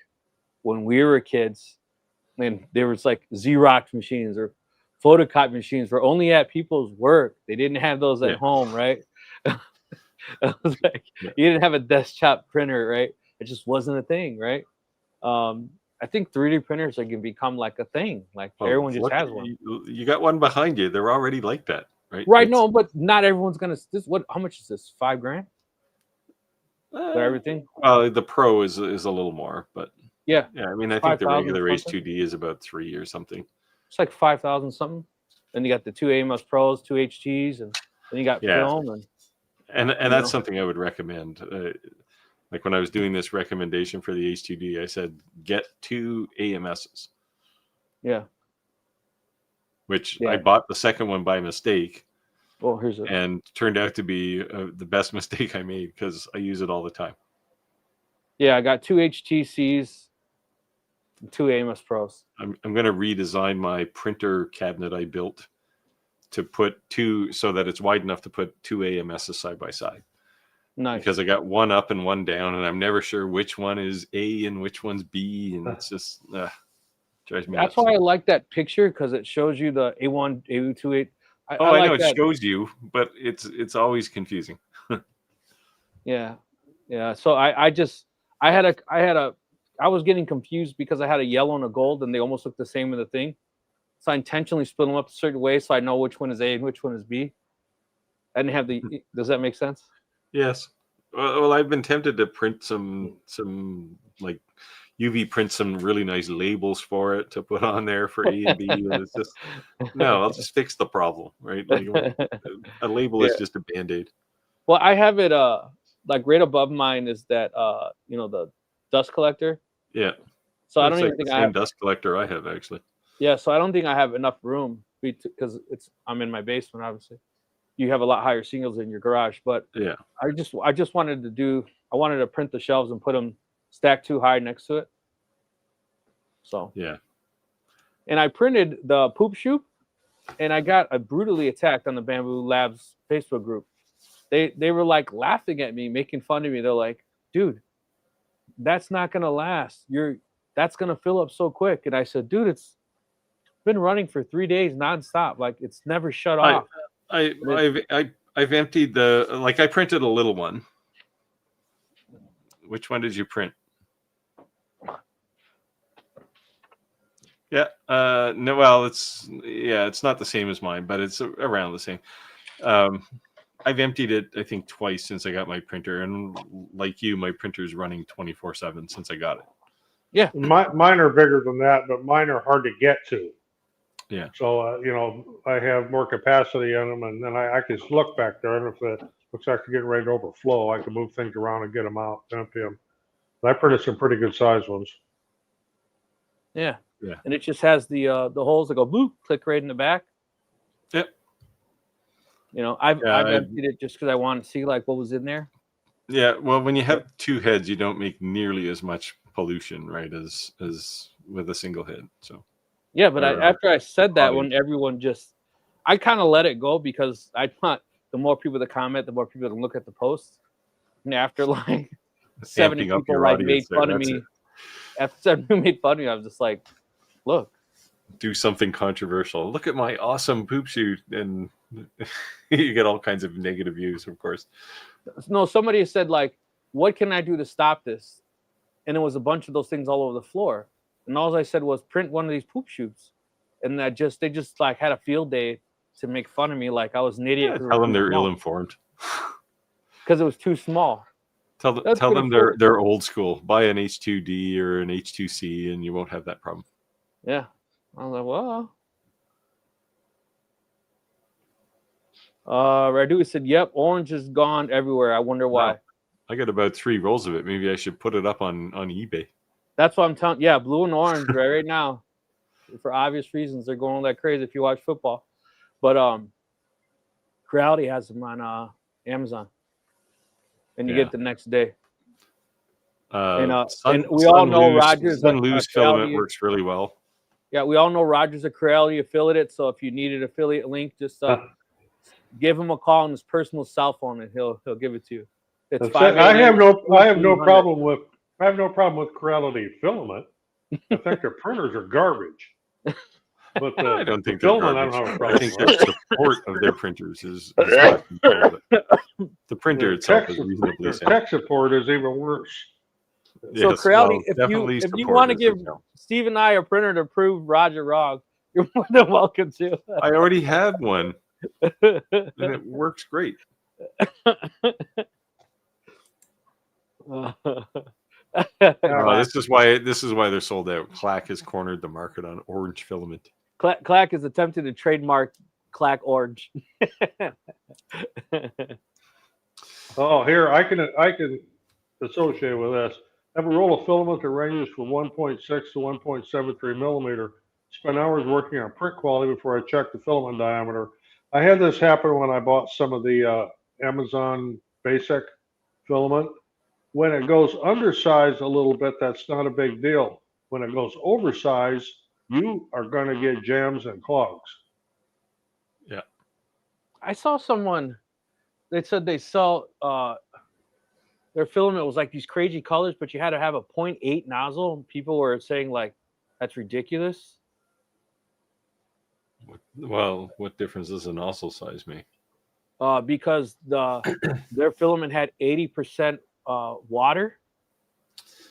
when we were kids, and there was like Xerox machines or photocopy machines were only at people's work. They didn't have those at home, right? I was like, you didn't have a desktop printer, right? It just wasn't a thing, right? I think 3D printers are going to become like a thing. Like everyone just has one. You got one behind you. They're already like that, right? Right. No, but not everyone's going to. How much is this? $5,000? For everything? The Pro is a little more, but yeah. I mean, I think the regular Ace 2D is about $3,000 or something. It's like $5,000 something. Then you got the 2 AMS Pros, 2 HTs, and then you got film and you that's know. something I would recommend. Like when I was doing this recommendation for the H2D, I said get 2 AMSs. Yeah. Which I bought the second one by mistake. Well, here's it. And turned out to be the best mistake I made because I use it all the time. Yeah, I got 2 HTCs, and 2 AMS Pros. I'm going to redesign my printer cabinet I built to put 2 so that it's wide enough to put 2 AMSs side by side. Nice. Because I got one up and one down, and I'm never sure which one is A and which one's B, and it's just drives me That's nuts. why I like that picture, because it shows you the A1, A2, I like know it that. shows you, but it's always confusing. Yeah. So I was getting confused because I had a yellow and a gold, and they almost look the same in the thing. So I intentionally split them up a certain way so I know which one is A and which one is B. I didn't have the. Does that make sense? Yes. Well, I've been tempted to print some like UV print some really nice labels for it to put on there for A and B, and it's just no. I'll just fix the problem, right? Like a label is just a Band-Aid. Well, I have it like right above mine is that the dust collector. Yeah. So I don't even think I have dust collector I have actually. Yeah, so I don't think I have enough room because I'm in my basement, obviously. You have a lot higher singles in your garage, but yeah, I just wanted to print the shelves and put them stacked 2 high next to it. So yeah, and I printed the poop shoot, and I got brutally attacked on the Bamboo Labs Facebook group. They were like laughing at me, making fun of me. They're like, "Dude, that's not gonna last. That's gonna fill up so quick." And I said, "Dude, it's been running for 3 days nonstop. Like it's never shut off." I've emptied I printed a little one. Which one did you print? Yeah. No. Well, it's not the same as mine, but it's around the same. I've emptied it, I think, twice since I got my printer, and like you, my printer's running 24/7 since I got it. Yeah. Mine are bigger than that, but mine are hard to get to. Yeah. So, I have more capacity on them, and then I can just look back there, and if it looks like they're getting ready to overflow, I can move things around and get them out, empty them. But I printed some pretty good size ones. Yeah. Yeah. And it just has the holes that go boop, click right in the back. Yep. I've emptied it just because I wanted to see like what was in there. Yeah. Well, when you have 2 heads, you don't make nearly as much pollution, right, as with a single head. So. Yeah, but after I said that, when everyone I kind of let it go because I thought the more people that comment, the more people that look at the posts. And after like 70 people like made fun of me, after 70 people made fun of me, I was just like, look. Do something controversial. Look at my awesome poop shoot, and you get all kinds of negative views, of course. No, somebody said like, what can I do to stop this? And it was a bunch of those things all over the floor. And all I said was print one of these poop shoots. And they just like had a field day to make fun of me like I was an idiot. Yeah, tell them they're ill-informed. Because it was too small. Tell them they're old school. Buy an H2D or an H2C and you won't have that problem. Yeah. I was like, well. Radu said, yep, orange is gone everywhere. I wonder why. Wow. I got about 3 rolls of it. Maybe I should put it up on eBay. That's what I'm telling. Yeah, blue and orange right now. For obvious reasons, they're going like crazy if you watch football. But Creality has them on Amazon, and you get the next day. And we all know Rogers. Sun-Loose filament works really well. Yeah, we all know Rogers a Creality affiliate. So if you need an affiliate link, just give him a call on his personal cell phone, and he'll give it to you. It's I have no problem with Creality filament. I think their printers are garbage. But I don't think filament, they're garbage. I don't have a problem. I think their support of their printers is not controlled. The printer itself is reasonably sound. Tech support is even worse. So Creality, if you want to give Steve and I a printer to prove Roger wrong, you're more than welcome to. I already have one, and it works great. This is why they're sold out. Clack has cornered the market on orange filament. Clack is attempting to trademark Clack Orange. Oh, here I can associate with this. I have a roll of filament that ranges from 1.6 to 1.73 millimeter. Spent hours working on print quality before I checked the filament diameter. I had this happen when I bought some of the Amazon Basic filament. When it goes undersized a little bit, that's not a big deal. When it goes oversized, you are going to get jams and clogs. Yeah. I saw someone. They said they sell their filament was like these crazy colors, but you had to have a 0.8 nozzle. People were saying like that's ridiculous. Well, what difference does a nozzle size make? Because their filament had 80% water,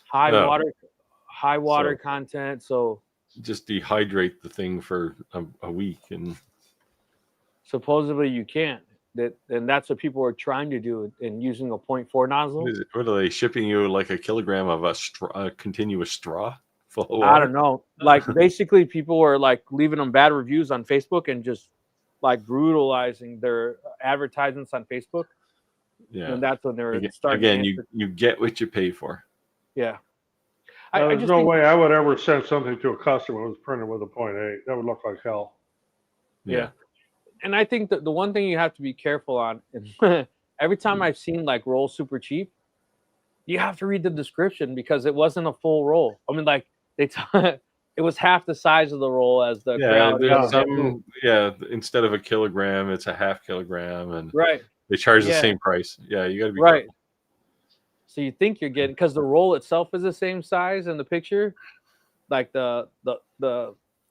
high Oh, water so content. So just dehydrate the thing for a week, and supposedly you can't. And that's what people were trying to do in using a 0.4 nozzle. what is it? What are they shipping you, like a kilogram of a continuous straw full of water? I don't know. Like basically, people were like leaving them bad reviews on Facebook and just like brutalizing their advertisements on Facebook. Yeah, And that's when they were starting. Again, you get what you pay for. Yeah. There's no way I would ever send something to a customer who was printed with a 0.8. That would look like hell. Yeah. And I think that the one thing you have to be careful on is every time I've seen like roll super cheap, you have to read the description because it wasn't a full roll. I mean, like it was half the size of the roll as the instead of a kilogram, it's a half kilogram, and right. They charge the same price. Yeah, you got to be right. careful. So you think you're getting, because the roll itself is the same size in the picture, like the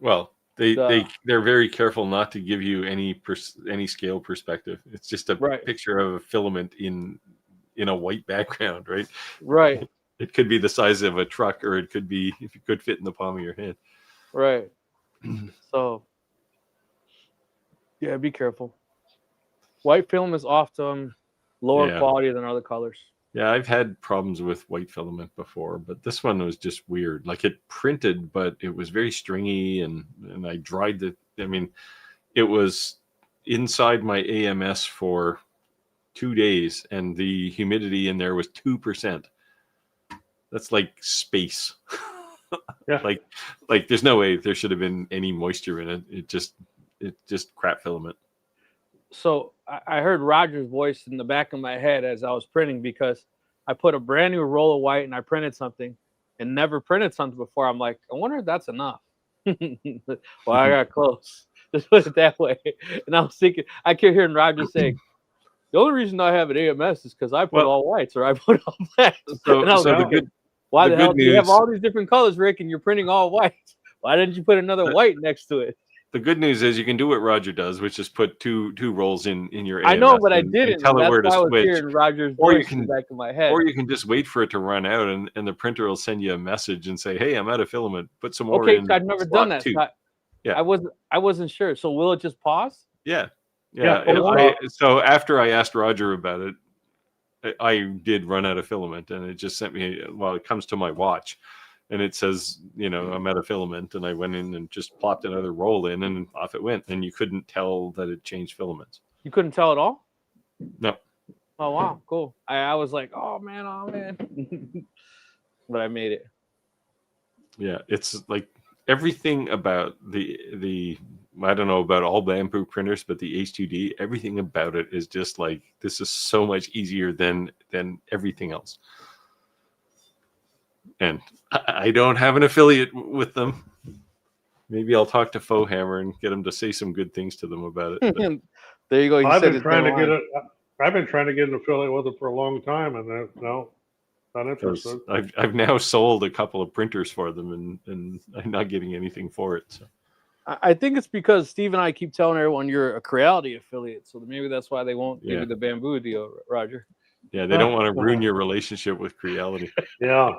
well. They're very careful not to give you any scale perspective. It's just a picture of a filament in a white background, right? Right. It could be the size of a truck, or it could be if it could fit in the palm of your hand. Right. So yeah, be careful. White film is often lower quality than other colors. Yeah, I've had problems with white filament before, but this one was just weird. Like it printed, but it was very stringy, and I dried it. I mean, it was inside my AMS for 2 days, and the humidity in there was 2%. That's like space. Yeah. Like there's no way there should have been any moisture in it. It just crap filament. So I heard Roger's voice in the back of my head as I was printing, because I put a brand new roll of white and I printed something and never printed something before. I'm like, I wonder if that's enough. Well, I got close. Just put it that way. And I was thinking, I kept hearing Roger say, the only reason I have an AMS is because I put all whites or I put all blacks. Why the hell do you have all these different colors, Rick, and you're printing all whites? Why didn't you put another white next to it? The good news is you can do what Roger does, which is put two rolls in your AMS. I know, but I didn't. And tell it where to switch. Hearing Roger's voice in the back of my head. Or you can just wait for it to run out, and the printer will send you a message and say, "Hey, I'm out of filament. Put some more in." Okay, I've never done that. I wasn't sure. So will it just pause? Yeah. So after I asked Roger about it, I did run out of filament, and it just sent me. Well, it comes to my watch. And it says, I'm out of filament, and I went in and just plopped another roll in, and off it went. And you couldn't tell that it changed filaments. You couldn't tell at all? No. Oh, wow. Cool. I was like, oh, man. But I made it. Yeah. It's like everything about the I don't know about all bamboo printers, but the H2D, everything about it is just like, this is so much easier than everything else. And I don't have an affiliate with them. Maybe I'll talk to Fohammer and get him to say some good things to them about it. There you go. I've been trying to get an affiliate with them for a long time, and no, not interested. I've now sold a couple of printers for them, and I'm not getting anything for it. So I think it's because Steve and I keep telling everyone you're a Creality affiliate, so maybe that's why they won't give you the bamboo deal, Roger. Yeah, they don't want to ruin your relationship with Creality. Yeah.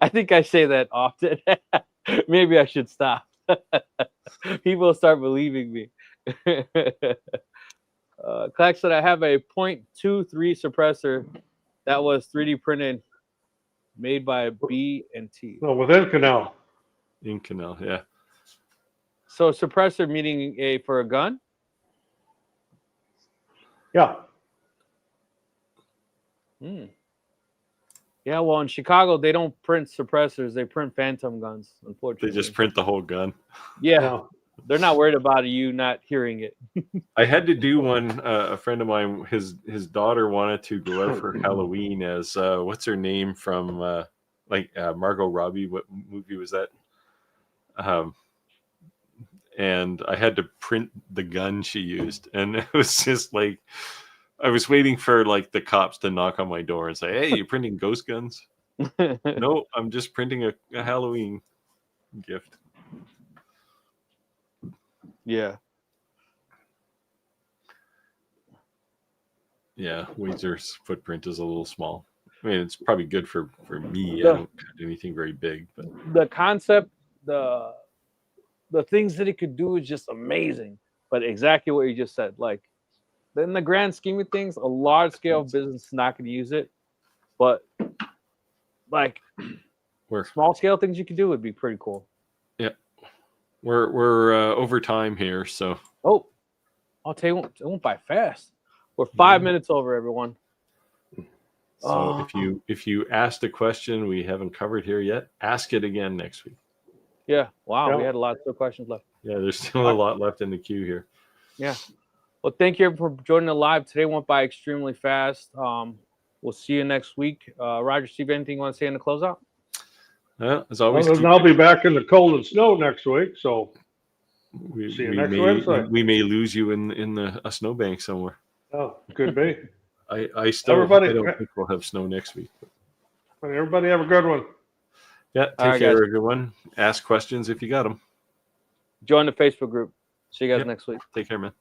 I think I say that often. Maybe I should stop. People start believing me. Clack said I have a 0.23 suppressor that was 3D printed, made by B&T. No, within Canal. Inconel, yeah. So suppressor meaning for a gun? Yeah. Hmm. Yeah, well, in Chicago, they don't print suppressors. They print phantom guns, They unfortunately. just print the whole gun. Yeah, Yeah. they're not worried about you not hearing it. I had to do one. A friend of mine, his daughter wanted to go out for Halloween as what's her name from Margot Robbie. What movie was that? And I had to print the gun she used, and it was just like I was waiting for like the cops to knock on my door and say, "Hey, you're printing ghost guns?" No, I'm just printing a Halloween gift. Yeah. Yeah, Weezer's footprint is a little small. I mean, it's probably good for me. The- I don't cut anything very big, but The concept, the things that it could do is just amazing. But exactly what you just said, like in the grand scheme of things, a large scale business is not going to use it. But like we're small scale things you could do would be pretty cool. we're over time here, so Oh, I'll tell you, it won't by fast. We're 5 Yeah. minutes over, everyone. So if you asked a question we haven't covered here yet, ask it again next week. Yeah. Wow. We Yeah. had lots of questions left. Yeah, there's still a lot left in the queue here. Yeah. Well, thank you for joining the live. Today went by extremely fast. We'll see you next week. Roger, Steve, anything you want to say in the closeout? As always, And I'll be back in the cold and snow next week. So we see you next may Wednesday. we may lose you in a snowbank somewhere. oh, could be. I still Everybody- I don't think we'll have snow next week. Everybody have a good one. Yeah, All take right, care, guys. everyone. Ask questions if you got them. Join the Facebook group. See you guys Yep. next week. Take care, man.